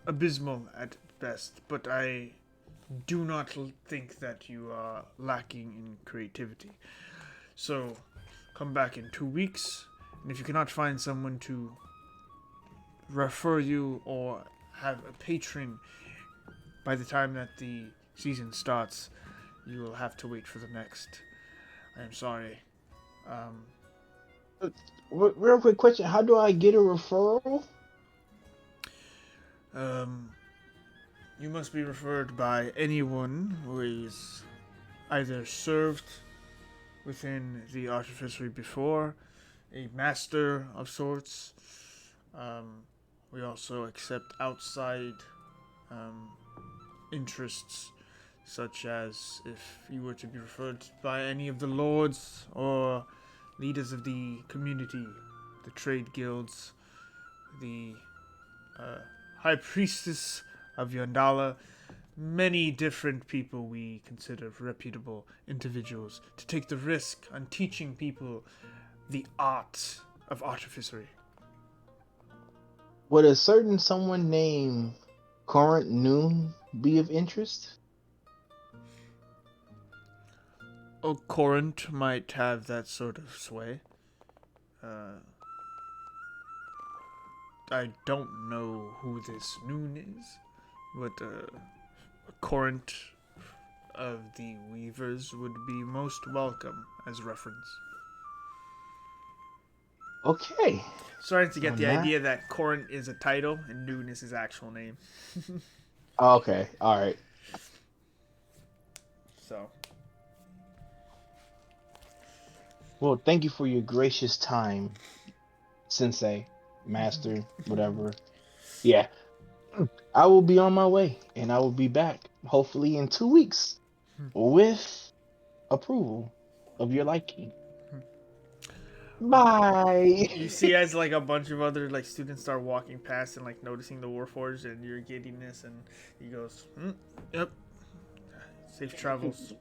abysmal at best, but I do not think that you are lacking in creativity. So, come back in 2 weeks, and if you cannot find someone to refer you or have a patron by the time that the season starts, you will have to wait for the next. I am sorry. Real quick question: how do I get a referral? You must be referred by anyone who is either served within the artificery before, a master of sorts. We also accept outside interests, such as if you were to be referred by any of the lords or leaders of the community, the trade guilds, the high priestess of Yondala, many different people we consider reputable individuals to take the risk on teaching people the art of artificery. Would a certain someone named Current Noon be of interest? Corinth might have that sort of sway. I don't know who this Noon is, but Corinth of the Weavers would be most welcome as reference. Okay. Starting to get On the that. idea that Corinth is a title and Noon is his actual name. Okay. All right. So, Well, thank you for your gracious time, Sensei, Master, whatever. Yeah. I will be on my way, and I will be back hopefully in 2 weeks with approval of your liking. Bye. you see as like a bunch of other like students start walking past and like noticing the Warforged and your giddiness, and he goes, "Yep, safe travels."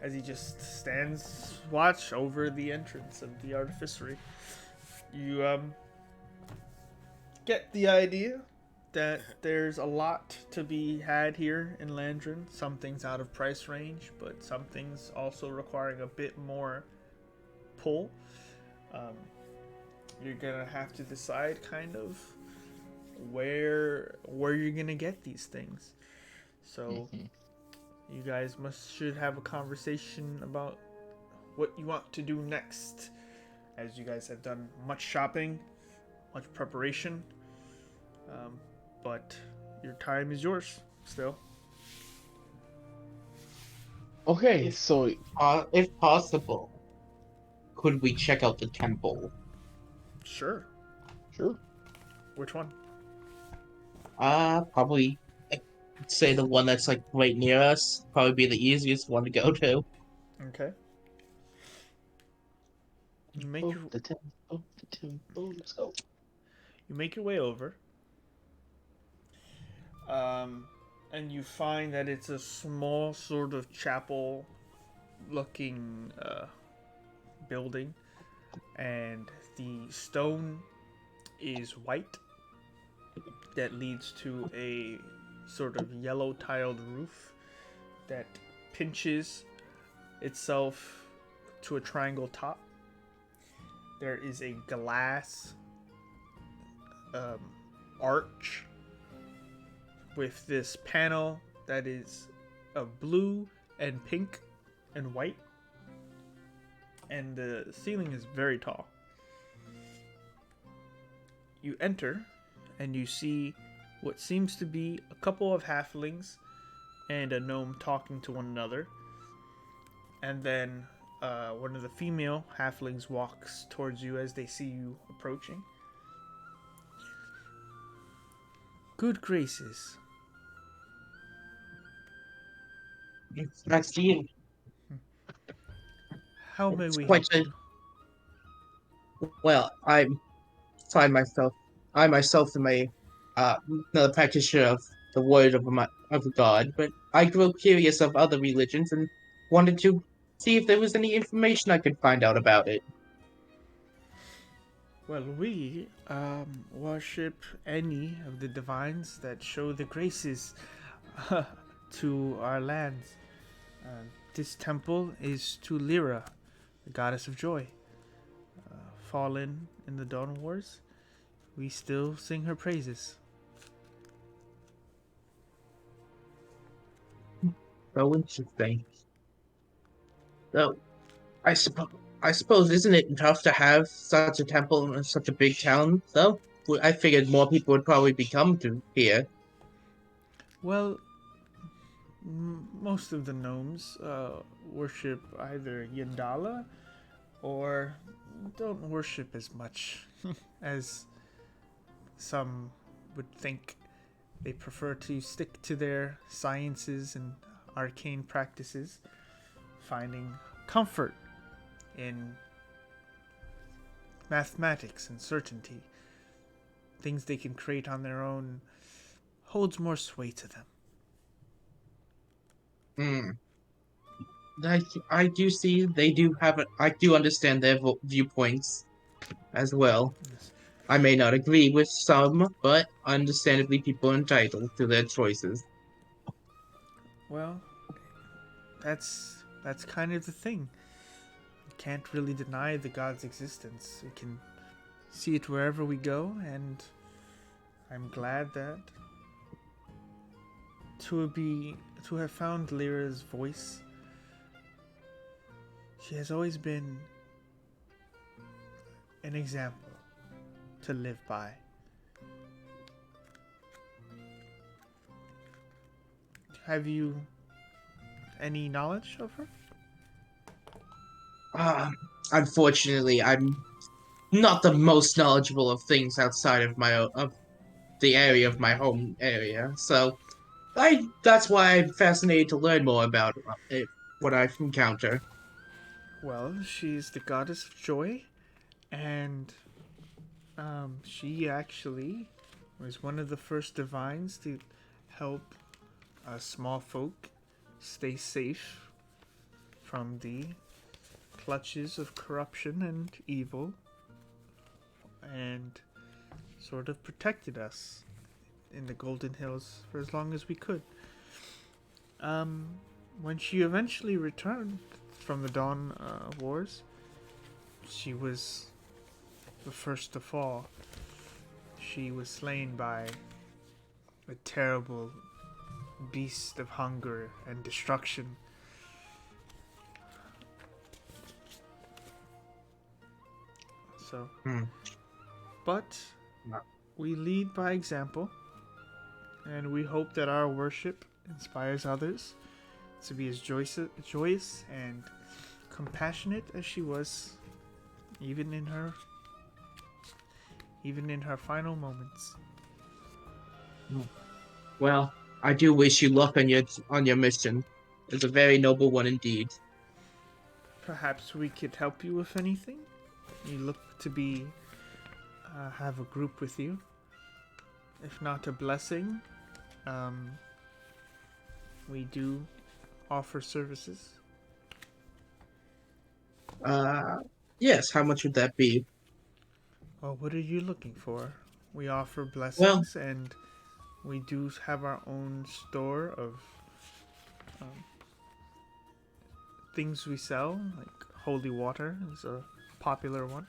As he just stands watch over the entrance of the artificery. You get the idea that there's a lot to be had here in Landrin. Some things out of price range, but some things also requiring a bit more pull. You're gonna have to decide kind of where you're gonna get these things. So you guys should have a conversation about what you want to do next, as you guys have done much shopping, much preparation, but your time is yours still. Okay, so If possible, could we check out the temple? Sure. sure. Which one? Probably say the one that's like right near us. Probably be the easiest one to go to. Okay. You make Oh, your the temple. Oh, the temple. Let's go. you make your way over. And you find that it's a small sort of chapel-looking building, and the stone is white. That leads to a sort of yellow tiled roof that pinches itself to a triangle top. There is a glass um, arch with this panel that is of blue and pink and white, and the ceiling is very tall. You enter and you see what seems to be a couple of halflings and a gnome talking to one another. And then one of the female halflings walks towards you as they see you approaching. Good graces. I see. How may It's we quite help a, you? well. Find myself. I myself am a another practitioner of the word of God, but I grew curious of other religions and wanted to see if there was any information I could find out about it. Well, we worship any of the divines that show the graces to our lands. This temple is to Lyra, the goddess of joy. Fallen in the Dawn Wars, we still sing her praises. So interesting. So I suppose isn't it tough to have such a temple in such a big town? Though I figured more people would probably be coming to here. Well, most of the gnomes worship either Yandala or don't worship as much as some would think. They prefer to stick to their sciences and arcane practices, finding comfort in mathematics and certainty. Things they can create on their own holds more sway to them. Hmm. I do see they do have it. I do understand their viewpoints as well. Yes. I may not agree with some, but understandably, people are entitled to their choices. Well, that's kind of the thing. You can't really deny the god's existence. We can see it wherever we go, and I'm glad that to have found Lyra's voice. She has always been an example to live by. Have you any knowledge of her? Unfortunately, I'm not the most knowledgeable of things outside of of the area of my home area. So that's why I'm fascinated to learn more about it, what I've encountered. Well, she's the goddess of joy, and she actually was one of the first divines to help small folk stay safe from the clutches of corruption and evil, and sort of protected us in the Golden Hills for as long as we could. When she eventually returned from the Dawn Wars, she was the first to fall. She was slain by a terrible beast of hunger and destruction. So, but we lead by example, and we hope that our worship inspires others to be as joyous and compassionate as she was, even in her final moments. Well, I do wish you luck on your mission. It's a very noble one indeed. Perhaps we could help you with anything. You look to be have a group with you. If not a blessing, we do offer services. Yes. How much would that be? Well, what are you looking for? We offer Well, blessings, and we do have our own store of um, things we sell, like holy water is a popular one.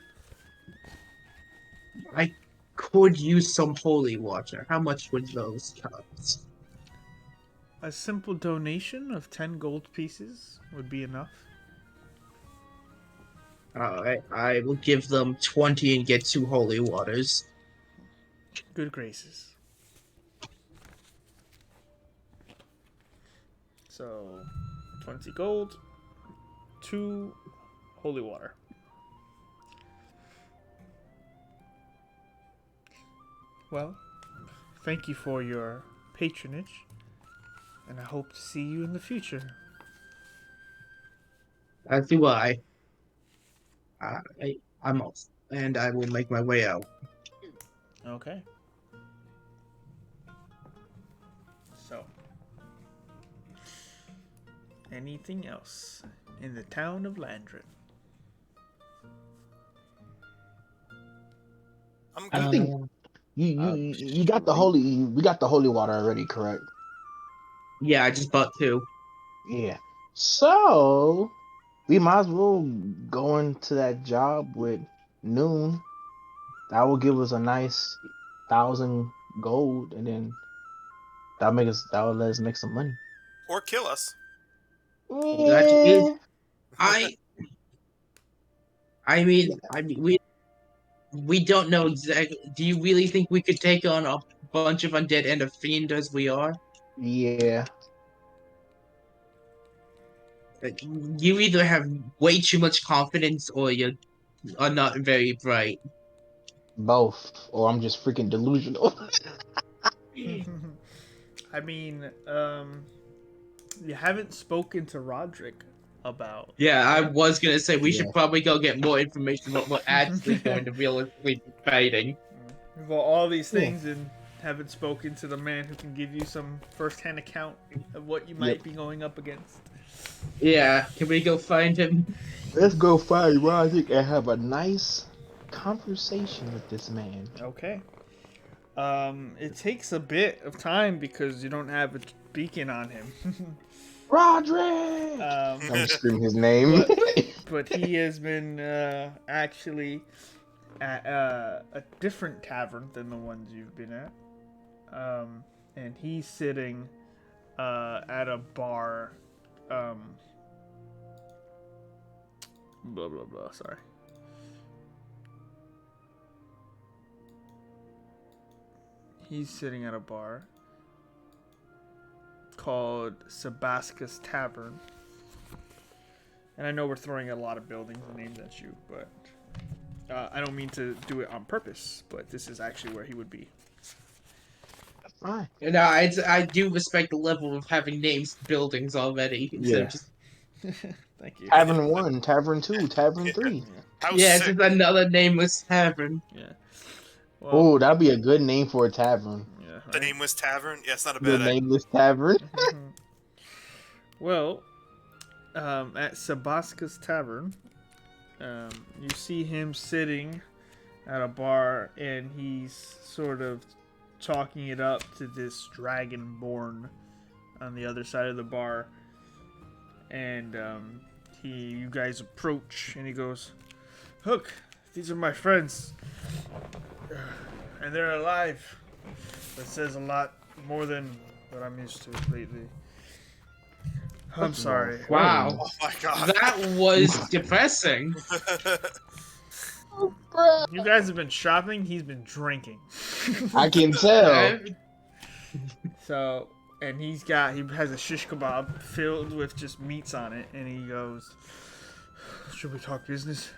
I could use some holy water. How much would those cost? A simple donation of 10 gold pieces would be enough. Alright, I will give them 20 and get 2 holy waters. Good graces. So, 20 gold, 2 holy water. Well, thank you for your patronage, and I hope to see you in the future. As do I. I'm off, and I will make my way out. Okay. So, anything else in the town of Landrin? I'm I good. think you got the holy we got the holy water already, correct? Yeah, I just bought 2. Yeah. So we might as well go into that job with Noon. That will give us a nice 1,000 gold, and then that will let us make some money. Or kill us. That is, Yeah. I, we don't know exactly. Do you really think we could take on a bunch of undead and a fiend as we are? Yeah. You either have way too much confidence or you are not very bright. Both. Or I'm just freaking delusional. I mean, you haven't spoken to Roderick about. Yeah, I right? was gonna say we Yeah. should probably go get more information about what we're actually going to realistically be fighting. Well, all these Yeah. things and haven't spoken to the man who can give you some first-hand account of what you might be going up against. Yeah, can we go find him? Let's go find Roderick and have a nice conversation with this man. Okay. It takes a bit of time because you don't have a beacon on him. Roderick! I'm screaming his name. but he has been actually at a different tavern than the ones you've been at. And he's sitting at a bar. Blah, blah, blah. Sorry. He's sitting at a bar called Sebascus Tavern. And I know we're throwing a lot of buildings and names at you, but I don't mean to do it on purpose, but this is actually where he would be. Fine. No, I do respect the level of having names buildings already instead of just Thank you. Tavern 1, Tavern 2, Tavern 3. How yeah, it's sick. just another nameless tavern. Yeah. Well, Oh, that'd be a good name for a tavern. yeah, The right? Nameless Tavern? Yeah, it's not a The bad idea. nameless tavern. Well, at Sebascus Tavern, you see him sitting at a bar, and he's sort of chalking it up to this dragonborn on the other side of the bar. And you guys approach, and he goes, "Look, these are my friends, and they're alive." That says a lot more than what I'm used to lately. I'm sorry. Wow, Oh my god. that was depressing. You guys have been shopping. He's been drinking. I can tell. So, and he has a shish kebab filled with just meats on it, and he goes, "Should we talk business?"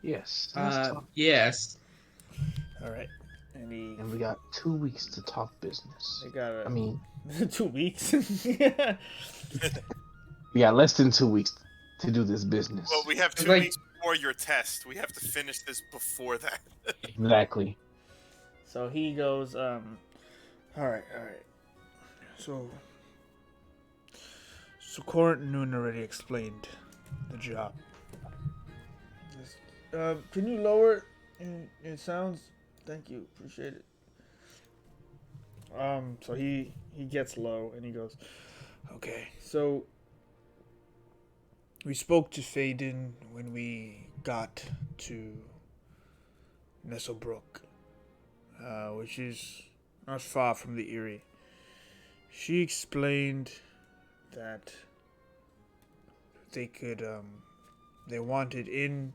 Yes. Yes. All right. And And we got 2 weeks to talk business. they got I mean, 2 weeks. We got less than 2 weeks to do this business. Well, we have It's 2 like- weeks before your test. We have to finish this before that. Exactly. So he goes, all right. So Court Noon already explained the job. Can you lower it in sounds? Thank you, appreciate it. So he gets low and he goes, okay, so we spoke to Faden when we got to Nestlebrook, which is not far from the Erie. She explained that they could, they wanted in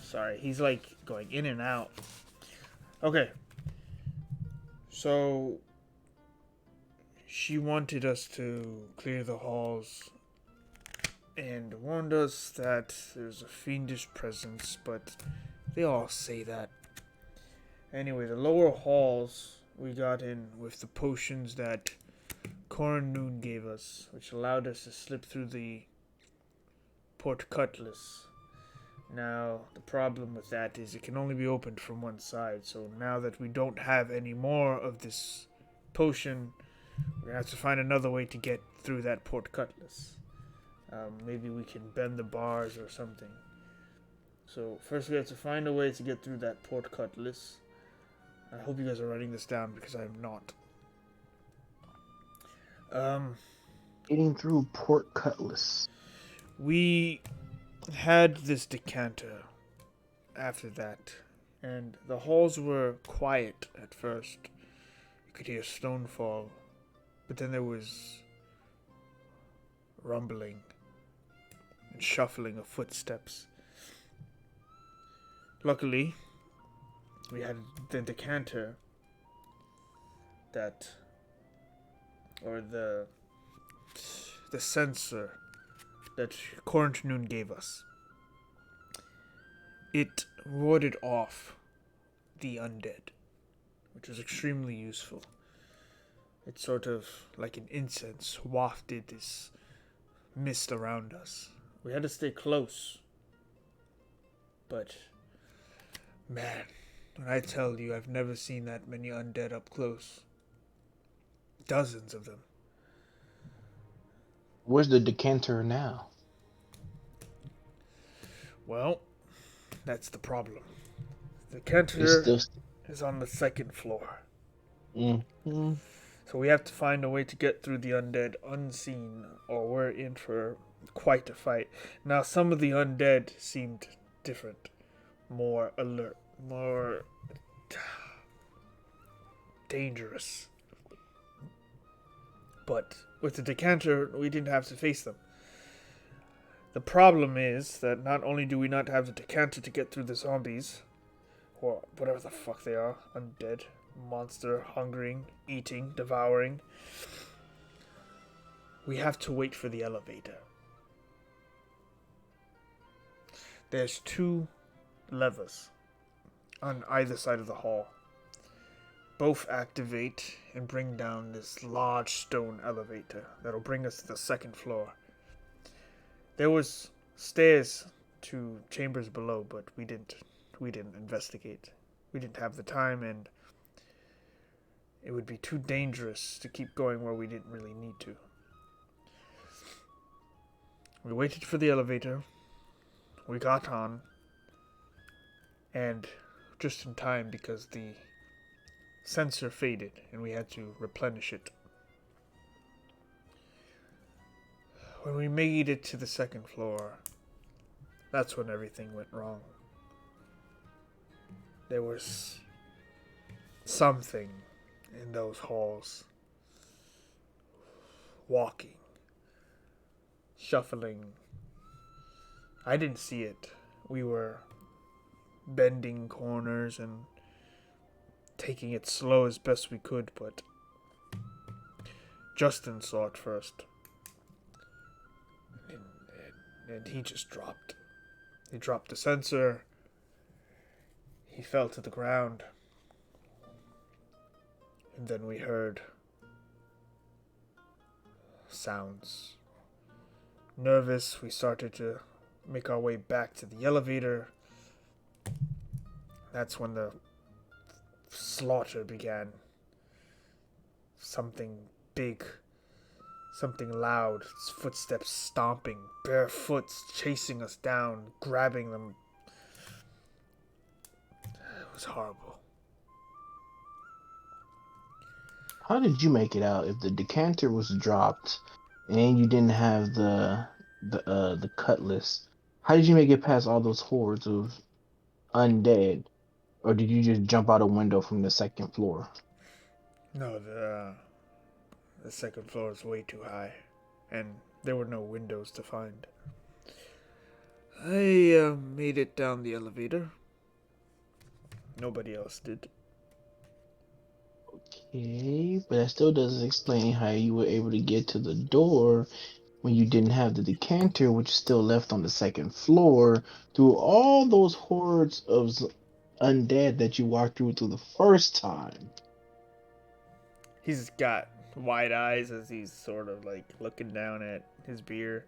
sorry, he's like going in and out. Okay. So she wanted us to clear the halls and warned us that there's a fiendish presence, but they all say that. Anyway, the lower halls we got in with the potions that Corin Noon gave us, which allowed us to slip through the Port Cutlass. Now, the problem with that is it can only be opened from one side, so now that we don't have any more of this potion, we're going to have to find another way to get through that Port Cutlass. Maybe we can bend the bars or something. So, first we have to find a way to get through that Port Cutlass. I hope you guys are writing this down because I'm not. Getting through Port Cutlass. We had this decanter after that, and the halls were quiet at first. You could hear stone fall, but then there was rumbling and shuffling of footsteps. Luckily, we had the decanter that, or the sensor that Noon gave us. It warded off the undead, which was extremely useful. It sort of, like an incense, wafted this mist around us. We had to stay close. But, man, when I tell you I've never seen that many undead up close. Dozens of them. Where's the decanter now? Well, that's the problem. The It's decanter still. is on the second floor. Mm. So we have to find a way to get through the undead unseen, or we're in for quite a fight. Now, some of the undead seemed different. More alert. More dangerous. But with the decanter, we didn't have to face them. The problem is that not only do we not have the decanter to get through the zombies, or whatever the fuck they are, undead, monster, hungering, eating, devouring, we have to wait for the elevator. There's 2 levers on either side of the hall. Both activate and bring down this large stone elevator that'll bring us to the second floor. There was stairs to chambers below, but we didn't investigate. We didn't have the time, and it would be too dangerous to keep going where we didn't really need to. We waited for the elevator. We got on, and just in time because the sensor faded and we had to replenish it. When we made it to the second floor, that's when everything went wrong. There was something in those halls. Walking. Shuffling. I didn't see it. We were bending corners and taking it slow as best we could, but Justin saw it first. And he just dropped. He dropped the sensor. He fell to the ground. And then we heard sounds. Nervous, we started to make our way back to the elevator. That's when the slaughter began. Something big, something loud, footsteps stomping, barefoot chasing us down, grabbing them. It was horrible. How did you make it out if the decanter was dropped and you didn't have the cutlass? How did you make it past all those hordes of undead? Or did you just jump out a window from the second floor? No, the second floor is way too high, and there were no windows to find. I made it down the elevator. Nobody else did. Okay, but that still doesn't explain how you were able to get to the door when you didn't have the decanter, which is still left on the second floor, through all those hordes of undead that you walked through the first time. He's got wide eyes as he's sort of like looking down at his beer.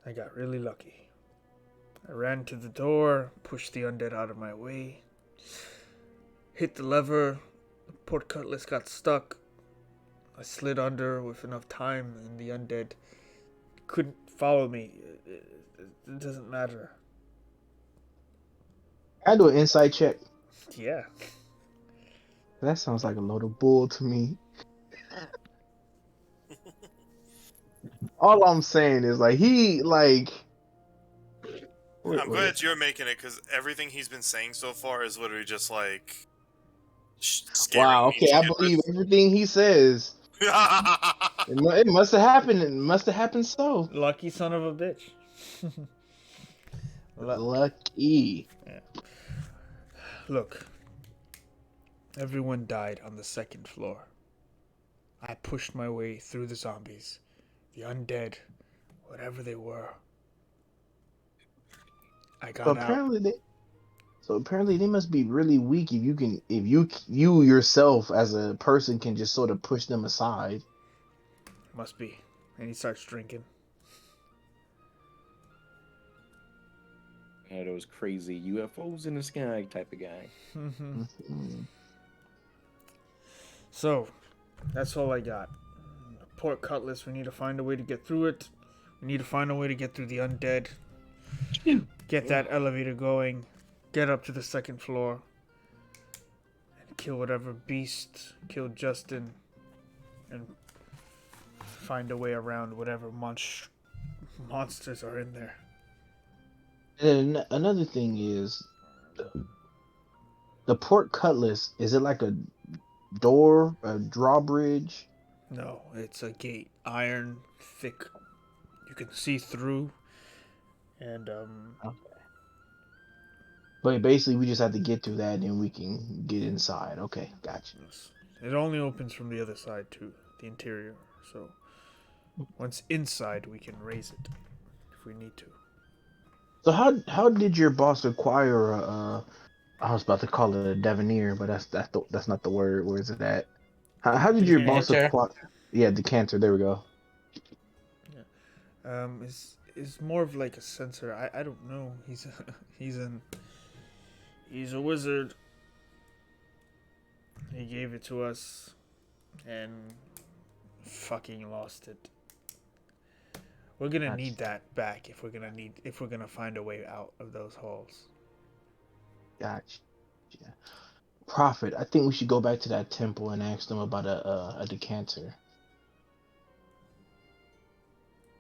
I got really lucky. I ran to the door, pushed the undead out of my way, hit the lever, the port cutlass got stuck. I slid under with enough time, and the undead couldn't follow me. It doesn't matter. I do an insight check. Yeah. That sounds like a load of bull to me. All I'm saying is I'm glad you're making it because everything he's been saying so far is literally just like scaring wow. me Okay, I believe shitless. everything he says. It must have happened. It must have happened so. Lucky son of a bitch. Lucky. Yeah. Look, everyone died on the second floor. I pushed my way through the zombies, the undead, whatever they were. I got out. So apparently they must be really weak if you yourself as a person can just sort of push them aside. Must be. And he starts drinking. Those crazy UFOs in the sky type of guy. So, that's all I got. Port cutlass, we need to find a way to get through it. We need to find a way to get through the undead. Get that elevator going. Get up to the second floor. And kill whatever beast killed Justin. And find a way around whatever monsters are in there. And then another thing is the port cutlass. Is it like a door, a drawbridge? No, it's a gate. Iron, thick. You can see through. And, Okay. But basically, we just have to get through that, and we can get inside. Okay, gotcha. it only opens from the other side too, the interior. So once inside, we can raise it if we need to. So how did your boss acquire a? I was about to call it a Devanir, but that's not the word. Where is it at? How did your boss Decanter. acquire? Yeah, decanter. There we go. Is more of like a sensor. I don't know. He's a wizard. He gave it to us, and fucking lost it. We're gonna Gotcha. need that back if we're gonna find a way out of those halls. Gotcha. Yeah. Prophet. I think we should go back to that temple and ask them about a decanter.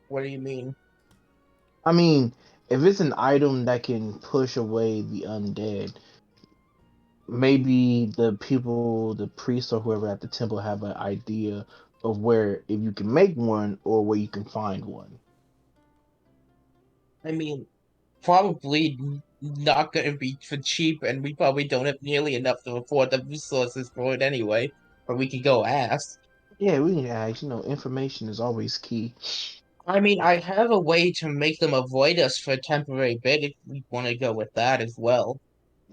What do you mean? I mean, if it's an item that can push away the undead, maybe the people, the priests or whoever at the temple have an idea of where, if you can make one or where you can find one. I mean, probably not going to be for cheap, and we probably don't have nearly enough to afford the resources for it anyway. But we could go ask. Yeah, we can ask. Information is always key. I mean, I have a way to make them avoid us for a temporary bit if we want to go with that as well.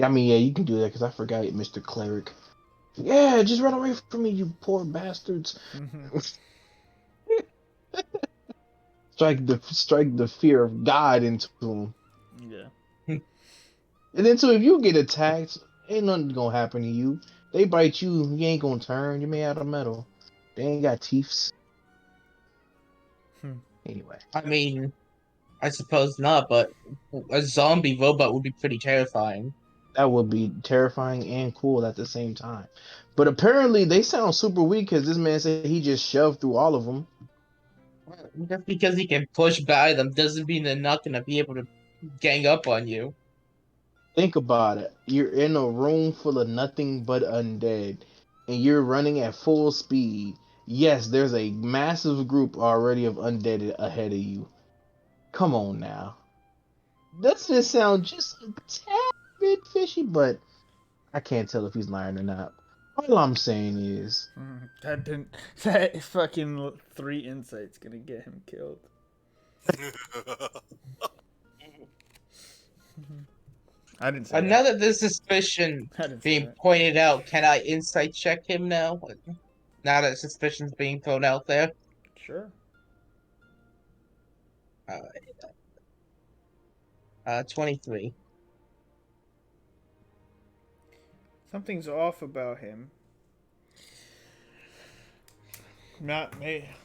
I mean, yeah, you can do that because I forgot Mr. Cleric. Yeah, just run away from me, you poor bastards. Strike the fear of God into him. Yeah. And then, so if you get attacked, ain't nothing gonna happen to you. They bite you, you ain't gonna turn. You're made out of metal. They ain't got teeth. Anyway, I mean, I suppose not, but a zombie robot would be pretty terrifying. that would be terrifying and cool at the same time. But apparently, they sound super weak because this man said he just shoved through all of them. Just because he can push by them doesn't mean they're not going to be able to gang up on you. Think about it. You're in a room full of nothing but undead, and you're running at full speed. Yes, there's a massive group already of undead ahead of you. Come on now. Doesn't it sound just a tad bit fishy? But I can't tell if he's lying or not. All I'm saying is, That didn't. That fucking 3 insights gonna get him killed. I didn't say Now that. that there's suspicion I didn't say being that. pointed out, can I insight check him now? Now that suspicion's being thrown out there? Sure. Uh, 23. Something's off about him. Not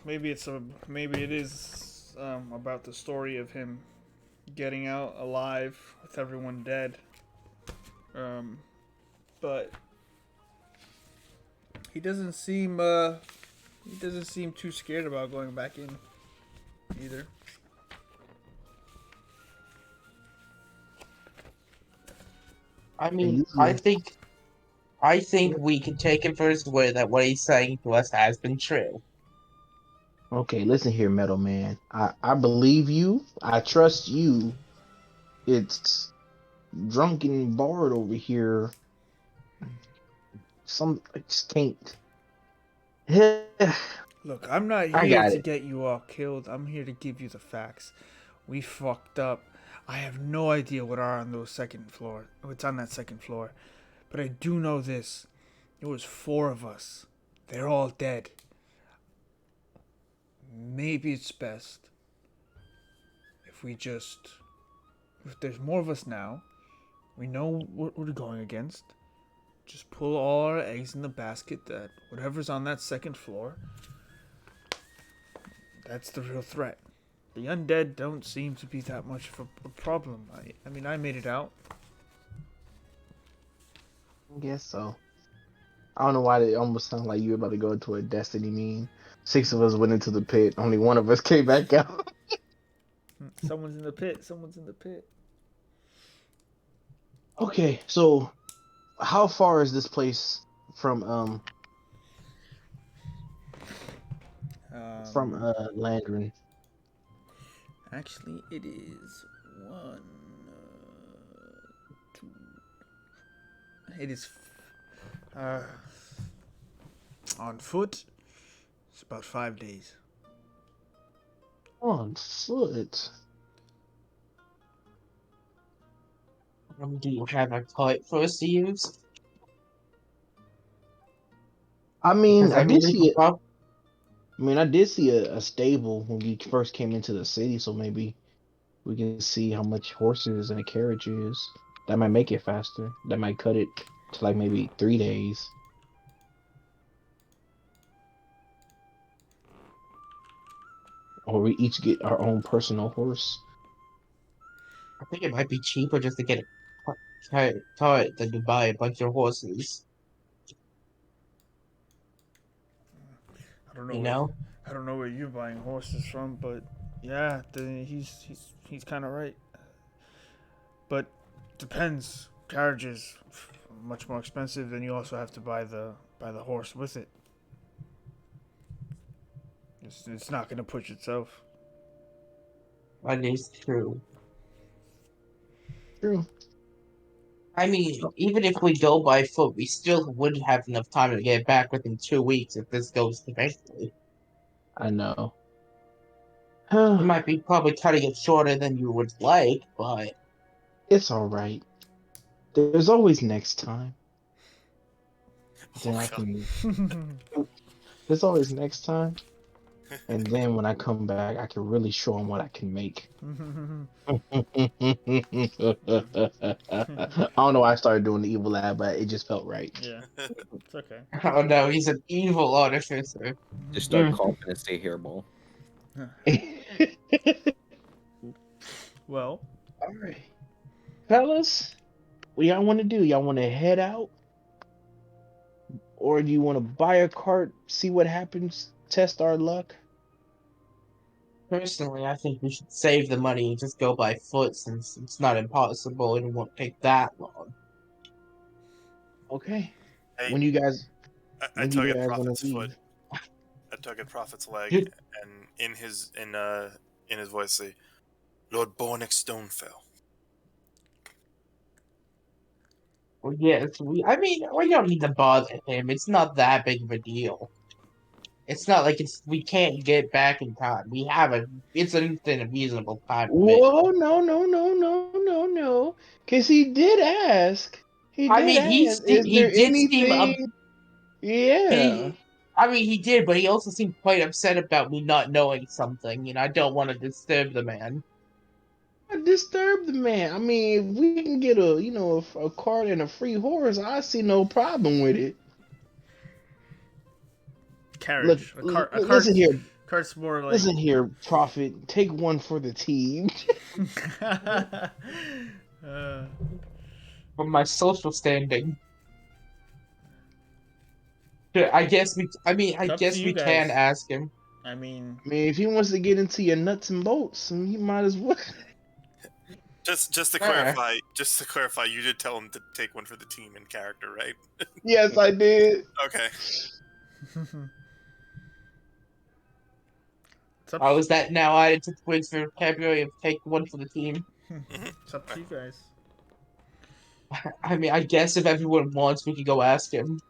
maybe it's maybe it is about the story of him getting out alive with everyone dead. But he doesn't seem too scared about going back in either. I and mean, usually, I think we can take him for his word that what he's saying to us has been true. okay, listen here, Metal Man. I believe you. I trust you. It's drunken Bard over here. I just can't. Look, I'm not I here got to it. get you all killed. I'm here to give you the facts. We fucked up. I have no idea what are on those second floor. What's on that second floor, but I do know this. There was 4 of us. They're all dead. Maybe it's best if we just. If there's more of us now, we know what we're going against. Just pull all our eggs in the basket that whatever's on that second floor, that's the real threat. The undead don't seem to be that much of a problem. I mean, I made it out. I guess so. I don't know why it almost sounds like you were about to go into a Destiny meme. 6 of us went into the pit. Only one of us came back out. Someone's in the pit. Someone's in the pit. Okay, so how far is this place from Um, Landrin? Actually, it is 1, 2. It is uh, on foot. It's about 5 days. On foot. Do you have a cart for us to use? I mean, Because I I mean, did we see can it. I mean, I did see a stable when we first came into the city, so maybe we can see how much horses and a carriage is. That might make it faster. That might cut it to like maybe 3 days. Or we each get our own personal horse. I think it might be cheaper just to get a cart than to buy a bunch of horses. I don't know You where know? I don't know where you're buying horses from, but yeah, he's kind of right. But depends. Carriages much more expensive, then you also have to buy the horse with it. It's not gonna push itself. That is true. True. I mean, even if we go by foot, we still wouldn't have enough time to get back within 2 weeks if this goes eventually. I know. It might be probably cutting it shorter than you would like, but It's all right. There's always next time. Then Oh, I God. can. There's always next time, and then when I come back, I can really show them what I can make. I don't know why I started doing the evil laugh, but it just felt right. Yeah, it's okay. Oh no, he's an evil artificer. Just start coughing and say hairball. Well, All right, fellas, what y'all want to do? Y'all want to head out, or do you want to buy a cart, see what happens, test our luck? Personally, I think we should save the money and just go by foot since it's not impossible and it won't take that long. Okay. Hey, When you guys, I when do tug you at guys want Prophet's to foot. leave? I tug at Prophet's leg, and in his voice say, "Lord Bornick Stonefell." Well, yes, I mean, we don't need to bother him. It's not that big of a deal. It's not like we can't get back in time. It's within a reasonable time to make. Whoa, no, no, no, no, no, no. Because he did ask. He I did mean, ask, is he there did seem anything? Yeah. he. I mean, he did, but he also seemed quite upset about me not knowing something, and I don't want to disturb the man. Disturb the man. I mean, if we can get a cart and a free horse, I see no problem with it. Look, carriage. A listen cart. here, Cart's more like. listen here, Prophet. Take one for the team. uh, From my social standing. I guess we. I mean, I it's up to guess you we can guys. ask him. I mean, I mean, if he wants to get into your nuts and bolts, he might as well. Just to Sure. clarify, you did tell him to take one for the team in character, right? Yes, I did. Okay. it's up. Oh, is that now added to the quiz for vocabulary of take one for the team? It's up to you guys. I mean, I guess if everyone wants, we could go ask him.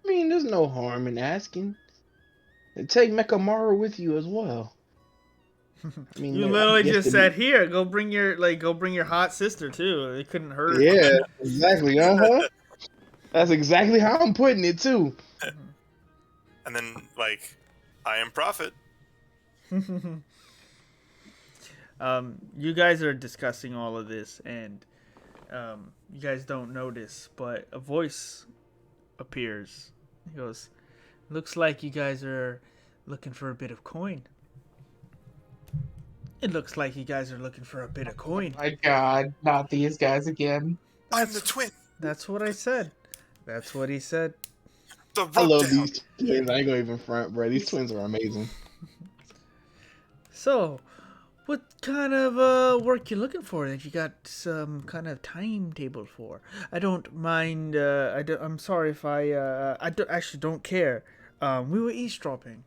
I mean, there's no harm in asking. And take Mekamaru with you as well. I mean, You I literally guess just said, "Here, go bring your hot sister too." It couldn't hurt. Yeah, exactly. That's exactly how I'm putting it too. And then, like, I am Prophet. You guys are discussing all of this, and you guys don't notice, but a voice appears. He goes, "Looks like you guys are looking for a bit of coin." It looks like you guys are looking for a bit of coin. My God, not these guys again. I'm the twin. That's what I said. That's what he said. The I love rubdown. these twins. I ain't gonna even front, bro. These twins are amazing. So, what kind of work you looking for that you got some kind of timetable for? I don't mind. I'm sorry if I actually don't care. We were eavesdropping.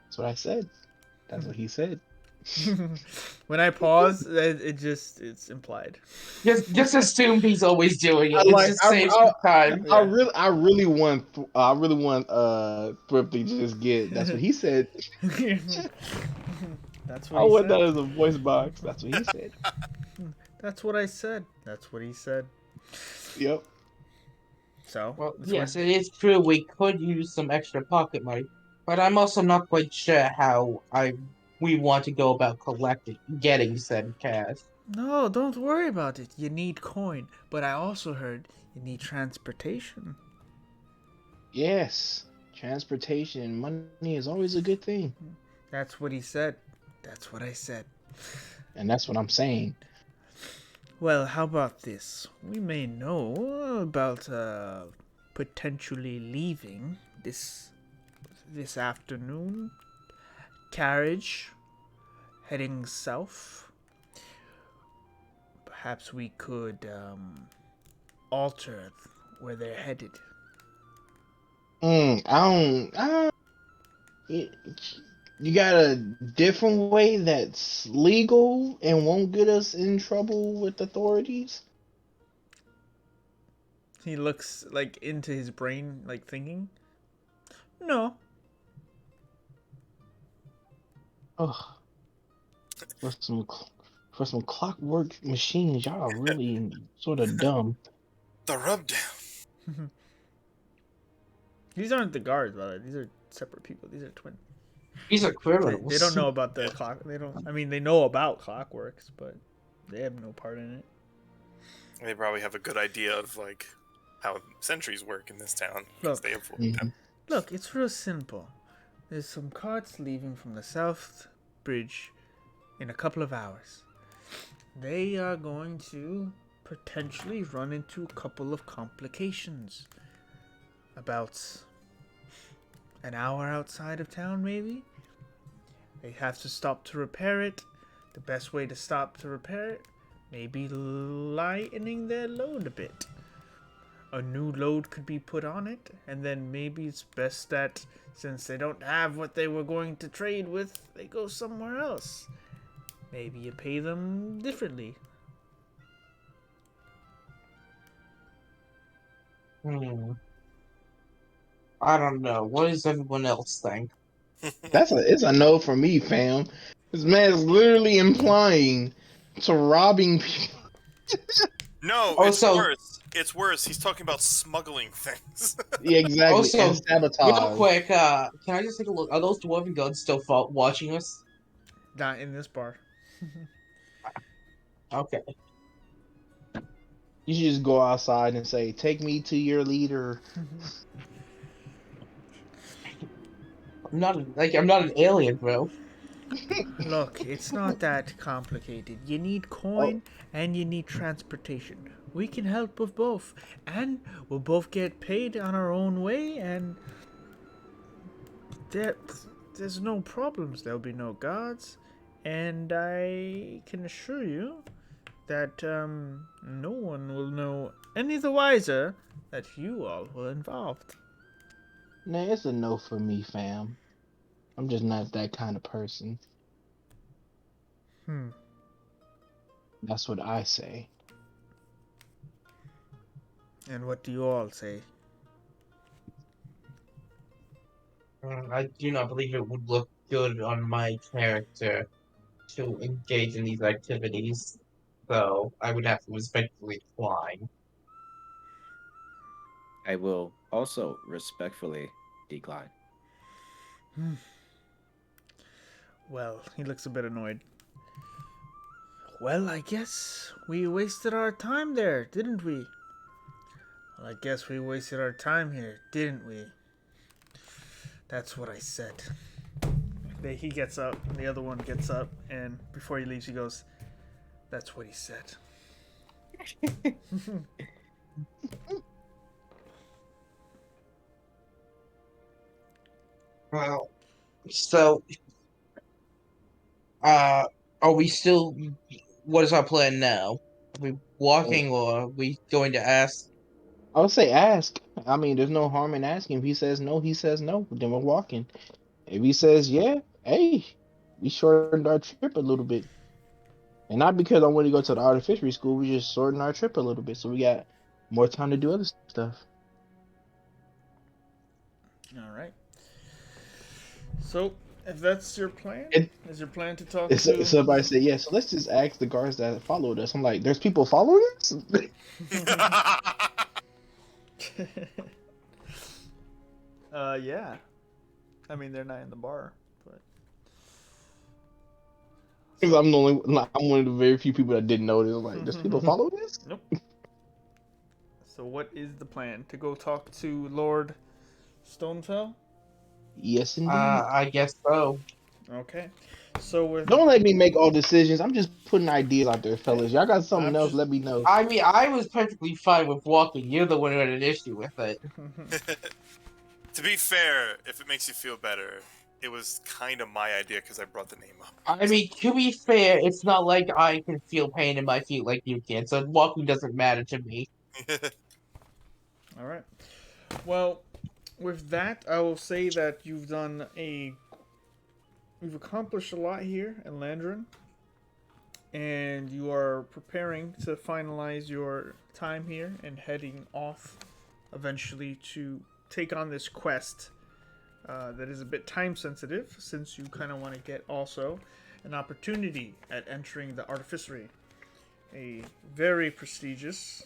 That's what I said. That's what he said. When I pause, it's implied. Just assume he's always doing it. I It like. just saves some time. Yeah. I really want. Thrifty to just get. That's what he said. That's I what he want that said. as a voice box. That's what he said. That's what I said. That's what he said. Yep. So, Well, that's yes, what- it is true. We could use some extra pocket money, but I'm also not quite sure how we want to go about getting said cash. No, don't worry about it. You need coin, but I also heard you need transportation. Yes. Transportation and money is always a good thing, That's what he said. That's what I said. and that's what I'm saying. Well, how about this? We may know about potentially leaving this afternoon. Carriage heading south. Perhaps we could alter where they're headed. I don't. You got a different way that's legal and won't get us in trouble with authorities? He looks like into his brain, like thinking. No. Ugh. For some clockwork machines, y'all are really sort of dumb. The rub down. These aren't the guards, by the way. These are separate people. These are twins. These are They criminals. don't know about the clock. They don't. I mean, they know about clockworks, but they have no part in it. They probably have a good idea of like how sentries work in this town because Look. they avoid them. Look, it's real simple. There's some carts leaving from the South Bridge in a couple of hours. They are going to potentially run into a couple of complications. About an hour outside of town, maybe? They have to stop to repair it. The best way to stop to repair it, maybe lightening their load a bit. A new load could be put on it, and then maybe it's best that since they don't have what they were going to trade with, they go somewhere else. Maybe you pay them differently. I don't know. What does everyone else think? It's a no for me, fam. This man is literally implying to robbing people. No, Also- it's worse. It's worse. He's talking about smuggling things. Yeah, exactly. Also, and sabotage. Real quick, can I just take a look? Are those dwarven guards still watching us? Not in this bar. Okay. You should just go outside and say, "Take me to your leader." I'm not an alien, bro. Look, it's not that complicated. You need coin and you need transportation. We can help with both. And we'll both get paid on our own way, and there's no problems. There'll be no guards. And I can assure you that no one will know any the wiser that you all were involved. Nah, it's a no for me, fam. I'm just not that kind of person. That's what I say. And what do you all say? I do not believe it would look good on my character to engage in these activities, so I would have to respectfully decline. I will also respectfully decline. Well, he looks a bit annoyed. Well, I guess we wasted our time there, didn't we? Well, I guess we wasted our time here, didn't we? That's what I said. He gets up, and the other one gets up, and before he leaves, he goes, "That's what he said." Well, so, are we still? What is our plan now? Are we walking, or are we going to ask? I would say ask. I mean, there's no harm in asking. If he says no, he says no. Then we're walking. If he says yeah, hey, we shortened our trip a little bit. And not because I want to go to the artificial school, we just shortened our trip a little bit, so we got more time to do other stuff. All right. So, if that's your plan, is your plan to talk So to... somebody said, yeah, so let's just ask the guards that followed us. I'm like, there's people following us? Yeah. I mean, they're not in the bar, but... Because I'm one of the very few people that didn't notice. Like, there's people following us? Nope. So what is the plan? To go talk to Lord Stonefell? Yes, indeed. I guess so. Okay. So with... Don't let me make all decisions. I'm just putting ideas out there, fellas. Y'all got something else, let me know. I mean, I was perfectly fine with walking. You're the one who had an issue with it. To be fair, if it makes you feel better, it was kind of my idea because I brought the name up. I mean, to be fair, it's not like I can feel pain in my feet like you can, so walking doesn't matter to me. All right. Well, with that, I will say that you've accomplished a lot here in Landron, and you are preparing to finalize your time here and heading off eventually to take on this quest that is a bit time sensitive, since you kind of want to get also an opportunity at entering the Artificery, a very prestigious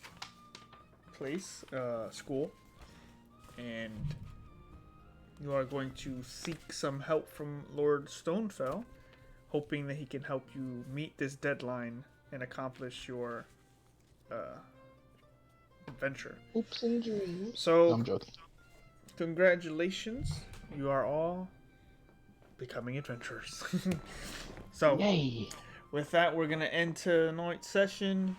place, school, and you are going to seek some help from Lord Stonefell, hoping that he can help you meet this deadline and accomplish your adventure. Hopes and dreams. So, I'm joking. congratulations, you are all becoming adventurers. So, Yay! with that, we're gonna end tonight's session.